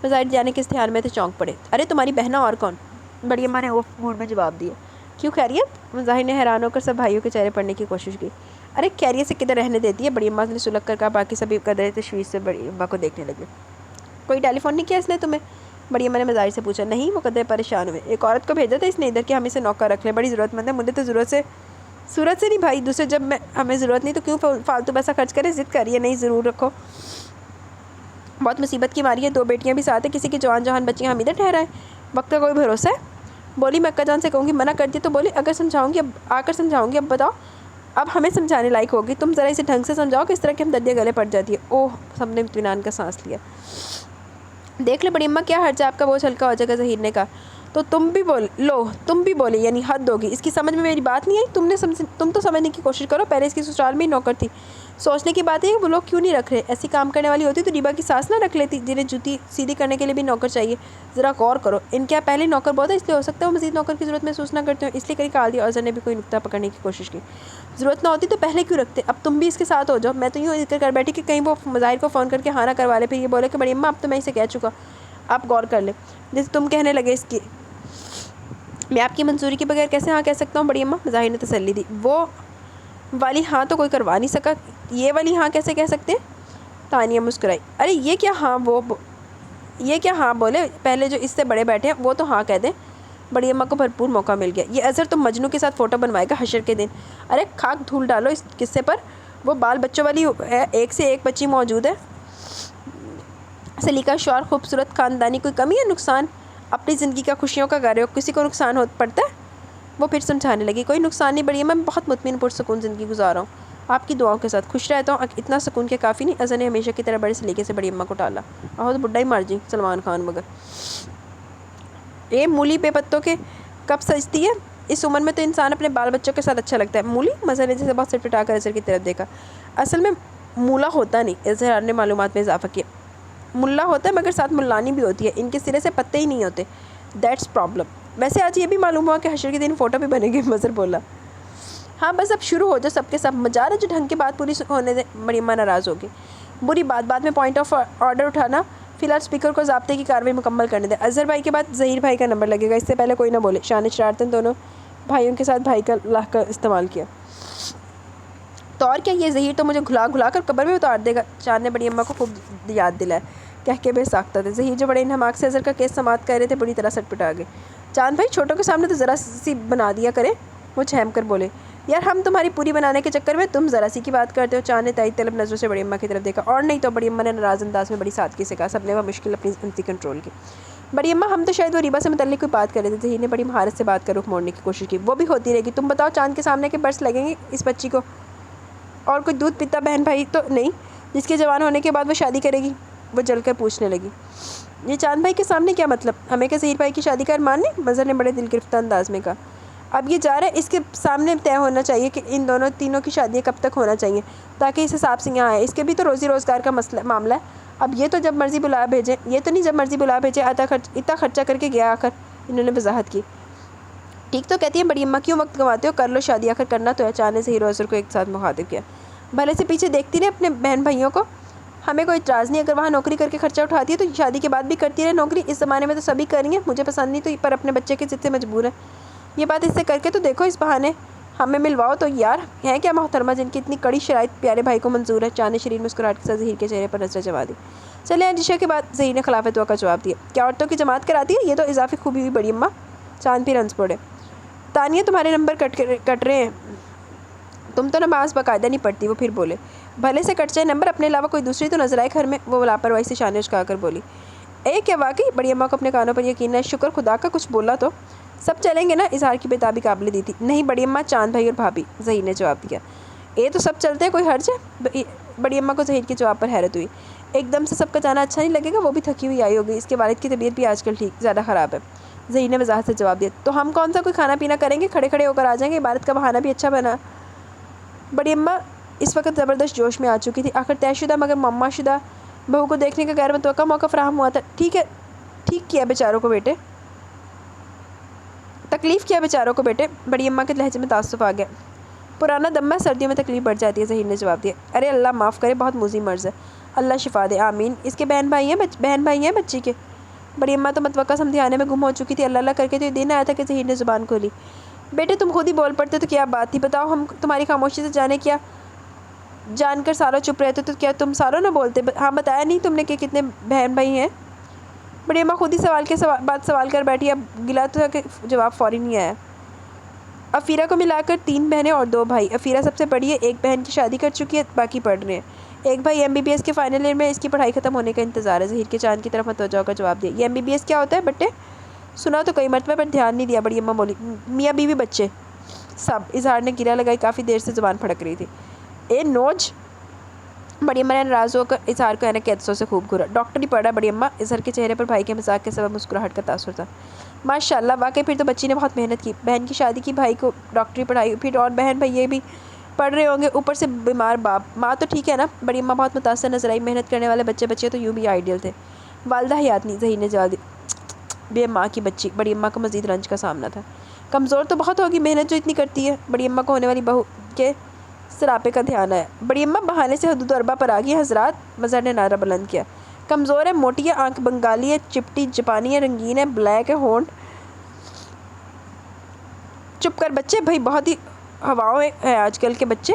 مظاہر جانے کے اس دھیان میں تھے، چونک پڑے۔ ارے تمہاری بہنہ اور کون؟ بڑی اماں نے اوف موڈ میں جواب دیا۔ کیوں خیریت؟ مظاہر نے حیران ہو کر سب بھائیوں کے چہرے پڑھنے کی کوشش کی۔ ارے خیریت سے کدھر رہنے دیتی ہے، بڑی اماں نے سلگ کر کہا۔ باقی سبھی قدرے تشویش سے بڑی اماں کو دیکھنے لگے۔ کوئی ٹیلی فون نہیں کیا اس نے تمہیں؟ بڑی اماں نے مظاہر سے پوچھا۔ نہیں، وہ قدرے پریشان ہوئے، ایک عورت کو بھیجا تھا اس نے ادھر کہ ہم اسے نوکر رکھ لیں، بڑی ضرورت مند ہے۔ مجھے تو صورت سے نہیں بھائی، دوسرے جب ہمیں ضرورت نہیں تو کیوں فالتو پیسہ خرچ کرے، ضد کر رہی ہے۔ نہیں ضرور رکھو، بہت مصیبت کی ماری ہے، 2 بیٹیاں بھی ساتھ ہیں، کسی کی جوان بچیاں ہم ادھر ٹھہرائیں، وقت کا کوئی بھروسہ ہے؟ بولی میں اکا جان سے کہوں گی، منع کر دیا تو بولی اگر سمجھاؤں گی، اب آ کر سمجھاؤں گی، اب بتاؤ اب ہمیں سمجھانے لائق ہوگی، تم ذرا اسے ڈھنگ سے سمجھاؤ کہ اس طرح کے ہم دردیاں گلے پڑ جاتی ہے۔ اوہ، سب نے اطمینان کا سانس لیا۔ دیکھ لے بڑی اماں، کیا حرج ہے، آپ کا بوجھ ہلکا ہو جائے گا۔ ظہیر نے کہا۔ تو تم بھی بولے یعنی حد ہوگی، اس کی سمجھ میں میری بات نہیں آئی؟ تم تو سمجھنے کی کوشش کرو، پہلے اس کی سسرال میں ہی نوکر تھی۔ سوچنے کی بات ہے کہ وہ لوگ کیوں نہیں رکھ رہے، ایسی کام کرنے والی ہوتی تو ریبا کی ساس نہ رکھ لیتی، جنہیں جوتی سیدھی کرنے کے لیے بھی نوکر چاہیے۔ ذرا غور کرو، ان کے پہلے نوکر بہت ہے، اس لیے ہو سکتا ہے وہ مزید نوکر کی ضرورت محسوس نہ کرتے ہوں، اس لیے نکال دیا۔ اظہر نے بھی کوئی نکتہ پکڑنے کی کوشش کی۔ ضرورت نہ ہوتی تو پہلے کیوں رکھتے؟ اب تم بھی اس کے ساتھ ہو جاؤ۔ میں تو یوں ذکر کر بیٹھی کہ کہیں وہ مظاہر کو فون کر کے ہاں نہ کروا لے، پھر یہ بولے کہ بڑی اماں اب تو میں اسے کہہ چکا، آپ غور کر لیں، جیسے تم کہنے لگے اس کی، میں آپ کی منظوری کے بغیر کیسے ہاں کہہ سکتا ہوں؟ بڑی اماں، مظاہر نے تسلی دی۔ وہ والی ہاں تو کوئی کروا نہیں سکا، یہ والی ہاں کیسے کہہ سکتے ہیں؟ تانیہ مسکرائی۔ ارے یہ کیا ہاں بولے، پہلے جو اس سے بڑے بیٹھے ہیں وہ تو ہاں کہہ دیں۔ بڑی اماں کو بھرپور موقع مل گیا۔ یہ اظہر تو مجنوں کے ساتھ فوٹو بنوائے گا حشر کے دن۔ ارے خاک دھول ڈالو اس قصے پر، وہ بال بچوں والی ہے، ایک سے ایک بچی موجود ہے، سلیقہ شعور، خوبصورت، خاندانی، کوئی کمی ہے، نقصان؟ اپنی زندگی کا خوشیوں کا گھر ہے، کسی کو نقصان پڑتا ہے؟ وہ پھر سمجھانے لگی کوئی نقصان نہیں بڑی اماں، میں بہت مطمئن پرسکون زندگی گزار رہا ہوں، آپ کی دعاؤں کے ساتھ خوش رہتا ہوں، اتنا سکون کے کافی نہیں۔ اظہر نے ہمیشہ کی طرح بڑے سلیقے سے بڑی اماں کو ٹالا۔ تو بڈھا ہی مر جی سلمان خان مگر یہ مولی بے پتوں کے کب سجتی ہے؟ اس عمر میں تو انسان اپنے بال بچوں کے ساتھ اچھا لگتا ہے۔ مولی؟ مظہر نے جیسے بہت سٹپٹا کر اظہر کی طرف دیکھا۔ اصل میں مولا ہوتا نہیں، اظہر نے معلومات میں اضافہ کیا۔ ملا ہوتا ہے مگر ساتھ ملانی بھی ہوتی ہے، ان کے سرے سے پتے ہی نہیں ہوتے، دیٹس پرابلم۔ ویسے آج یہ بھی معلوم ہوا کہ حشر کے دن فوٹو بھی بنے گے، مظہر بولا۔ ہاں بس اب شروع ہو جاؤ سب کے سب، مجال ہے جو ڈھنگ کی بات پوری ہونے دے۔ بڑی اماں ناراض ہوگی۔ بری بات بعد میں پوائنٹ آف آرڈر اٹھانا، فی الحال اسپیکر کو ضابطے کی کارروائی مکمل کرنے دیں۔ اظہر بھائی کے بعد ظہیر بھائی کا نمبر لگے گا، اس سے پہلے کوئی نہ بولے۔ شان نے شرارتاً دونوں بھائیوں کے ساتھ بھائی کا لاہ کا استعمال کیا۔ تو اور کیا، یہ ظہیر تو مجھے گھلا گھلا کر قبر میں اتار دے گا۔ شان نے بڑی اماں کو خوب یاد دلایا، کہہ کے بے ساختہ تھے۔ ظہیر جو بڑے انہماک سے اظہر کا کیس سماعت کر رہے تھے بری طرح سٹپٹا گئے۔ چاند بھائی چھوٹوں کے سامنے تو ذرا سی بنا دیا کرے، وہ چھہم کر بولے۔ یار ہم تمہاری پوری بنانے کے چکر میں تم ذرا سی کی بات کرتے ہو۔ چاند نے تائید طلب نظروں سے بڑی اماں کی طرف دیکھا۔ اور نہیں تو، بڑی اماں نے ناراض انداز میں بڑی سادگی سے کہا۔ سب نے وہ مشکل اپنی انتی کنٹرول کی۔ بڑی اماں ہم تو شاید وہ ریبا سے متعلق کوئی بات کر رہے تھے۔ ظہیر نے بڑی مہارت سے بات کر رخ موڑنے کی کوشش کی۔ وہ بھی ہوتی رہے گی، تم بتاؤ چاند کے سامنے کے برس لگیں گے اس بچی کو؟ اور کوئی دودھ پیتا بہن بھائی تو نہیں جس کے جوان ہونے کے بعد وہ شادی کرے گی؟ وہ جل کر پوچھنے لگی۔ یہ چاند بھائی کے سامنے کیا مطلب؟ ہمیں کہ ظہیر بھائی کی شادی کا ارمان نہیں؟ مظہر نے بڑے دل گرفتہ انداز میں کہا۔ اب یہ جا رہا ہے، اس کے سامنے طے ہونا چاہیے کہ ان تینوں کی شادیاں کب تک ہونا چاہیے تاکہ اس حساب سے یہاں آئے۔ اس کے بھی تو روزی روزگار کا معاملہ ہے۔ اب یہ تو جب مرضی بلا بھیجے، یہ تو نہیں جب مرضی بلا بھیجے اتنا خرچہ کر کے گیا آخر، انہوں نے وضاحت کی۔ ٹھیک تو کہتی ہیں بڑی اماں، کیوں وقت گنواتے ہو؟ کر لو شادی، آخر کرنا تو ہے۔ چاند نے ظہیر و اظہر کو ایک ساتھ مخاطب کیا۔ بھلے سے پیچھے دیکھتی رہے اپنے بہن بھائیوں کو، ہمیں کوئی اعتراض نہیں، اگر وہاں نوکری کر کے خرچہ اٹھاتی ہے تو شادی کے بعد بھی کرتی رہے نوکری، اس زمانے میں تو سبھی کر رہی ہیں، مجھے پسند نہیں تو پر اپنے بچے کے ضد سے مجبور ہے۔ یہ بات اس سے کر کے تو دیکھو، اس بہانے ہمیں ملواؤ تو۔ یار ہیں کیا محترمہ جن کی اتنی کڑی شرائط پیارے بھائی کو منظور ہے؟ چاند نے شریر مسکراہٹ کے ساتھ ظہیر کے چہرے پر نظریں جما دی۔ چلے آج عشاء کے بعد، ظہیر نے خلاف دعا کا جواب دیا۔ کیا عورتوں کی جماعت کراتی ہے؟ یہ تو اضافی خوبی ہوئی بڑی اماں۔ چاند پھر ہنس پڑے۔ تانیہ تمہارے نمبر کٹ رہے ہیں، تم تو نماز باقاعدہ نہیں پڑھتی، وہ پھر بولے۔ بھلے سے کٹ جائے نمبر، اپنے علاوہ کوئی دوسری تو نظر آئے گھر میں، وہ لاپرواہی سے شانش کہا کر بولی۔ کیا واقعی؟ بڑی اماں کو اپنے کانوں پر یقین ہے۔ شکر خدا کا، کچھ بولا تو سب چلیں گے نا؟ اظہار کی بےتابی قابل دی تھی۔ نہیں بڑی اماں، چاند بھائی اور بھابھی، ظہیر نے جواب دیا۔ تو سب چلتے ہیں، کوئی حرج ہے؟ بڑی اماں کو ظہیر کے جواب پر حیرت ہوئی۔ ایک دم سے سب کا جانا اچھا نہیں لگے گا، وہ بھی تھکی ہوئی آئی ہوگی، اس کے والد کی طبیعت بھی آج کل زیادہ خراب ہے، ظہیر نے وضاحت سے جواب دیا۔ تو ہم کون سا کوئی کھانا پینا کریں گے، کھڑے کھڑے ہو کر آ جائیں گے، عبادت کا بہانہ بھی اچھا بنا۔ بڑی اماں اس وقت زبردست جوش میں آ چکی تھی، آخر طے شدہ مگر معمہ شدہ بہو کو دیکھنے کا غیر متوقع موقع فراہم ہوا تھا۔ ٹھیک کیا بیچاروں کو بیٹے، تکلیف کیا بیچاروں کو بیٹے، بڑی اماں کے لہجے میں تعصب آ گیا۔ پرانا دمہ، سردیوں میں تکلیف بڑھ جاتی ہے، ظہیر نے جواب دیا۔ ارے اللہ معاف کرے، بہت موذی مرض ہے، اللہ شفا دے، آمین۔ اس کے بہن بھائی ہیں بچی کے؟ بڑی اماں تو متوقع سمجھانے میں گم ہو چکی تھی، اللہ اللہ کر کے تو یہ دن آیا تھا کہ ظہیر نے زبان کھولی۔ بیٹے تم خود ہی بول پڑتے تو کیا بات تھی، بتاؤ، ہم تمہاری خاموشی سے جان کر ساروں چپ رہتے تو کیا تم ساروں نہ بولتے؟ ہاں بتایا نہیں تم نے کہ کتنے بہن بھائی ہیں؟ بڑی اماں خود ہی سوال کر بیٹھی، اب گلا تو کہ جواب فوری نہیں آیا۔ افیرہ کو ملا کر 3 بہنیں اور 2 بھائی، افیرہ سب سے بڑی ہے، ایک بہن کی شادی کر چکی ہے، باقی پڑھ رہے ہیں، ایک بھائی MBBS کے فائنل ایئر میں، اس کی پڑھائی ختم ہونے کا انتظار ہے۔ ظہیر کے چاند کی طرف متوجہ ہو کر جواب دیا۔ یہ MBBS کیا ہوتا ہے بٹے؟ سنا تو کئی مرتبہ پر دھیان نہیں دیا، بڑی اماں بولی۔ میاں بیوی بچے سب، اظہار نے گرہ لگائی، کافی دیر سے زبان پھڑک رہی تھی۔ نوج، بڑی اماں نے ناراض ہو کر اظہار کو اینک کے عدسوں سے خوب گھورا۔ ڈاکٹر ہی پڑھا بڑی اماں، اظہار کے چہرے پر بھائی کے مذاق کے سبب مسکراہٹ کا تاثر تھا۔ ماشاء اللہ، واقعی پھر تو بچی نے بہت محنت کی، بہن کی شادی کی، بھائی کو ڈاکٹری پڑھائی، پھر اور بہن بھائی یہ بھی پڑھ رہے ہوں گے، اوپر سے بیمار باپ ماں تو ٹھیک ہے نا؟ بڑی اماں بہت متاثر نظر آئی۔ محنت کرنے والے بچے تو یوں بھی آئیڈیل تھے۔ والدہ حیات نہیں، ظہیر نے جواب دیا۔ بے ماں کی بچی، بڑی اماں کو مزید رنج کا سامنا تھا۔ کمزور تو بہت ہوگی، محنت جو اتنی کرتی ہے، بڑی اماں کو ہونے والی بہو کے سراپے کا دھیان آیا۔ بڑی اماں بہانے سے حدود اربا پر آ گئی حضرات، مظہر نے نعرہ بلند کیا۔ کمزور ہے، موٹی ہے، آنکھ بنگالی ہے، چپٹی جاپانی ہے، رنگین ہے، بلیک ہے، ہونٹ۔ چپ کر بچے، بھائی بہت ہی ہواؤں ہیں آج کل کے بچے،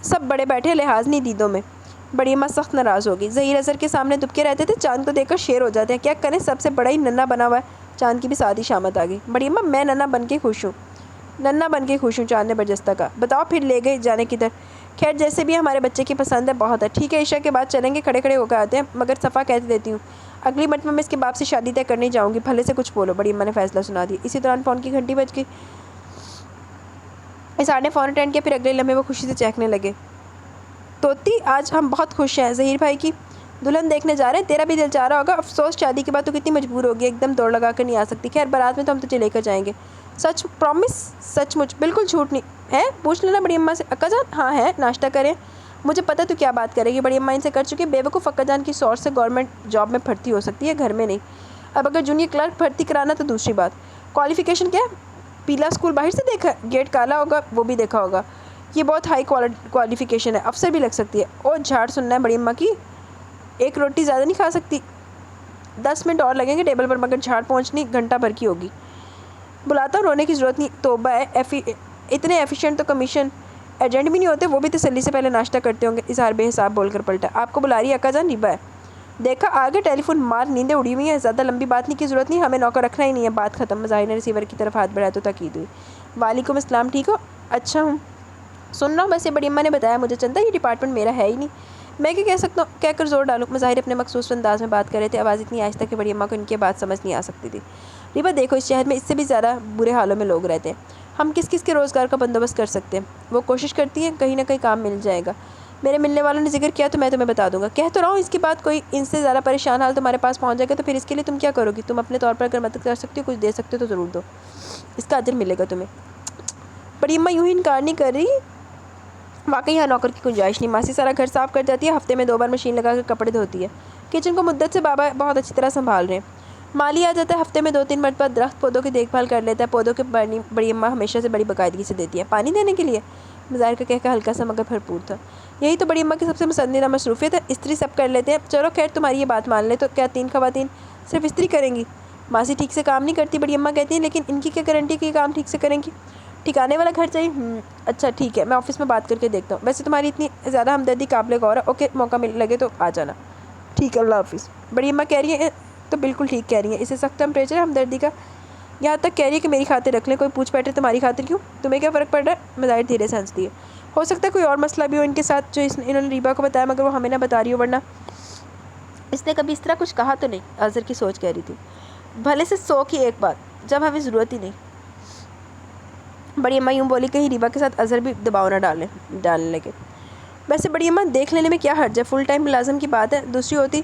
سب بڑے بیٹھے، لحاظ نہیں دیدوں میں۔ بڑی اماں سخت ناراض ہوگی۔ ظہیر اظہر کے سامنے دبکے رہتے تھے، چاند کو دیکھ کر شیر ہو جاتے ہیں، کیا کریں سب سے بڑا ہی ننھا بنا ہوا ہے۔ چاند کی بھی سادی شامت آ گئی۔ بڑی اماں میں ننھا بن کے خوش ہوں، چاند نے برجستہ کہا۔ بتاؤ پھر لے گئے جانے کدھر؟ خیر جیسے بھی ہمارے بچے کی پسند ہے بہت ہے. ٹھیک ہے عشاء کے بعد چلیں گے, کھڑے کھڑے ہو کے آتے ہیں. مگر صفا کہہ دیتی ہوں اگلی مرتبہ میں اس کے باپ سے شادی طے کرنے جاؤں گی, بھلے سے کچھ بولو. بڑی اماں نے فیصلہ سنا دیا. اسی دوران فون کی گھنٹی بج گئی. اسعاد نے فون اٹینڈ کیا, پھر اگلے لمحے وہ خوشی سے چہکنے لگے. توتی آج ہم بہت خوش ہیں, ظہیر بھائی کی دلہن دیکھنے جا رہے ہیں. تیرا بھی دل چاہ رہا ہوگا. افسوس شادی کے بعد تو کتنی مجبور ہوگی, ایک دم دوڑ لگا کر نہیں آ سکتی. خیر بارات میں تو ہم تجھے لے کر جائیں گے. سچ پرومس؟ سچ مچ بالکل جھوٹ نہیں ہے. پوچھ لینا بڑی اماں سے. اکا جان ہاں ہے, ناشتہ کریں. مجھے پتہ تو کیا بات کرے گی. بڑی اماں ان سے کر چکی. بیوقوف اکا جان کی سورس سے گورنمنٹ جاب میں بھرتی ہو سکتی ہے, گھر میں نہیں. اب اگر جونیئر کلرک بھرتی کرانا تو دوسری بات. کوالیفیکیشن کیا ہے؟ پیلا اسکول باہر سے دیکھا, گیٹ کالا ہوگا وہ بھی دیکھا ہوگا. یہ بہت ہائی کوالیفیکیشن ہے, افسر بھی لگ سکتی ہے. اور جھاڑ سننا ہے بڑی اماں کی, ایک روٹی زیادہ نہیں کھا سکتی. 10 منٹ اور لگیں گے ٹیبل پر, مگر جھاڑ پہنچنی گھنٹہ بھر کی ہوگی. بلاتا ہوں, رونے کی ضرورت نہیں. توبہ ہے, اتنے ایفیشینٹ تو کمیشن ایجنٹ بھی نہیں ہوتے, وہ بھی تسلی سے پہلے ناشتہ کرتے ہوں گے. اظہار بے حساب بول کر پلٹا. آپ کو بلا رہی ہے اکا جان؟ ریبا ہے. دیکھا آگے ٹیلی فون مار, نیندیں اڑی ہوئی ہیں. زیادہ لمبی بات نہیں کی ضرورت نہیں, ہمیں نوکر رکھنا ہی نہیں ہے. بات ختم. مظاہر نے ریسیور کی طرف ہاتھ بڑھایا تو تاکید ہوئی. وعلیکم السلام. ٹھیک ہو؟ اچھا ہوں, سن رہا ہوں. بس یہ بڑی اماں نے بتایا مجھے. چندہ یہ ڈپارٹمنٹ میرا ہے ہی نہیں. میں کیا کہہ سکتا ہوں, کہہ کر زور ڈالوں. مظاہر اپنے مخصوص انداز میں بات کر رہے تھے. آواز اتنی آہستہ کہ بڑی اماں کو ان کی بات سمجھ نہیں آ سکتی تھی. ریبا دیکھو, اس شہر میں اس سے بھی زیادہ برے حالوں میں لوگ رہتے ہیں. ہم کس کس کے روزگار کا بندوبست کر سکتے ہیں. وہ کوشش کرتی ہیں, کہیں نہ کہیں کام مل جائے گا. میرے ملنے والوں نے ذکر کیا تو میں تمہیں بتا دوں گا. کہہ تو رہا ہوں, اس کے بعد کوئی ان سے زیادہ پریشان حال تمہارے پاس پہنچ جائے گا تو پھر اس کے لیے تم کیا کرو گی؟ تم اپنے طور پر اگر مدد کر سکتی ہو, کچھ دے سکتے ہو تو ضرور دو, اس کا اجر ملے گا تمہیں. بڑی اماں یوں ہی انکار نہیں کر رہی. واقعی یہاں نوکر کی گنجائش نہیں. ماسی سارا گھر صاف کر جاتی ہے, ہفتے میں 2 بار مشین لگا کر کپڑے دھوتی ہے. کچن کو مدت سے بابا بہت اچھی طرح سنبھال رہے ہیں. مالی آ جاتا ہے, ہفتے میں 2-3 مرتبہ درخت پودوں کی دیکھ بھال کر لیتا ہے. پودوں کے بڑی اماں ہمیشہ سے بڑی باقاعدگی سے دیتی ہے. پانی دینے کے لیے؟ مظاہر کا کہہ ہلکا سا مگر بھرپور تھا. یہی تو بڑی اماں کی سب سے پسندیدہ مصروفیت ہے. استری سب کر لیتے ہیں. چلو خیر تمہاری یہ بات مان لے تو کیا 3 خواتین صرف استری کریں گی؟ ماسی ٹھیک سے کام نہیں کرتی, بڑی اماں کہتی ہیں, لیکن ان کی کیا گارنٹی کہ یہ کام ٹھیک سے کریں گی؟ ٹھکانے والا گھر چاہیے. اچھا ٹھیک ہے, میں آفس میں بات کر کے دیکھتا ہوں. ویسے تمہاری اتنی زیادہ ہمدردی قابل غور ہے. اوکے, موقع لگے تو آ جانا. ٹھیک ہے, اللہ حافظ. بڑی اماں کہہ رہی ہیں تو بالکل ٹھیک کہہ رہی ہیں. اسے سخت ٹمپریچر ہے ہمدردی کا. یہاں تک کہہ رہی ہے کہ میری خاطر رکھ لیں. کوئی پوچھ بیٹھے تمہاری خاطر کیوں؟ تمہیں کیا فرق پڑ رہا ہے؟ مظاہر دھیرے سے ہنستی ہے. ہو سکتا ہے کوئی اور مسئلہ بھی ہو ان کے ساتھ جو انہوں نے ریبا کو بتایا, مگر وہ ہمیں نہ بتا رہی ہو. ورنہ اس نے کبھی اس طرح کچھ کہا تو نہیں. اظہر کی سوچ کہہ رہی تھی. بھلے سے 100 کی ایک بات, جب ہمیں ضرورت ہی نہیں. بڑی اماں یوں بولی کہیں ریبا کے ساتھ اظہر بھی دباؤ نہ ڈالنے لگے. ویسے بڑی اماں دیکھ لینے میں کیا حرج ہے, فل ٹائم ملازم کی بات ہے. دوسری ہوتی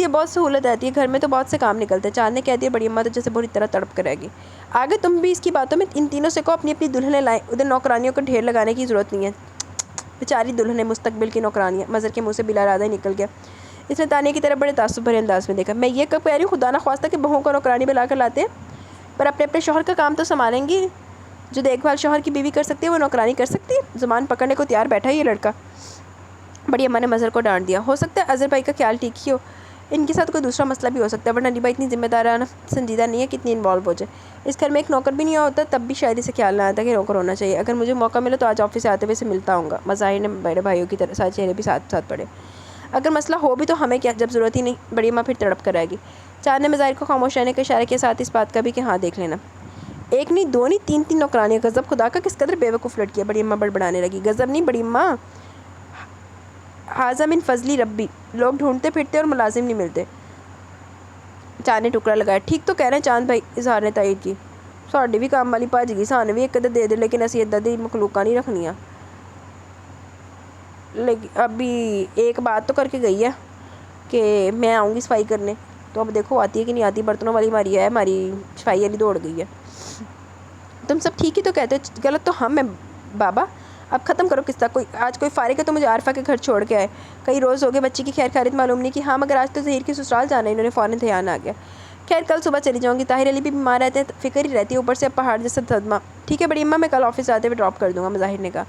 ہے بہت سہولت آتی ہے, گھر میں تو بہت سے کام نکلتے ہیں. چاند نے کہہ دیا. بڑی اماں تو جیسے بری طرح تڑپ کر رہ گئی. آگے تم بھی اس کی باتوں میں ان تینوں سے کو اپنی اپنی دلہنیں لائیں. ادھر نوکرانیوں کو ڈھیر لگانے کی ضرورت نہیں ہے. بیچاری دلہنیں, مستقبل کی نوکرانیاں. مظہر کے منہ سے بلا ارادہ ہی نکل گیا. اس نے تانیہ کی طرف بڑے تعصب بھرے انداز میں دیکھا. میں یہ کب کہہ رہی ہوں خدا نہ خواستہ کہ بہوؤں کو نوکرانی بلا کر لاتے ہیں, پر اپنے اپنے شوہر کا کام تو سنبھالیں گی. جو دیکھ بھال شوہر کی بیوی کر سکتی ہے وہ نوکرانی کر سکتی ہے. زبان پکڑنے کو تیار بیٹھا ہے یہ لڑکا. بڑی اماں نے مظہر کو ڈانٹ دیا. ہو سکتا ہے اظہر بھائی کا خیال ٹھیک ہی ہو, ان کے ساتھ کوئی دوسرا مسئلہ بھی ہو سکتا ہے. ورنہ ریبا اتنی ذمہ دارانہ سنجیدہ نہیں ہے کتنی انوالو ہو جائے. اس گھر میں ایک نوکر بھی نہیں ہوتا تب بھی شاید اسے خیال نہ آتا کہ نوکر ہونا چاہیے. اگر مجھے موقع ملے تو آج آفس سے آتے ہوئے سے ملتا ہوں گا. مظاہر نے بڑے بھائیوں کی طرح سارے چہرے بھی ساتھ ساتھ پڑے. اگر مسئلہ ہو بھی تو ہمیں کیا, جب ضرورت ہی نہیں. بڑی اماں پھر تڑپ کر آئے گی. چاند نے مظاہر کو خاموش رہنے کا اشارہ کیا, ساتھ اس بات کا بھی کہ ہاں دیکھ لینا. 1 نہیں 2 نہیں 3 نوکرانیاں. غضب خدا کا, کس قدر بیوقوف لڑکی ہے. بڑی اماں بڑبڑانے لگی. غضب نہیں بڑی اماں, ھذا من فضل ربی. لوگ ڈھونڈتے پھرتے اور ملازم نہیں ملتے. چاند نے ٹکڑا لگایا. ٹھیک تو کہہ رہے ہیں چاند بھائی, اظہار نے تائید کی. ساڈی بھی کام والی بھج گئی, سانوں بھی ایک قدر دے دے, لیکن اسی ادھر دی مخلوقاں نہیں رکھنیاں. لیکن ابھی ایک بات تو کر کے گئی ہے کہ میں آؤں گی صفائی کرنے. تو اب دیکھو آتی ہے کہ نہیں آتی. برتنوں والی ہماری ہے, ہماری صفائی والی دوڑ گئی ہے. تم سب ٹھیک ہی تو کہتے ہو, غلط تو ہم ہیں بابا. اب ختم کرو قصہ. آج کوئی فارغ ہے تو مجھے عارفہ کے گھر چھوڑ کے آئے. کئی روز ہو گئے بچی کی خیر خیریت معلوم نہیں کی. ہاں مگر آج تو ظہیر کی سسرال جانا ہے. انہوں نے فوراً دھیان آ گیا. خیر کل صبح چلی جاؤں گی. طاہر علی بھی بیمار رہتے ہیں, فکر ہی رہتی ہے, اوپر سے اب پہاڑ جیسا صدمہ. ٹھیک ہے بڑی اماں, میں کل آفس آتے ہوئے ڈراپ کر دوں گا. مظاہر نے کہا.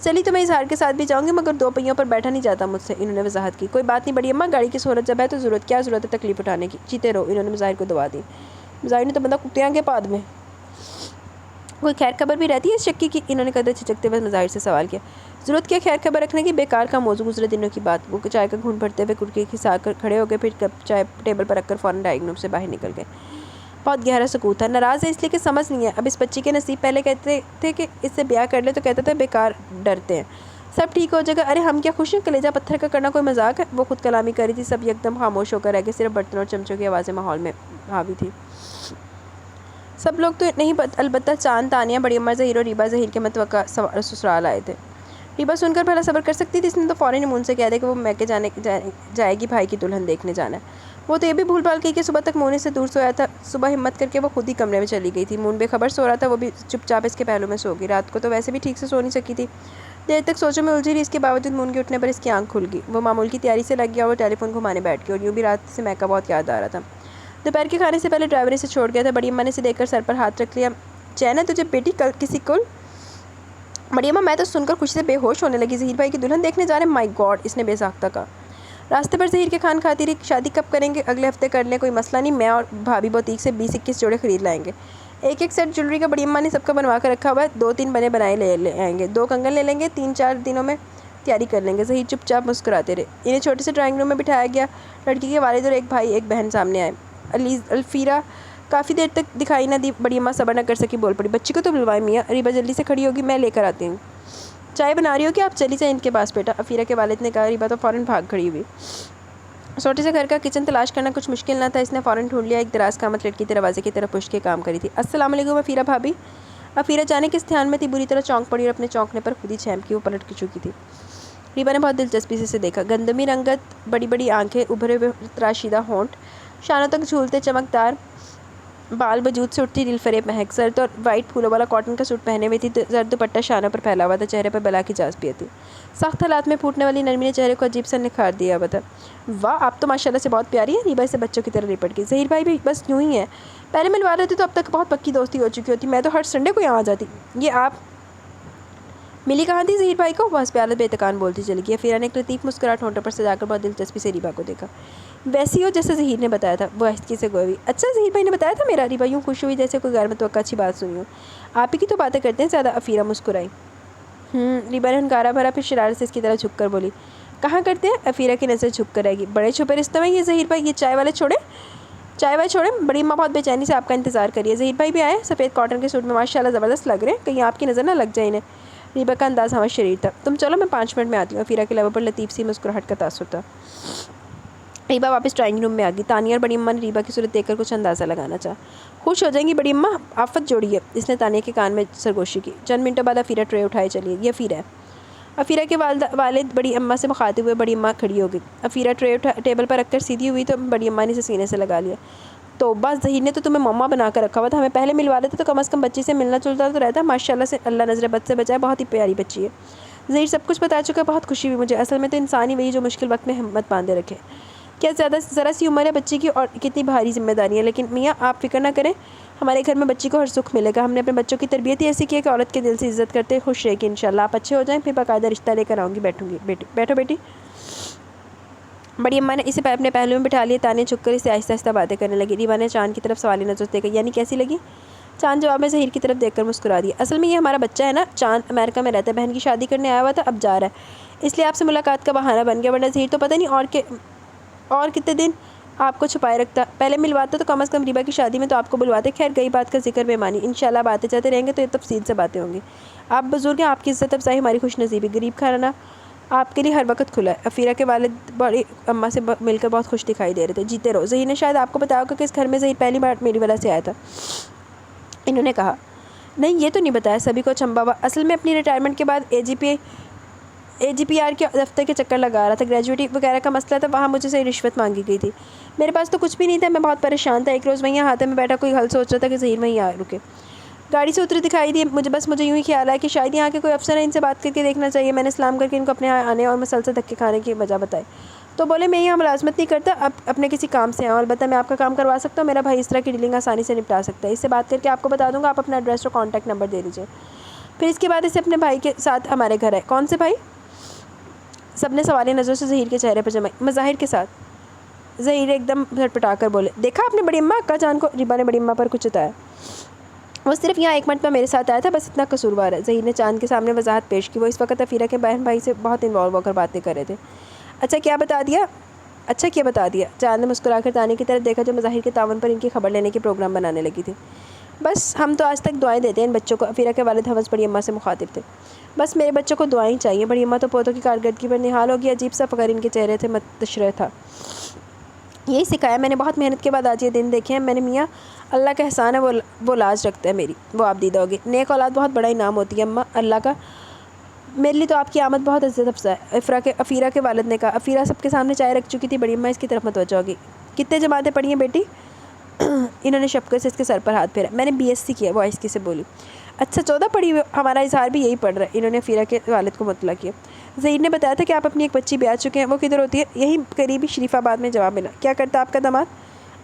چلی تو میں اظہار کے ساتھ بھی جاؤں گی, مگر 2 پہیوں پر بیٹھا نہیں جاتا مجھ سے. انہوں نے وضاحت کی. کوئی بات نہیں بڑی اماں, گاڑی کی سہولت جب ہے تو کیا ضرورت ہے تکلیف اٹھانے کی. جیتے رہو. انہوں نے مظاہر کو دعا دی. مظاہر نے تو بندہ کتیاں کے پاد میں. کوئی خیر خبر بھی رہتی ہے اس شکی کی؟ انہوں نے قدر جھجکتے ہوئے مظاہر سے سوال کیا. ضرورت کیا خیر خبر رکھنے کی, بیکار کا موضوع. گزرے دنوں کی بات. وہ چائے کا گھونٹ بھرتے ہوئے کڑکی کھسا کر کھڑے ہو گئے, پھر کپ چائے ٹیبل پر رکھ کر فوراً ڈائننگ روم سے باہر نکل گئے. بہت گہرا سکوت تھا. ناراض ہے اس لیے کہ سمجھ نہیں ہے. اب اس بچی کے نصیب. پہلے کہتے تھے کہ اس سے بیاہ کر لے تو کہتا تھا بیکار, ڈرتے ہیں, سب ٹھیک ہو جائے گا. ارے ہم کیا خوش ہیں, کلیجہ پتھر کا کرنا کوئی مذاق ہے. وہ خود کلامی کر رہی تھی. سب یکدم خاموش ہو کر رہ گئے. صرف برتنوں اور چمچوں کی آوازیں ماحول میں حاوی تھی. سب لوگ تو نہیں, البتہ چاند, تانیہ, بڑی اماں, ظہیر اور ریبا ظہیر کے متوقع سسرال آئے تھے. ریبا سن کر بھلا صبر کر سکتی تھی. اس نے تو فوراً امون سے کہہ دیا کہ وہ میکے جائے گی, بھائی کی دلہن دیکھنے جانا ہے. وہ تو یہ بھی بھول بھال گئی کہ صبح تک مونے سے دور سویا تھا. صبح ہمت کر کے وہ خود ہی کمرے میں چلی گئی تھی. مون بے خبر سو رہا تھا, وہ بھی چپ چاپ اس کے پہلو میں سو گئی. رات کو تو ویسے بھی ٹھیک سے سو نہیں سکی تھی. دیر تک سوچوں میں الجھی رہی. اس کے باوجود مون کے اٹھنے پر اس کی آنکھ کھل گئی. وہ معمول کی تیاری سے لگ گیا اور وہ ٹیلی فون گھمانے بیٹھ گئی. اور یوں بھی رات سے میکا بہت یاد آ رہا تھا. دوپہر کے کھانے سے پہلے ڈرائیور سے چھوڑ گیا تھا. بڑی اماں نے اسے دیکھ کر سر پر ہاتھ رکھ لیا. چین ہے تجھے بیٹی, کل کسی کل. بڑی اماں میں تو سن کر خوشی سے بے ہوش ہونے لگی. ظہیر بھائی کی دلہن دیکھنے جا رہے ہیں, مائی گاڈ, اس نے بے ساختہ کہا. راستے پر ظہیر کے کھان کھاتی رہی. شادی کب کریں گے؟ اگلے ہفتے کر لیں, کوئی مسئلہ نہیں. میں اور بھابھی بوتیک سے 20-21 جوڑے خرید لائیں گے. ایک سیٹ جولری کا بڑی اماں نے سب کا بنوا کر رکھا ہوا ہے. 2-3 بنے بنائے لے آئیں گے. 2 کنگن لے لیں گے. 3-4 دنوں میں تیاری کر لیں گے. ظہیر چپ چاپ مسکراتے رہے. انہیں چھوٹے سے ڈرائنگ روم میں بٹھایا گیا. لڑکی کے والد اور ایک بھائی ایک بہن سامنے آئے. الفیرا کافی دیر تک دکھائی نہ دی. بڑی اماں صبر نہ کر سکی, بول پڑی, بچی کو تو بلوائے میاں. ریبا جلدی سے کھڑی ہوگی, میں لے کر آتی ہوں. چائے بنا رہی ہو کہ آپ چلی جائیں ان کے پاس بیٹا, افیرا کے والد نے کہا. ریبا تو فوراً بھاگ کھڑی ہوئی. چھوٹے سے گھر کا کچن تلاش کرنا کچھ مشکل نہ تھا. اس نے فوراً ڈھونڈ لیا. ایک دراز قامت لڑکی دروازے کی طرف پشت کے کام کری تھی. السلام علیکم افیرا بھابھی. افیرا جانے کس دھیان میں تھی, بری طرح چونک پڑی اور اپنے چونکنے پر خود ہی چھینک کی. وہ پلٹ کی چکی تھی. ریبا نے بہت دلچسپی سے اسے دیکھا. گندمی رنگت, بڑی بڑی آنکھیں, ابھرے ہوئے تراشیدہ ہونٹ, شانوں تک جھولتے چمکدار بال, وجود سے اٹھتی دل فریب مہک. زرد اور وائٹ پھولوں والا کاٹن کا سوٹ پہنے ہوئی تھی. زرد دوپٹہ شانوں پر پھیلا ہوا تھا. چہرے پر بلا کی جاذبیت تھی. سخت حالات میں پھوٹنے والی نرمی نے چہرے کو عجیب سا نکھار دیا ہوا تھا. واہ, آپ تو ماشاءاللہ سے بہت پیاری ہیں. ریبا سے بچوں کی طرح لپٹ گئی. ظہیر بھائی بھی بس یوں ہی ہے. پہلے ملوا رہے تھے تو اب تک بہت پکی دوستی ہو چکی ہوتی. میں تو ہر سنڈے کو یہاں آ جاتی. یہ آپ ملی کہاں تھی ظہیر بھائی کو؟ وہ حسب بے تکان بولتی چلی گئی. افیرا نے ایک لطیف مسکراہٹ ہونٹوں پر سجا کر بہت دلچسپی سے ریبا کو دیکھا. ویسی ہو جیسے ظہیر نے بتایا تھا. وہ آہستگی سے گوئی. اچھا, ظہیر بھائی نے بتایا تھا میرا. ریبا یوں خوش ہوئی جیسے کوئی غیر متوقع اچھی بات سنی ہو. آپ ہی کی تو باتیں کرتے ہیں زیادہ. افیرا مسکرائی. ریبا نے ہنکارا بھرا, پھر شرارت سے اس کی طرف جھک کر بولی. کہاں کرتے ہیں؟ افیرا کی نظر جھک کر رہ گی. بڑے چھپے رشتوں میں یہ ظہیر بھائی. یہ چائے والے چھوڑیں, چائے وائے چھوڑیں. بڑی اماں بہت بے چینی سے آپ کا انتظار کریے. ظہیر بھائی بھی آئے, سفید کاٹن کے سوٹ میں ماشاءاللہ زبردست لگ رہے ہیں. کہیں آپ کی نظر نہ لگ جائے انہیں. ریبا کا انداز ہمہ شریر تھا. تم چلو, میں 5 منٹ میں آتی ہوں. افیرا کے لبوں پر لطیف سی مسکراہٹ کا تاثر تھا. ریبا واپس ڈرائنگ روم میں آ گئی. تانیہ اور بڑی اماں نے ریبا کی صورت دیکھ کر کچھ اندازہ لگانا چاہا. خوش ہو جائیں گی بڑی اماں, آفت جوڑی ہے. اس نے تانیہ کے کان میں سرگوشی کی. چند منٹوں بعد افیرا ٹرے اٹھائے چلی. یہ افیرا ہے. افیرا کے والد بڑی اماں سے مخاطب ہوئے. بڑی اماں کھڑی ہو گئی. افیرا ٹرے ٹیبل پر رکھ کر سیدھی ہوئی تو بڑی اماں نے اسے سینے سے لگا لیا. توبہ, ظہیر نے تو تمہیں مما بنا کر رکھا ہوا تھا. ہمیں پہلے ملوا دیتے تو کم از کم بچی سے ملنا جلتا تو رہتا. ماشاءاللہ سے اللہ نظر بد سے بچائے, بہت ہی پیاری بچی ہے. ظہیر سب کچھ بتا چکا. بہت خوشی ہوئی مجھے. اصل میں تو انسان ہی وہی جو مشکل وقت میں ہمت باندھے رکھے. کیا ذرا سی عمر ہے بچی کی, اور کتنی بھاری ذمہ داری ہے. لیکن میاں آپ فکر نہ کریں, ہمارے گھر میں بچی کو ہر سکھ ملے گا. ہم نے اپنے بچوں کی تربیت ہی ایسی کی ہے کہ عورت کے دل سے عزت کرتے خوش رہے گی. انشاءاللہ آپ اچھے ہو جائیں, پھر باقاعدہ رشتہ لے کر آؤں گی. بیٹھو بیٹی. بڑی اماں نے اسے اپنے پہلو میں بٹھا لیا. تانیہ جھک کر اسے آہستہ آہستہ باتیں کرنے لگی. ریبا نے چاند کی طرف سوالی نظر دیکھا. یعنی کیسی لگی؟ چاند جواب میں ظہیر کی طرف دیکھ کر مسکرا دیا. اصل میں یہ ہمارا بچہ ہے نا. چاند امریکہ میں رہتا ہے, بہن کی شادی کرنے آیا ہوا تھا, اب جا رہا ہے, اس لیے آپ سے ملاقات کا بہانہ بن گیا. ورنہ ظہیر تو پتہ نہیں اور کتنے دن آپ کو چھپائے رکھتا. پہلے ملواتا تو کم از کم ریبا کی شادی میں تو آپ کو بلواتے. خیر گئی بات کا ذکر بےمانی. انشاءاللہ باتیں چلتے رہیں گے تو یہ تفصیل سے باتیں ہوں گی. آپ بزرگ ہیں, آپ کی عزت افزائی ہماری خوش نصیبی. غریب کھانا آپ کے لیے ہر وقت کھلا ہے. افیرا کے والد بڑی اماں سے مل کر بہت خوش دکھائی دے رہے تھے. جیتے رہو. ظہیر نے شاید آپ کو بتایا ہوگا کہ اس گھر میں ظہیر پہلی بار میری وجہ سے آیا تھا, انہوں نے کہا. نہیں, یہ تو نہیں بتایا. سبھی کو اچنبھا ہوا. اصل میں اپنی ریٹائرمنٹ کے بعد AGPR کے دفتر کے چکر لگا رہا تھا. گریجویٹی وغیرہ کا مسئلہ تھا, وہاں مجھے سے رشوت مانگی گئی تھی. میرے پاس تو کچھ بھی نہیں تھا. میں بہت پریشان تھا. ایک روز وہیں ہاتھ میں بیٹھا کوئی حل سوچ رہا تھا کہ ظہیر وہیں آ رکے. گاڑی سے اتری دکھائی دی. مجھے یوں ہی خیال آیا کہ شاید یہاں کے کوئی افسر ہیں, ان سے بات کر کے دیکھنا چاہیے. میں نے سلام کر کے ان کو اپنے یہاں آنے اور مسلسل دھکے کھانے کی وجہ بتائی. تو بولے میں یہاں ملازمت نہیں کرتا, اب اپنے کسی کام سے آؤں. البتہ میں آپ کا کام کروا سکتا ہوں. میرا بھائی اس طرح کی ڈیلنگ آسانی سے نپٹا سکتا ہے. اس سے بات کر کے آپ کو بتا دوں گا. آپ اپنا ایڈریس اور کانٹیکٹ نمبر دے دیجیے. پھر اس کے بعد اسے اپنے بھائی کے ساتھ ہمارے گھر ہے. کون سے بھائی؟ سب نے سوالی نظروں سے ظہیر کے چہرے پر جمائی. مظاہر کے ساتھ. ظہیر ایک دم جھٹپٹا کر بولے. دیکھا آپ نے بڑی اماں کا جان کو. ریبا نے بڑی اماں پر کچھ بتایا. وہ صرف یہاں 1 منٹ میں میرے ساتھ آیا تھا, بس اتنا قصوروار ہے. ظہیر نے چاند کے سامنے وضاحت پیش کی. وہ اس وقت افیرا کے بہن بھائی سے بہت انوالو ہو کر باتیں کر رہے تھے. اچھا کیا بتا دیا؟ اچھا کیا بتا دیا، جان نے مسکرا کر تانیہ کی طرف دیکھا جو مظاہر کے تعاون پر ان کی خبر لینے کی پروگرام بنانے لگی تھی۔ بس ہم تو آج تک دعائیں دیتے ہیں ان بچوں کو، عفیرہ کے والد حوض بڑی اماں سے مخاطب تھے۔ بس میرے بچوں کو دعائیں چاہیے، بڑی اماں تو پوتوں کی کارکردگی پر نہال ہوگی، عجیب سا فخر ان کے چہرے سے متشرع تھا۔ یہی سکھایا میں نے، بہت محنت کے بعد آج یہ دن دیکھے ہیں میں نے میاں، اللہ کا احسان ہے، وہ لاج رکھتا ہے میری، وہ آپ دیدہ ہوگی۔ نیک اولاد بہت بڑا انعام ہوتی ہے اماں، اللہ کا، میرے لیے تو آپ کی آمد بہت عزت افزا ہے۔ عفیرہ کے والد نے کہا۔ عفیرہ سب کے سامنے چائے رکھ چکی تھی، بڑی اماں اس کی طرف متوجہ ہوگی۔ کتنے جماعتیں پڑھی ہیں بیٹی؟ انہوں نے شفقت سے اس کے سر پر ہاتھ پھیرا۔ میں نے BSc کیا، وہ آہستگی سے بولی۔ اچھا 14 پڑھی ہوئی، ہمارا اظہار بھی یہی پڑھ رہا ہے۔ انہوں نے عفیرہ کے والد کو مطلع کیا۔ ظہیر نے بتایا تھا کہ آپ اپنی ایک بچی بیاہ چکے ہیں، وہ کدھر ہوتی ہے؟ یہیں قریبی شریف آباد میں جواب ملا۔ کیا کرتا آپ کا داماد؟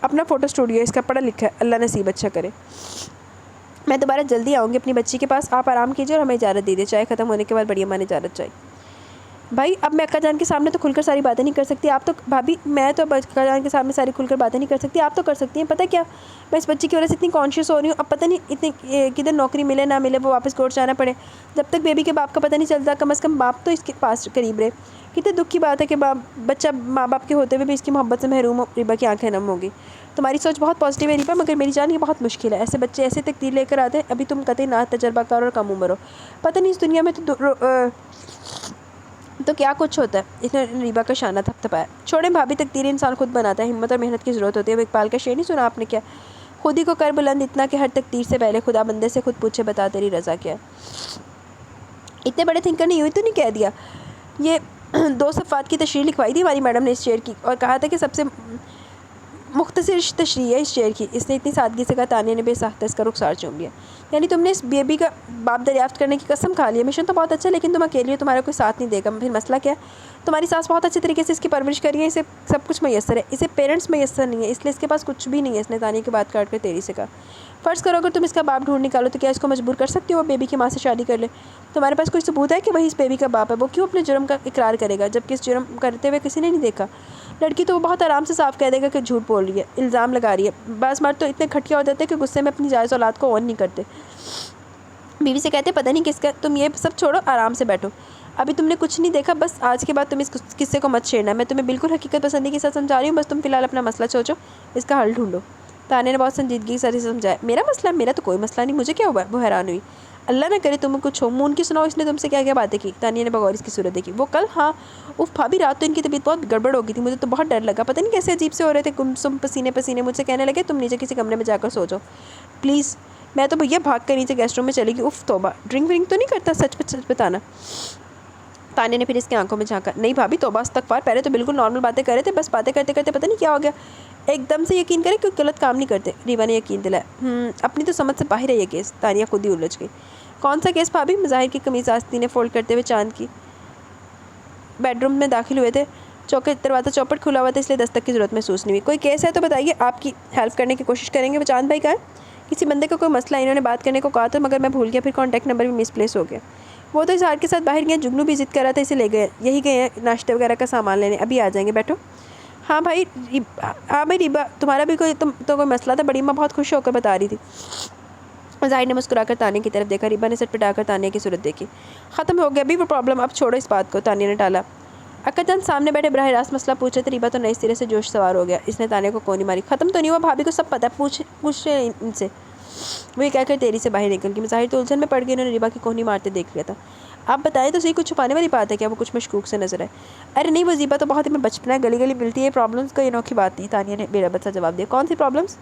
اپنا فوٹو اسٹوڈیو، اس کا پڑھا لکھا ہے، اللہ نصیب اچھا کرے۔ میں دوبارہ جلدی آؤں گی اپنی بچی کے پاس، آپ آرام کیجیے اور ہمیں اجازت دیجیے۔ چائے ختم ہونے کے بعد بڑی اماں نے اجازت چاہی۔ بھائی اب میں اکا جان کے سامنے تو کھل کر ساری باتیں نہیں کر سکتی، آپ تو بھابھی میں تو اکا جان کے سامنے ساری کھل کر باتیں نہیں کر سکتی، آپ تو کر سکتی ہیں۔ پتہ کیا میں اس بچی کی وجہ سے اتنی کانشیس ہو رہی ہوں، اب پتہ نہیں اتنی کدھر نوکری ملے نہ ملے، وہ واپس کوٹ جانا پڑے، جب تک بیبی کے باپ کا پتہ نہیں چلتا کم از کم باپ تو اس کے پاس قریب رہے۔ کتنے دکھ کی بات ہے کہ بچہ ماں باپ کے ہوتے ہوئے بھی اس کی محبت سے محروم ہو۔ ریبا کی آنکھیں نم ہوگی۔ تمہاری سوچ بہت پازیٹیو ہے ریبا، مگر میری جان یہ بہت مشکل ہے، ایسے بچے ایسے تقدیر لے کر آتے ہیں، ابھی تم قطعی نا تجربہ کار اور کم عمر ہو، پتہ نہیں اس دنیا میں تو کیا کچھ ہوتا ہے۔ اس نے ریبا کا شانہ تھپ تھپایا۔ چھوڑیں بھابھی، تقدیر انسان خود بناتا ہے، ہمت اور محنت کی ضرورت ہوتی ہے۔ وہ اقبال کا شعر نہیں سنا آپ نے کیا؟ خود ہی کو کر بلند اتنا کہ ہر تقدیر سے پہلے خدا بندے سے خود پوچھے بتا تیری رضا کیا ہے۔ اتنے بڑے تھنکر نے یوں ہی تو نہیں کہہ دیا۔ یہ 2 صفحات کی تشریح لکھوائی تھی ہماری میڈم نے اس شعر کی، اور کہا تھا کہ سب سے مختصر تشریح ہے اس شعر کی۔ اس نے اتنی سادگی سے کہا، تانیہ نے بے ساختہ اس کا رخسار چوم لیا۔ یعنی تم نے اس بیبی کا باپ دریافت کرنے کی قسم کھا لی ہے؟ مشن تو بہت اچھا ہے، لیکن تم اکیلی ہو، تمہارا کوئی ساتھ نہیں دے گا، پھر مسئلہ کیا ہے؟ تمہاری ساس بہت اچھے طریقے سے اس کی پرورش کر رہی ہے، اسے سب کچھ میسر ہے، اسے پیرنٹس میسر نہیں ہے، اس لیے اس کے پاس کچھ بھی نہیں ہے۔ اس نے تانیہ کی بات کاٹ کر تیری سے کہا۔ فرض کرو اگر تم اس کا باپ ڈھونڈ نکالو تو کیا اس کو مجبور کر سکتی ہو وہ بیبی کی ماں سے شادی کر لے؟ تمہارے پاس کوئی ثبوت ہے کہ وہی اس بیبی کا باپ ہے؟ وہ کیوں اپنے جرم کا اقرار کرے گا جبکہ اس جرم کرتے ہوئے کسی نے نہیں دیکھا؟ لڑکی تو وہ بہت آرام سے صاف کہہ دے گا کہ جھوٹ بول رہی ہے، الزام لگا رہی ہے۔ بعض مرد تو اتنے کھٹیا ہو جاتے ہیں کہ غصے میں اپنی جائز اولاد کو اون نہیں کرتے، بیوی سے کہتے پتہ نہیں کس کا۔ تم یہ سب چھوڑو، آرام سے بیٹھو، ابھی تم نے کچھ نہیں دیکھا، بس آج کے بعد تم اس قصے کو مت چھیڑنا، میں تمہیں بالکل حقیقت پسندی کے ساتھ سمجھا رہی ہوں، بس تم فی الحال اپنا مسئلہ سوچو، اس کا حل ڈھونڈو۔ تانیہ نے بہت سنجیدگی سے سمجھایا۔ میرا مسئلہ؟ میرا تو کوئی مسئلہ نہیں، مجھے کیا ہوا؟ وہ حیران ہوئی۔ اللہ نہ کرے تمہیں کچھ ہو، مون کی سناؤ اس نے تم سے کیا کیا باتیں کی؟ تانیہ نے بغور اس کی صورت دیکھی۔ وہ کل؟ ہاں اف بھابھی، رات تو ان کی طبیعت بہت گڑبڑ ہو گئی تھی، مجھے تو بہت ڈر لگا، پتہ نہیں کیسے عجیب سے ہو رہے تھے، گمسم پسینے پسینے، مجھ سے کہنے لگے تم نیچے کسی کمرے میں جا کر سو جاؤ پلیز۔ میں تو بھیا بھاگ کر نیچے گیسٹ روم میں چلی گئی۔ اف توبہ، ڈرنک ورنک تو نہیں کرتا؟ سچ بتانا۔ تانیہ نے پھر اس کی آنکھوں میں جھانکا۔ نہیں بھابھی، توبہ استغفار، پہلے تو بالکل نارمل باتیں کر رہے تھے، بس باتیں کرتے کرتے پتہ نہیں کیا ہو گیا، ایک دم سے یقین کرے کوئی غلط کام نہیں کرتے۔ ریبا نے یقین دلایا۔ اپنی تو سمجھ سے باہر ہے یہ کیس۔ تانیہ خود ہی الجھ گئی۔ کون سا کیس بھابھی؟ مظاہر کی قمیض آستین نے فولڈ کرتے ہوئے چاند کی بیڈ روم میں داخل ہوئے تھے۔ دروازہ چوپٹ کھلا ہوا تھا، اس لیے دستک کی ضرورت محسوس نہیں ہوئی۔ کوئی کیس ہے تو بتائیے، آپ کی ہیلپ کرنے کی کوشش کریں گے۔ وہ چاند بھائی کہاں ہے؟ کسی بندے کا کوئی مسئلہ، انہوں نے بات کرنے کو کہا تھا مگر میں بھول گیا، پھر کانٹیکٹ نمبر بھی مس پلیس ہو گیا۔ وہ تو اظہار کے ساتھ باہر گئے، جگنو بھی ضد کر رہا تھا اسے لے گئے، یہی گئے ہیں ناشتے وغیرہ کا سامان لینے، ابھی آ جائیں گے، بیٹھو۔ ہاں بھائی ریبا، تمہارا بھی کوئی مسئلہ تھا؟ بڑی اماں بہت خوش ہو کر بتا رہی تھی۔ ظاہر نے مسکرا کر تانیہ کی طرف دیکھا۔ ریبا نے سر پٹا کر تانیہ کی صورت دیکھی۔ ختم ہو گیا ابھی وہ پرابلم، اب چھوڑو اس بات کو، تانیہ نے ٹالا۔ اکا جان سامنے بیٹھے براہ راست مسئلہ پوچھ رہے تھے۔ ریبا تو نئے سرے سے جوش سوار ہو گیا، اس نے تانیہ کو کونی ماری۔ ختم تو نہیں ہوا بھابھی کو سب پتہ ہے، پوچھ رہے ان سے۔ وہ یہ کہہ کر تیری سے باہر نکل گئی۔ مظاہر تو الجھن میں پڑ گئی، انہوں نے ریبا کی کونی مارتے دیکھ لیا تھا۔ آپ بتائیں تو صحیح، کچھ چھپانے والی بات ہے کیا؟ وہ کچھ مشکوک سے نظر آئے۔ ارے نہیں، وہ زیبا تو بہت ہی میں بچپنا ہے، گلی گلی ملتی ہے، پرابلمس کوئی انوکھی بات نہیں، تانیہ نے بے ربط سا جواب دیا۔ کون سی پرابلمس؟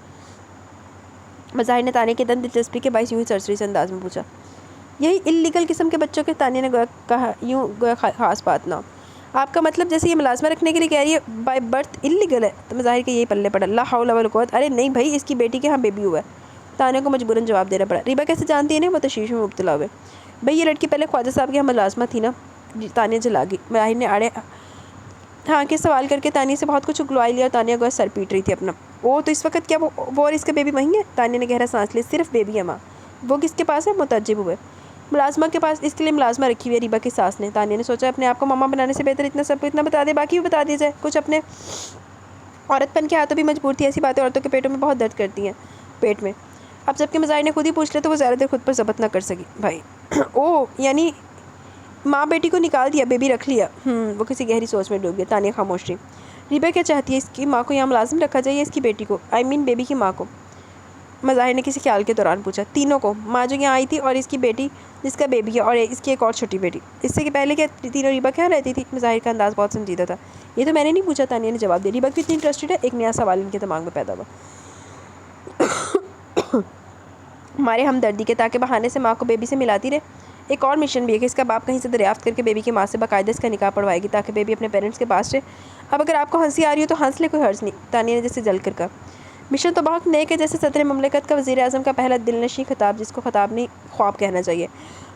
مظاہر نے تانیہ کے دن دلچسپی کے باعث یوں ہی سرسری سے انداز میں پوچھا۔ یہی اللیگل قسم کے بچوں کے، تانیہ نے کہا یوں گویا خاص بات نہ ہو۔ آپ کا مطلب جیسے یہ ملازمہ رکھنے کے لیے کہہ رہی ہے بائی برتھ اللیگل ہے؟ تو مظاہر کے یہی پلے پڑا۔ لا حول ولا قوت۔ ارے نہیں بھائی، اس کی بیٹی کے ہاں بیبی ہوا ہے۔ تانیہ کو مجبوراً جواب دینا پڑا۔ ریبا کیسے جانتی ہے انہیں؟ وہ تشویش میں مبتلا ہوئے۔ بھائی یہ لڑکی پہلے خواجہ صاحب کی یہاں ملازمہ تھی نا۔ تانیہ جلا گئی۔ مظاہر نے آڑے ہاں کے سوال کر کے تانیہ سے بہت کچھ اگلوائی لیا، اور تانیہ گویا سر پیٹ رہی تھی اپنا۔ او تو اس وقت کیا وہ اور اس کا بیبی وہیں ہے؟ تانیہ نے گہرا سانس لیا۔ صرف بیبی ہے ماں۔ وہ کس کے پاس ہے؟ متعجب ہوئے۔ ملازمہ کے پاس، اس کے لیے ملازمہ رکھی ہوئی ہے ریبا کی ساس نے۔ تانیہ نے سوچا اپنے آپ کو ماما بنانے سے بہتر اتنا سب اتنا بتا دے، باقی بھی بتا دیا جائے۔ کچھ اپنے عورت پن کے ہاتھوں بھی مجبور تھی، ایسی باتیں عورتوں کے پیٹوں میں بہت درد کرتی ہیں پیٹ میں۔ اب جب کہ مظاہر نے خود ہی پوچھ لیا تو وہ زیادہ دیر خود پر ضبط نہ کر سکی۔ بھائی او یعنی ماں بیٹی کو نکال دیا، بیبی رکھ لیا؟ وہ کسی گہری سوچ میں ڈوب گیا۔ تانیہ خاموش رہی۔ ریبا کیا چاہتی ہے؟ اس کی ماں کو یہاں ملازم رکھا جائے یا اس کی بیٹی کو؟ بیبی کی ماں کو، مظاہر نے کسی خیال کے دوران پوچھا۔ تینوں کو، ماں جو یہاں آئی تھی اور اس کی بیٹی جس کا بیبی ہے اور اس کی ایک اور چھوٹی بیٹی۔ اس سے کہ پہلے کیا تینوں ریبا کہاں رہتی تھی؟ مظاہر کا انداز بہت سنجیدہ تھا۔ یہ تو میں نے نہیں پوچھا، تانیہ نے جواب دیا۔ ریبا کیوں اتنی انٹرسٹڈ ہے؟ ایک نیا سوال ان کے دماغ میں پیدا ہوا۔ ہمارے ہمدردی کے، تاکہ بہانے سے ماں کو بیبی سے ملاتی رہے۔ ایک اور مشن بھی ہے کہ اس کا باپ کہیں سے دریافت کر کے بیبی کی ماں سے باقاعدہ اس کا نکاح پڑھوائے گی تاکہ بیبی اپنے پیرنٹس کے پاس رہے۔ اب اگر آپ کو ہنسی آ رہی ہو تو ہنس لے، کوئی حرج نہیں، تانیہ نے جیسے جل کر کہا۔ مشن تو بہت نیک ہے، جیسے صدر مملکت کا وزیر اعظم کا پہلا دل نشیں خطاب، جس کو خطاب نہیں خواب کہنا چاہیے،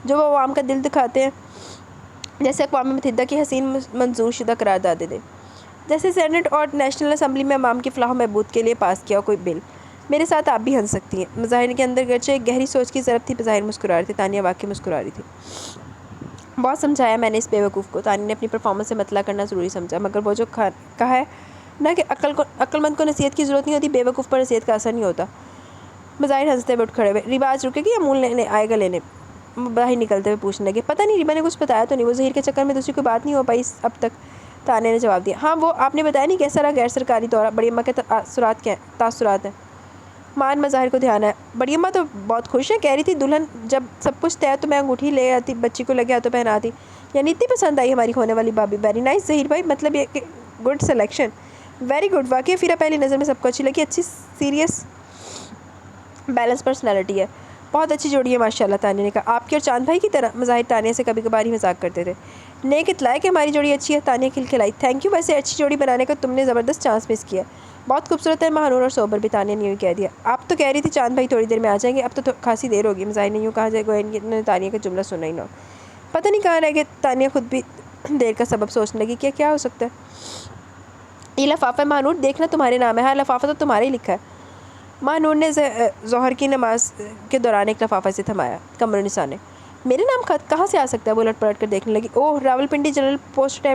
جو وہ عوام کا دل دکھاتے ہیں، جیسے اقوام متحدہ کی حسین منظور شدہ قراردادیں دیں، جیسے سینٹ اور نیشنل اسمبلی میں عوام کی فلاح و بہبود کے لیے پاس کیا ہو کوئی بل۔ میرے ساتھ آپ بھی ہنس سکتی ہیں۔ مظاہر کے اندر گرچہ ایک گہری سوچ کی ضرب تھی، بظاہر مسکرا رہی تھی۔ تانیہ واقعی مسکرا رہی تھی۔ بہت سمجھایا میں نے اس بیوقوف کو، تانیہ نے اپنی پرفارمنس سے مطلع کرنا ضروری سمجھا، مگر وہ جو کہا ہے نہ کہ عقل مند کو نصیحت کی ضرورت نہیں ہوتی، بیوقوف پر نصیحت کا اثر نہیں ہوتا۔ مظاہر ہنستے ہوئے اٹھ کھڑے ہوئے۔ ریبا آج رکے گی یا مول آئے گا لینے؟ باہر نکلتے ہوئے پوچھنے لگے۔ پتہ نہیں، ریبا نے کچھ بتایا تو نہیں، وہ ظہیر کے چکر میں دوسری کوئی بات نہیں ہو پائی اب تک، تانیہ نے جواب دیا۔ ہاں وہ آپ نے بتایا نہیں کیسا رہا غیر سرکاری دورہ؟ بڑی اماں کے تاثرات ہیں؟ مان مظاہر کو دھیان ہے۔ بڑی اماں تو بہت خوش ہیں، کہہ رہی تھی دلہن جب سب کچھ طے تو میں انگوٹھی لے آتی، بچی کو لگے ہاتھوں پہناتی، یعنی اتنی پسند آئی ہماری ہونے والی بابی۔ ویری نائس ظہیر بھائی، مطلب یہ کہ گڈ سلیکشن، ویری گڈ، واقعی فیرا پہلی نظر میں سب کو اچھی لگی، اچھی سیریس بیلنس پرسنالٹی ہے، بہت اچھی جوڑی ہے ماشاء اللہ، تانیہ نے کہا۔ آپ کی اور چاند بھائی کی طرح؟ مظاہر تانیہ سے کبھی کبھار ہی مذاق کرتے تھے۔ نیک اطلاع ہے کہ ہماری جوڑی اچھی ہے، تانیہ کھلکھلائی۔ تھینک یو، ویسے اچھی جوڑی بنانے کا تم نے زبردست چانس مس کیا، بہت خوبصورت ہے، مہنور اور سوبر بھی، تانیہ نے یوں کہہ دیا۔ آپ تو کہہ رہی تھی چاند بھائی تھوڑی دیر میں آ جائیں گے، اب تو خاصی دیر ہوگی، مظاہر نے یوں کہا جائے گویا انہوں نے تانیہ کا جملہ سنا ہی نہ ہو۔ پتہ نہیں کہاں رہ گئے، تانیہ خود بھی دیر کا سبب سوچنے لگی کہ کیا ہو سکتا ہے۔ یہ لفافہ مہنور دیکھنا تمہارے نام ہے؟ ہاں لفافہ تو تمہارے ہی لکھا ہے۔ مہنور نے ظہر کی نماز کے دوران ایک لفافہ سے تھمایا۔ قمر النساء نے، میرے نام خط کہاں سے آ سکتا ہے؟ وہ الٹ پلٹ کر دیکھنے لگی۔ Oh, Rawalpindi general post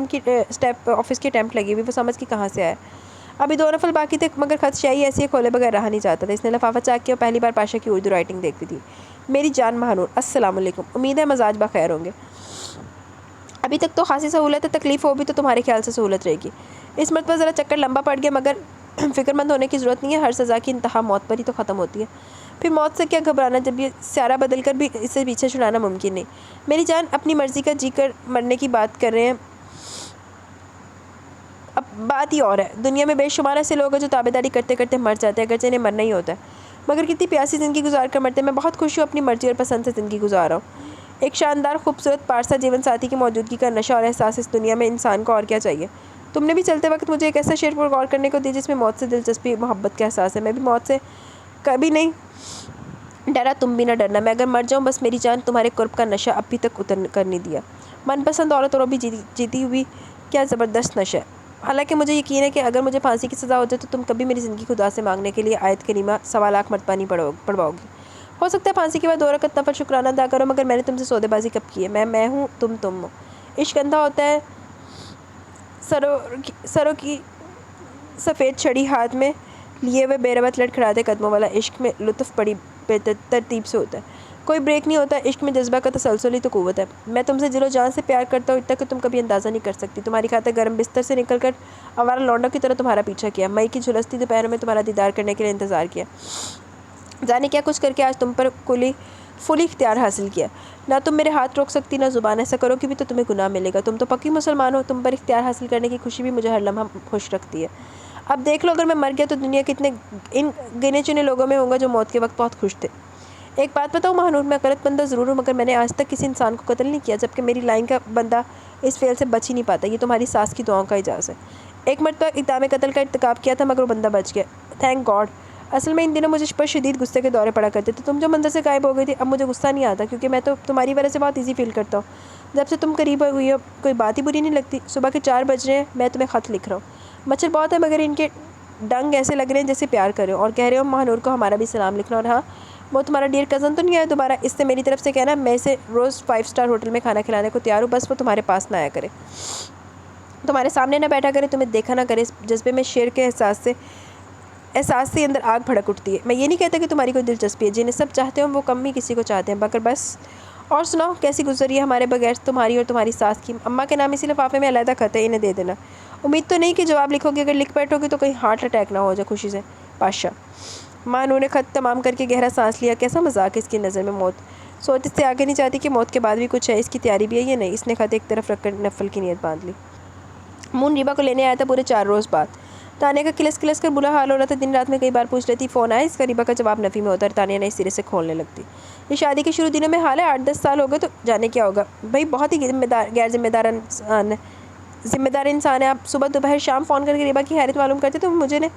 step office کی اٹیمپٹ لگی ہوئی، وہ سمجھ کی کہاں سے آیا؟ ابھی 2 نفل باقی تھے، مگر خط شاہی ایسی ہے کھولے بغیر رہا نہیں جاتا تھا۔ اس نے لفافہ چاک کیا اور پہلی بار پاشا کی اردو رائٹنگ دیکھی تھی۔ میری جان مہنور، السلام علیکم، امید ہے مزاج بخیر ہوں گے۔ ابھی تک تو خاصی سہولت ہے، تکلیف ہو بھی تو تمہارے خیال سے سہولت رہے گی۔ اس مرتبہ ذرا چکر لمبا پڑ گیا، مگر فکر مند ہونے کی ضرورت نہیں ہے، ہر سزا کی انتہا موت پر ہی تو ختم ہوتی ہے۔ پھر موت سے کیا گھبرانا، جب یہ سیارہ بدل کر بھی اسے پیچھے چھڑانا ممکن نہیں۔ میری جان، اپنی مرضی کا جی کر مرنے کی بات کر رہے ہیں، اب بات ہی اور ہے۔ دنیا میں بے شمار ایسے لوگ ہیں جو تابعداری کرتے کرتے مر جاتے ہیں، اگرچہ انہیں مرنا ہی ہوتا ہے، مگر کتنی پیاسی زندگی گزار کر مرتے ہیں۔ میں بہت خوش ہوں، اپنی مرضی اور پسند سے زندگی گزار رہا ہوں۔ ایک شاندار خوبصورت پارسا جیون ساتھی کی موجودگی کا نشہ اور احساس اس دنیا میں انسان کو اور کیا چاہیے۔ تم نے بھی چلتے وقت مجھے ایک ایسا شعر پر غور کرنے کو دی جس میں موت سے دلچسپی محبت کا احساس ہے۔ میں بھی موت سے کبھی نہیں ڈرا، تم بھی نہ ڈرنا۔ میں اگر مر جاؤں، بس میری جان تمہارے قرب کا نشہ ابھی تک اتر کر نہیں دیا۔ من پسند عورت اور بھی جیتی ہوئی، کیا زبردست نشہ ہے۔ حالانکہ مجھے یقین ہے کہ اگر مجھے پھانسی کی سزا ہو جائے تو تم کبھی میری زندگی خدا سے مانگنے کے لیے آیت کریمہ 1.25 مرتبہ نہیں پڑھواؤ گی۔ ہو سکتا ہے پھانسی کے بعد 2 رکعت نفل شکرانہ ادا کرو، مگر میں نے تم سے سودے بازی کب کی ہے؟ میں ہوں، تم ہو۔ عشق اندھا ہوتا ہے، سروں کی سفید چھڑی ہاتھ میں لیے ہوئے بے روت لڑکھڑاتے قدموں والا عشق میں لطف بڑی بے ترتیب سے ہوتا ہے، کوئی بریک نہیں ہوتا۔ عشق میں جذبہ کا تسلسل ہی تو قوت ہے۔ میں تم سے دل و جان سے پیار کرتا ہوں، اتنا کہ تم کبھی اندازہ نہیں کر سکتی۔ تمہاری خاطر گرم بستر سے نکل کر آوارہ لونڈوں کی طرح تمہارا پیچھا کیا، مئی کی جھلستی دوپہروں میں تمہارا دیدار کرنے کے لیے انتظار کیا، جانے کیا کچھ کر کے آج تم پر فلی اختیار حاصل کیا۔ نہ تم میرے ہاتھ روک سکتی نہ زبان، ایسا کرو کہ بھی تو تمہیں گناہ ملے گا۔ تم تو پکی مسلمان ہو، تم پر اختیار حاصل کرنے کی خوشی بھی مجھے ہر لمحہ خوش رکھتی ہے۔ اب دیکھ لو، اگر میں مر گیا تو دنیا کے ان گنے چنے لوگوں میں ہوں گا جو موت کے وقت بہت خوش تھے۔ ایک بات بتاؤں مہنور، میں غلط بندہ ضرور ہوں، مگر میں نے آج تک کسی انسان کو قتل نہیں کیا، جبکہ میری لائن کا بندہ اس فعل سے بچ ہی نہیں پاتا۔ یہ تمہاری ساس کی دعاؤں کا اعجاز ہے۔ ایک مرتبہ اقدام قتل کا ارتکاب کیا تھا، مگر وہ بندہ بچ گیا، تھینک گاڈ۔ اصل میں ان دنوں مجھے پر شدید غصے کے دورے پڑا کرتے تھے۔ تم جو منظر سے غائب ہو گئی تھی، اب مجھے غصہ نہیں آتا، کیونکہ میں تو تمہاری وجہ سے بہت ایزی فیل کرتا ہوں۔ جب سے تم قریب ہوئی ہو، کوئی بات ہی بری نہیں لگتی۔ صبح کے 4 بج رہے ہیں، میں تمہیں خط لکھ رہا ہوں۔ مچھر بہت ہے، مگر ان کے ڈنگ ایسے لگ رہے ہیں جیسے پیار کر رہے ہو، اور کہہ رہے ہو مہنور کو ہمارا بھی سلام لکھنا۔ اور ہاں، وہ تمہارا ڈیئر کزن تو نہیں آیا دوبارہ؟ اس سے میری طرف سے کہنا میں اسے روز 5 اسٹار ہوٹل میں کھانا کھلانے کو تیار ہوں، بس وہ تمہارے پاس نہ آیا کرے، تمہارے سامنے نہ بیٹھا کرے، تمہیں دیکھا نہ کرے۔ اس جذبے میں شیر کے احساس سے اندر آگ بھڑک اٹھتی ہے۔ میں یہ نہیں کہتا کہ تمہاری کوئی دلچسپی ہے، جنہیں سب چاہتے ہوں وہ کم ہی کسی کو چاہتے ہیں، مگر بس اور سناؤ کیسی گزری ہے ہمارے بغیر تمہاری اور تمہاری ساس کی؟ اماں کے نام اسی لفافے میں علیحدہ خط ہے، انہیں دے دینا۔ امید تو نہیں کہ جواب لکھو گی، اگر لکھ بیٹھو گی تو کہیں ہارٹ اٹیک نہ ہو جائے خوشی سے۔ پاشا ماں نے خط تمام کر کے گہرا سانس لیا، کیسا مذاق اس کی نظر میں موت، سوچ اس سے آگے نہیں چاہتی کہ موت کے بعد بھی کچھ ہے، اس کی تیاری بھی ہے یا نہیں۔ اس نے خط ایک طرف رکھ کر نفل کی نیت باندھ لی۔ مون ریبا کو لینے آیا تھا پورے 4 روز بعد۔ تانیہ کا کلس کلس کر برا حال ہو رہا تھا، دن رات میں کئی بار پوچھ لیتی فون آیا، اس کا ریبا کا جواب نفی میں ہوتا اور تانیہ نئے سرے سے کھولنے لگتی۔ یہ شادی کے شروع دنوں میں حال ہے، 8-10 سال ہو گئے تو جانے کیا ہوگا بھائی، بہت ہی غیر ذمہ دار انسان ہے آپ، صبح دوپہر شام فون کر کے ریبا کی حیرت معلوم کرتے تو مجھے نے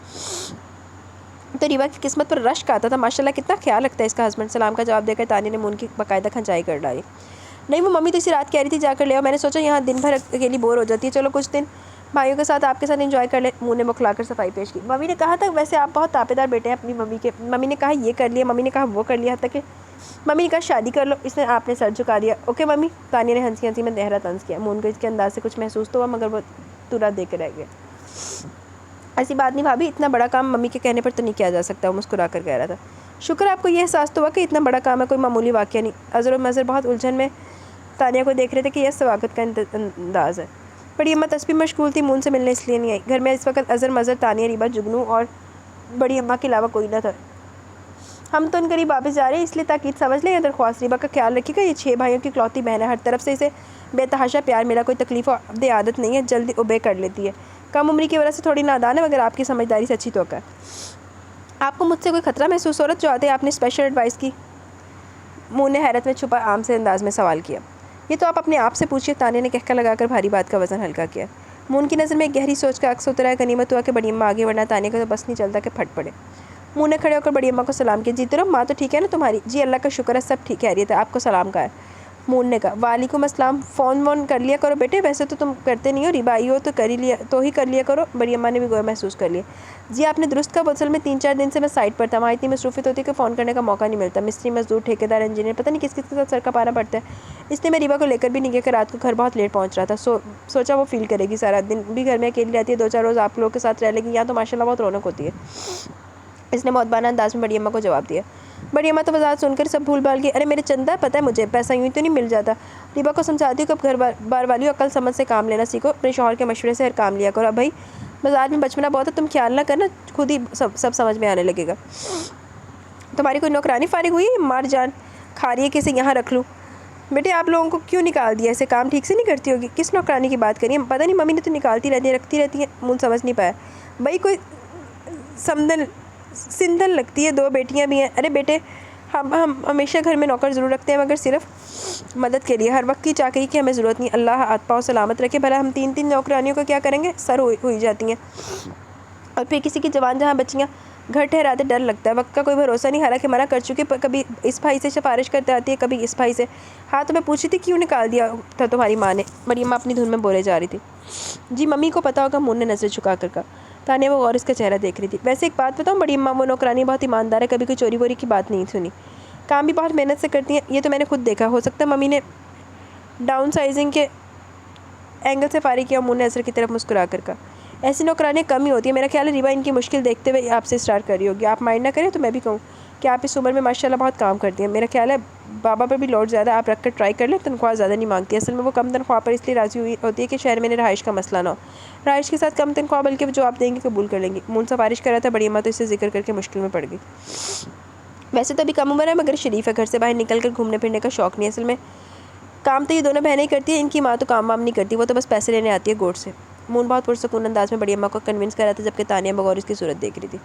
تو ریبا کی قسمت پر رشک آتا تھا، ماشاءاللہ کتنا خیال رکھتا ہے اس کا ہسبینڈ۔ سلام کا جواب دے کر تانیہ نے مون کی باقاعدہ کھنچائی کر ڈالی۔ نہیں وہ ممی تو اسی رات کہہ رہی تھی جا کر لے آؤ، میں نے سوچا یہاں دن بھر اکیلی بور ہو جاتی ہے، چلو کچھ دن بھائیوں کے ساتھ آپ کے ساتھ انجوائے کر لیں۔ منہ نے مکھلا کر صفائی پیش کی۔ ممی نے کہا تھا ویسے آپ بہت تاپے دار بیٹے ہیں اپنی ممی کے، ممی نے کہا یہ کر لیا، ممی نے کہا وہ کر لیا، حتیٰ کہ ممی نے کہا شادی کر لو، اس نے آپ نے سر جھکا دیا۔ اوکے ممی، تانیہ نے ہنسی ہنسی میں گہرا طنز کیا۔ مون کو اس کے انداز سے کچھ محسوس تو ہوا مگر وہ تورا دے کے رہ گیا۔ ایسی بات نہیں بھابھی، اتنا بڑا کام ممی کے کہنے پر تو نہیں کیا جا سکتا، وہ مسکرا کر کہہ رہا تھا۔ شکر آپ کو یہ احساس تو ہوا کہ اتنا بڑا کام ہے، کوئی معمولی واقعہ نہیں۔ اظہر و مظہر بہت الجھن میں تانیہ کو دیکھ رہے تھے کہ یہ سواگت کا انداز ہے۔ بڑی اماں تسبیح مشغول تھی، مون سے ملنے اس لیے نہیں آئی۔ گھر میں اس وقت اظہر مظہر تانیہ ریبا جگنو اور بڑی اماں کے علاوہ کوئی نہ تھا۔ ہم تو ان قریب واپس جا رہے ہیں اس لیے تاکید سمجھ لیں، یہ درخواست ریبا کا خیال رکھیے گا، یہ 6 بھائیوں کی اکلوتی بہن ہے، ہر طرف سے اسے بے تحاشا پیار ملا، کوئی تکلیف دہ عادت نہیں ہے، جلدی اوبے کر لیتی ہے، کم عمری کی وجہ سے تھوڑی نادان ہے مگر آپ کی سمجھداری سے اچھی توقع ہے۔ آپ کو مجھ سے کوئی خطرہ محسوس ہو رہا جو آتے آپ نے اسپیشل ایڈوائس کی؟ مون نے حیرت میں چھپا عام سے انداز میں سوال کیا۔ یہ تو آپ اپنے آپ سے پوچھیے، تانیہ نے کہکا لگا کر بھاری بات کا وزن ہلکا کیا۔ مون کی نظر میں ایک گہری سوچ کا عکس اترا ہے، غنیمت ہوا کہ بڑی اماں آگے ورنہ تانیہ کا تو بس نہیں چلتا کہ پھٹ پڑے۔ مون نے کھڑے ہو کر بڑی اماں کو سلام کیا۔ جیتے رہو، ماں تو ٹھیک ہے نا تمہاری؟ جی اللہ کا شکر ہے، سب ٹھیک خیریت ہے، آپ کو سلام کا ہے۔ مون نے کہا وعلیکم السلام، فون وون کر لیا کرو بیٹے، ویسے تو تم کرتے نہیں ہو، ریبا آئی ہو تو ہی کر لیا کرو۔ بڑی اماں نے بھی گویا محسوس کر لیا۔ جی آپ نے درست کہا، اصل میں 3-4 دن سے میں سائٹ پر تھا، وہاں اتنی مصروفیت ہوتی ہے کہ فون کرنے کا موقع نہیں ملتا، مستری مزدور ٹھیکیدار انجینئر پتہ نہیں کس کس کے ساتھ سر کھپانا پڑتا ہے، اس لیے میں ریبا کو لے کر بھی نہیں گیا کہ رات کو گھر بہت لیٹ پہنچ رہا تھا، سوچا وہ فیل کرے گی، سارا دن بھی گھر میں اکیلی رہتی ہے، 2-4 روز آپ لوگوں کے ساتھ رہ لے گی، یہاں تو ماشاءاللہ بہت رونق ہوتی ہے، اس نے مؤدبانہ انداز میں بڑی اماں کو جواب دیا۔ بڑی اماں تو وضاحت سن کر سب بھول بھال گئی۔ ارے میرے چندہ، پتہ ہے مجھے پیسہ یوں ہی تو نہیں مل جاتا، ریبا کو سمجھاتی ہوں کہ اب گھر بار والی عقل سمجھ سے کام لینا سیکھو، اپنے شوہر کے مشورے سے ہر کام لیا کرو، اب بھائی بازار میں بچپنا بہت ہے، تم خیال نہ کرنا، خود ہی سب سمجھ میں آنے لگے گا۔ تمہاری کوئی نوکرانی فارغ ہوئی ہے؟ مار جان کھا رہی ہے کہ اسے یہاں رکھ لوں؟ بیٹے آپ لوگوں کو کیوں نکال دیا، ایسے کام ٹھیک سے نہیں کرتی ہوگی؟ کس نوکرانی کی بات کری ہے؟ پتہ نہیں، ممی نے تو نکالتی رہتی ہیں، رکھتی رہتی ہیں۔ مون سمجھ نہیں پایا۔ بھائی کوئی سندھن لگتی ہے، 2 بیٹیاں بھی ہیں۔ ارے بیٹے ہم ہمیشہ گھر میں نوکر ضرور رکھتے ہیں مگر صرف مدد کے لیے، ہر وقت کی چاکری کی ہمیں ضرورت نہیں، اللہ ہاتھ پاؤں سلامت رکھے، بھلا ہم 3 نوکرانیوں کا کیا کریں گے، سر ہوئی جاتی ہیں، اور پھر کسی کی جوان جہاں بچیاں گھر ٹھہراتے ڈر لگتا ہے، وقت کا کوئی بھروسہ نہیں، حالانکہ منع کر چکی، کبھی اس بھائی سے سفارش کرتے آتی ہے، کبھی اس بھائی سے۔ ہاں تو میں پوچھی تھی کیوں نکال دیا تھا تمہاری ماں نے؟ بڑی اماں اپنی دھن میں بولے جا رہی تھی۔ جی ممی کو پتا ہوگا، مون نے نظر جھکا کر کہا۔ تانیہ وہ غور اس کا چہرہ دیکھ رہی تھی۔ ویسے ایک بات بتاؤں بڑی اماں، وہ نوکرانی بہت ایماندار ہے، کبھی کوئی چوری ووری کی بات نہیں سنی، کام بھی بہت محنت سے کرتی ہیں، یہ تو میں نے خود دیکھا، ہو سکتا ہے ممی نے ڈاؤن سائزنگ کے اینگل سے فارغ کیا۔ مون نے اثر کی طرف مسکرا کر کہا ایسی نوکرانیاں کم ہی ہوتی ہیں، میرا خیال ہے ریبا ان کی مشکل دیکھتے ہوئے آپ سے اسٹارٹ کر رہی ہوگی، آپ مائنڈ نہ کریں تو میں بھی کہوں کہ آپ اس عمر میں ماشاءاللہ بہت کام کرتی ہیں، میرا خیال ہے بابا پر بھی لوڈ زیادہ، آپ رکھ کر ٹرائی کر لیں، تنخواہ زیادہ نہیں مانگتی، اصل میں وہ کم تنخواہ پر اس لیے راضی ہوئی ہوتی ہے کہ شہر میں رہائش کا مسئلہ نہ ہو، رہائش کے ساتھ کم تنخواہ بلکہ جو آپ دیں گے قبول کر لیں گی۔ مون سفارش کر رہا تھا، بڑی اماں تو اسے ذکر کر کے مشکل میں پڑ گئی۔ ویسے تو ابھی کم عمر ہے مگر شریف ہے، گھر سے باہر نکل کر گھومنے پھرنے کا شوق نہیں، اصل میں کام تو یہ دونوں بہنیں ہی کرتی ہیں، ان کی ماں تو کام وام نہیں کرتی، وہ تو بس پیسے لینے آتی ہے گوٹ سے۔ مون بہت پرسکون انداز میں بڑی اماں کو کنونس کر رہا تھا جبکہ تانیہ بغور اس کی صورت دیکھ رہی تھی۔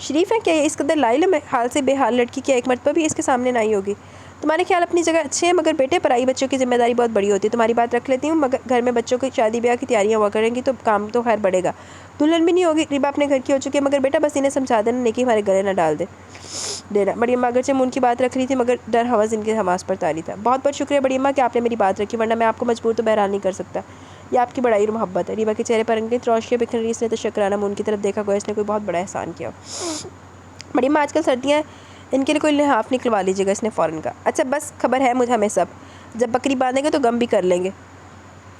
شریف ہے کیا یہ اس قدر لائل ہے، حال سے بے حال لڑکی کیا ایک مرتبہ بھی اس کے سامنے نہ آئی ہوگی؟ تمہارے خیال اپنی جگہ اچھے ہیں مگر بیٹے پرائی بچوں کی ذمہ داری بہت بڑی ہوتی ہے، تمہاری بات رکھ لیتی ہوں مگر گھر میں بچوں کی شادی بیاہ کی تیاریاں ہوا کریں گی تو کام تو خیر بڑھے گا، دلہن بھی نہیں ہوگی، ریبا اپنے گھر کی ہو چکی ہے مگر بیٹا بس انہیں سمجھا دینا نیکی ہمارے گلے نہ ڈال دینا۔ بڑی اماں اگرچہ مون کی بات رکھ رہی تھی مگر ڈر حوث ان کے حواس پر طاری تھا۔ بہت بہت شکریہ بڑی اماں کہ آپ نے میری بات رکھی، ورنہ میں آپ کو مجبور تو بہرحال نہیں کر سکتا، یہ آپ کی بڑائی اور محبت ہے۔ ریبا کے چہرے پر انگنت روشنیاں بکھر رہی، اس نے تشکرانہ مون کی طرف دیکھا، گویا اس نے کوئی بہت بڑا احسان کیا ہو۔ بڑی اماں آج کل سردیاں ان کے لیے کوئی لحاف نکلوا لیجیے گا، اس نے فوراً کہا۔ اچھا بس خبر ہے مجھے ہمیں سب، جب بکری باندھیں گے تو غم بھی کر لیں گے،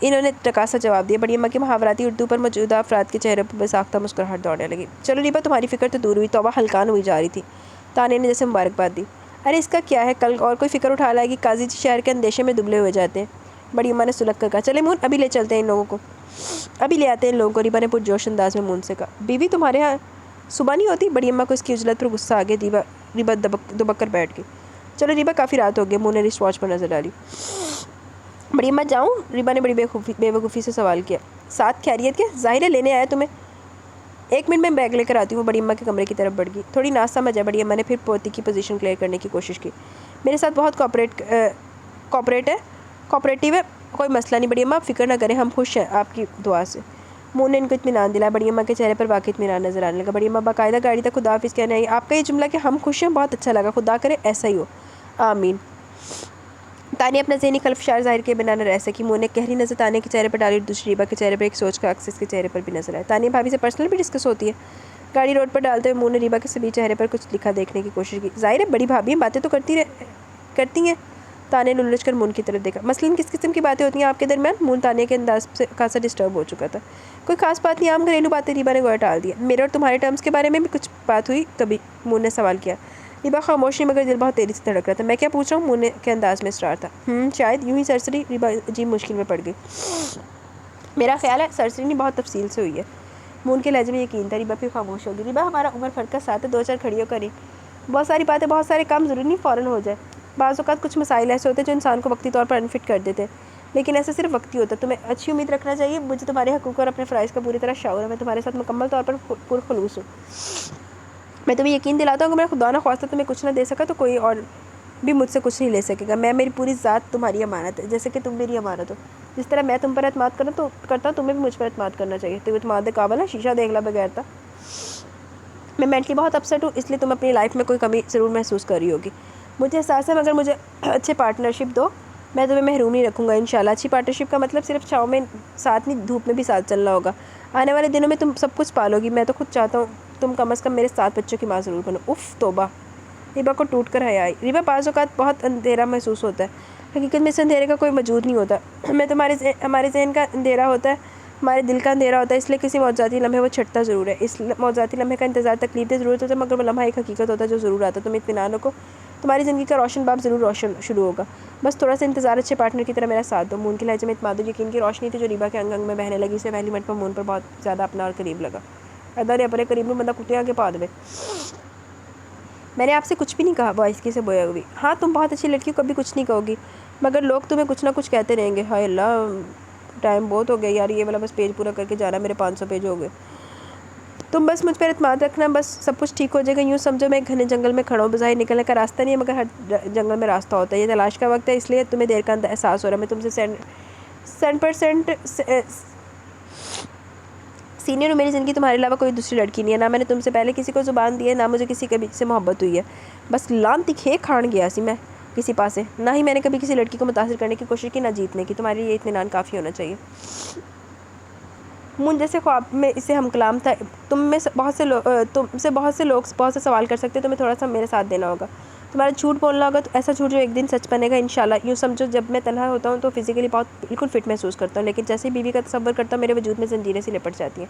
انہوں نے ٹکاسا جواب دیا۔ بڑی اماں کی محاوراتی اردو پر موجودہ افراد کے چہرے پر بساختہ مسکراہٹ دوڑنے لگی۔ چلو ریبا تمہاری فکر تو دور ہوئی، توبہ ہلکان ہوئی جا رہی تھی، تانیہ نے جیسے مبارکباد دی۔ ارے اس کا کیا ہے، کل اور کوئی فکر اٹھا لائے گی، قاضی جی شہر کے اندیشے میں دبلے ہوئے جاتے ہیں۔ بڑی اماں نے سلگ کر کہا، چلے مون ابھی لے چلتے ہیں ان لوگوں کو، ابھی لے آتے ہیں ان لوگوں کو، ریبا نے پرجوش انداز میں مون سے کہا۔ بیوی تمہارے ہاں صبح نہیں ہوتی؟ بڑی اماں کو اس کی عجلت پر غصہ آ گیا۔ ریبا دبک کر بیٹھ گئی۔ چلو ریبا کافی رات ہو گئی، مون نے رسٹ واچ پر نظر ڈالی۔ بڑی اماں جاؤں؟ ریبا نے بڑی بے وقوفی سے سوال کیا۔ ساتھ خیریت کے؟ ظاہر ہے لینے آیا تمہیں۔ 1 منٹ میں بیگ لے کر آتی ہوں۔ بڑی اماں کے کمرے کی طرف بڑھ گئی۔ تھوڑی ناز سمجھ ہے، بڑی اماں نے پھر پوتی کی پوزیشن کلیئر کرنے کی کوشش کی۔ میرے ساتھ بہت کوآپریٹیو ہے، کوئی مسئلہ نہیں بڑی اماں، فکر نہ کریں، ہم خوش ہیں آپ کی دعا سے۔ مون نے ان کو اطمینان دلایا۔ بڑی اماں کے چہرے پر واقعی اطمینان نظر آنے لگا۔ بڑی اماں باقاعدہ گاڑی تک خدا حافظ کہنے آئی۔ آپ کا یہ جملہ کہ ہم خوش ہیں بہت اچھا لگا، خدا کرے ایسا ہی ہو، آمین۔ تانیہ اپنا ذہنی خلفشار ظاہر کیے بنا نہ رہ سکی۔ مون نے گہری نظر تانیہ کے چہرے پر ڈالی اور دوسری ریبا کے چہرے پر ایک سوچ کا عکس اس کے چہرے پر بھی نظر آیا۔ تانیہ بھابھی سے پرسنل بھی ڈسکس ہوتی ہے؟ گاڑی روڈ پر ڈالتے ہوئے مون نے ریبا کے سبھی چہرے پر کچھ لکھا دیکھنے کی کوشش کی۔ ظاہر ہے بڑی بھابھی باتیں تو کرتی ہیں۔ تانیہ نے الجھ کر مون کی طرف دیکھا۔ مثلاً کس قسم کی باتیں ہوتی ہیں آپ کے درمیان؟ مون تانیہ کے انداز سے خاصا ڈسٹرب ہو چکا تھا۔ کوئی خاص بات نہیں، عام گھریلو باتیں، ریبا نے گویا ٹال دیا۔ میرے اور تمہارے ٹرمز کے بارے میں بھی کچھ بات ہوئی کبھی؟ مون نے سوال کیا۔ ریبا خاموش نہیں مگر دل بہت تیزی سے دھڑک رہا تھا۔ میں کیا پوچھ رہا ہوں؟ مون کے انداز میں اسرار تھا۔ شاید یوں ہی سرسری۔ ریبا عجیب مشکل میں پڑ گئی۔ میرا خیال ہے سرسری نہیں، بہت تفصیل سے ہوئی ہے۔ مون کے لہجے میں یقین تھا۔ ریبا پھر خاموش ہو گئی۔ ریبا ہمارا عمر فرق کا ساتھ ہے، 2-4 کھڑیوں کا نہیں۔ بہت ساری باتیں، بہت سارے کام ضروری نہیں فوراً ہو جائے۔ بعض اوقات کچھ مسائل ایسے ہوتے ہیں جو انسان کو وقتی طور پر انفٹ کر دیتے ہیں، لیکن ایسا صرف وقتی ہوتا ہے۔ تمہیں اچھی امید رکھنا چاہیے، مجھے تمہارے حقوق اور اپنے فرائض کا پوری طرح شعور ہے۔ میں تمہارے ساتھ مکمل طور پر پرخلوص ہوں۔ میں تمہیں یقین دلاتا ہوں کہ میں خدا نہ خواستہ تمہیں کچھ نہ دے سکا تو کوئی اور بھی مجھ سے کچھ نہیں لے سکے گا۔ میری پوری ذات تمہاری امانت ہے، جیسے کہ تم میری امانت ہو۔ جس طرح میں تم پر اعتماد کرتا ہوں، تمہیں بھی مجھ پر اعتماد کرنا چاہیے۔ تو اعتماد قابل ہے، شیشہ دیکھ لا بغیر تھا۔ میں مینٹلی بہت اپسیٹ ہوں، اس لیے تم اپنی لائف میں کوئی کمی ضرور محسوس کر رہی ہوگی۔ مجھے احساس ہے، مگر مجھے اچھے پارٹنرشپ دو، میں تمہیں محروم نہیں رکھوں گا انشاءاللہ۔ اچھی پارٹنرشپ کا مطلب صرف چھاؤں میں ساتھ نہیں، دھوپ میں بھی ساتھ چلنا ہوگا۔ آنے والے دنوں میں تم سب کچھ پالو گی۔ میں تو خود چاہتا ہوں تم کم از کم میرے 7 بچوں کی ماں ضرور بنو۔ اف توبہ! ریبا کو ٹوٹ کر حیا آئی۔ ریبا بعض اوقات بہت اندھیرا محسوس ہوتا ہے، حقیقت میں اس اندھیرے کا کوئی وجود نہیں ہوتا۔ میں ہمارے ذہن کا اندھیرا ہوتا ہے، ہمارے دل کا اندھیرا ہوتا ہے، اس لیے کسی معجزاتی لمحے وہ چھٹتا ضرور ہے۔ اس معجزاتی لمحے کا انتظار تکلیف دہ ضرور ہوتا ہے، مگر وہ لمحہ ایک حقیقت ہوتا ہے جو ضرور آتا ہے۔ تم اطمینان رکھو، تمہاری زندگی کا روشن باب ضرور روشن شروع ہوگا۔ بس تھوڑا سا انتظار، اچھے پارٹنر کی طرح میرا ساتھ دو۔ مون کے لہجے میں اعتماد اور یقین کی روشنی تھی جو ریبا کے انگ انگ میں بہنے لگی۔ اسے پہلی مرتبہ مون پر بہت زیادہ اپنا اور قریب لگا۔ ادارے اپنے قریب میں بندہ کتیاں کے پا دے۔ میں نے آپ سے کچھ بھی نہیں کہا، وہ آہستگی سے بویا ہوئی۔ ہاں تم بہت اچھی لڑکی ہو، کبھی کچھ نہیں کہو گی، مگر لوگ تمہیں کچھ نہ کچھ کہتے رہیں گے۔ ہائے اللہ، ٹائم بہت ہو گیا یار، یہ والا بس پیج پورا کر کے جانا، میرے 500 پیج ہو گئے۔ تم بس مجھ پر اعتماد رکھنا، بس سب کچھ ٹھیک ہو جائے گا۔ یوں سمجھو میں ایک گھنے جنگل میں کھڑا ہوں، بظاہر نکلنے کا راستہ نہیں ہے، مگر ہر جنگل میں راستہ ہوتا ہے۔ یہ تلاش کا وقت ہے، اس لیے تمہیں دیر کا احساس ہو رہا ہے۔ میں تم سے 100% سینئر ہوں، میری زندگی تمہارے علاوہ کوئی دوسری لڑکی نہیں ہے، نہ میں نے تم سے پہلے کسی کو زبان دی ہے، نہ مجھے کسی سے محبت ہوئی ہے۔ بس لانتی کھے کھان گیا سی میں کسی پاسے، نہ ہی میں نے کبھی کسی لڑکی کو متاثر کرنے کی کوشش کی، نہ جیتنے کی۔ تمہارے لیے اطمینان کافی ہونا چاہیے۔ مون جیسے خواب میں اسے ہم کلام تھا۔ تم سے بہت سے لوگ بہت سے سوال کر سکتے ہیں، تمہیں تھوڑا سا میرے ساتھ دینا ہوگا۔ تمہارا جھوٹ بولنا ہوگا، تو ایسا جھوٹ جو ایک دن سچ بنے گا انشاءاللہ۔ یوں سمجھو جب میں تنہا ہوتا ہوں تو فزیکلی بالکل فٹ محسوس کرتا ہوں، لیکن جیسے ہی بیوی کا تصور کرتا ہوں میرے وجود میں زنجیریں سی لپٹ جاتی ہیں۔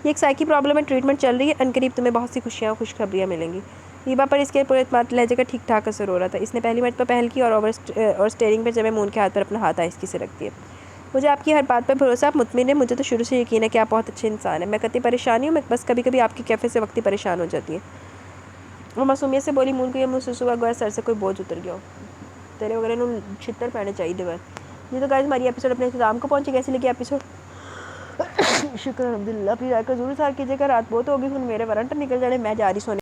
یہ ایک سائیکی پرابلم ہے، ٹریٹمنٹ چل رہی ہے، عنقریب تمہیں بہت سی خوشیاں اور خوشخبریاں ملیں گی۔ ریبا پر اس کے پورے اعتماد لہجے کا ٹھیک ٹھاک اثر ہو رہا تھا۔ اس نے پہلی مرتبہ پہل کی اور اسٹیئرنگ پر جمے مون کے ہاتھ پر اپنا ہاتھ آہستگی سے رکھ دیا۔ مجھے آپ کی ہر بات پر بھروسہ، آپ مطمئن ہیں، مجھے تو شروع سے یقین ہے کہ آپ بہت اچھے انسان ہیں۔ میں قطعی پریشان ہوں، میں بس کبھی کبھی آپ کی کیفیت سے وقتی پریشان ہو جاتی ہے۔ وہ معصومیت سے بولی۔ مون کو یہ محسوس ہوا گویا سر سے کوئی بوجھ اتر گیا ہو۔ تیرے وغیرہ انہوں چھتر پہنے چاہیے دیوار۔ یہ تو گائز ہماری ایپیسوڈ اپنے اختتام کو پہنچی۔ کیسی لگی ایپیسوڈ؟ شکر الحمدللہ، اپنی رائے کا ضرور اظہار کیجیے گا۔ رات بہت ہوگی، میرے وارنٹ نکل جانے، میں جا رہی سونے۔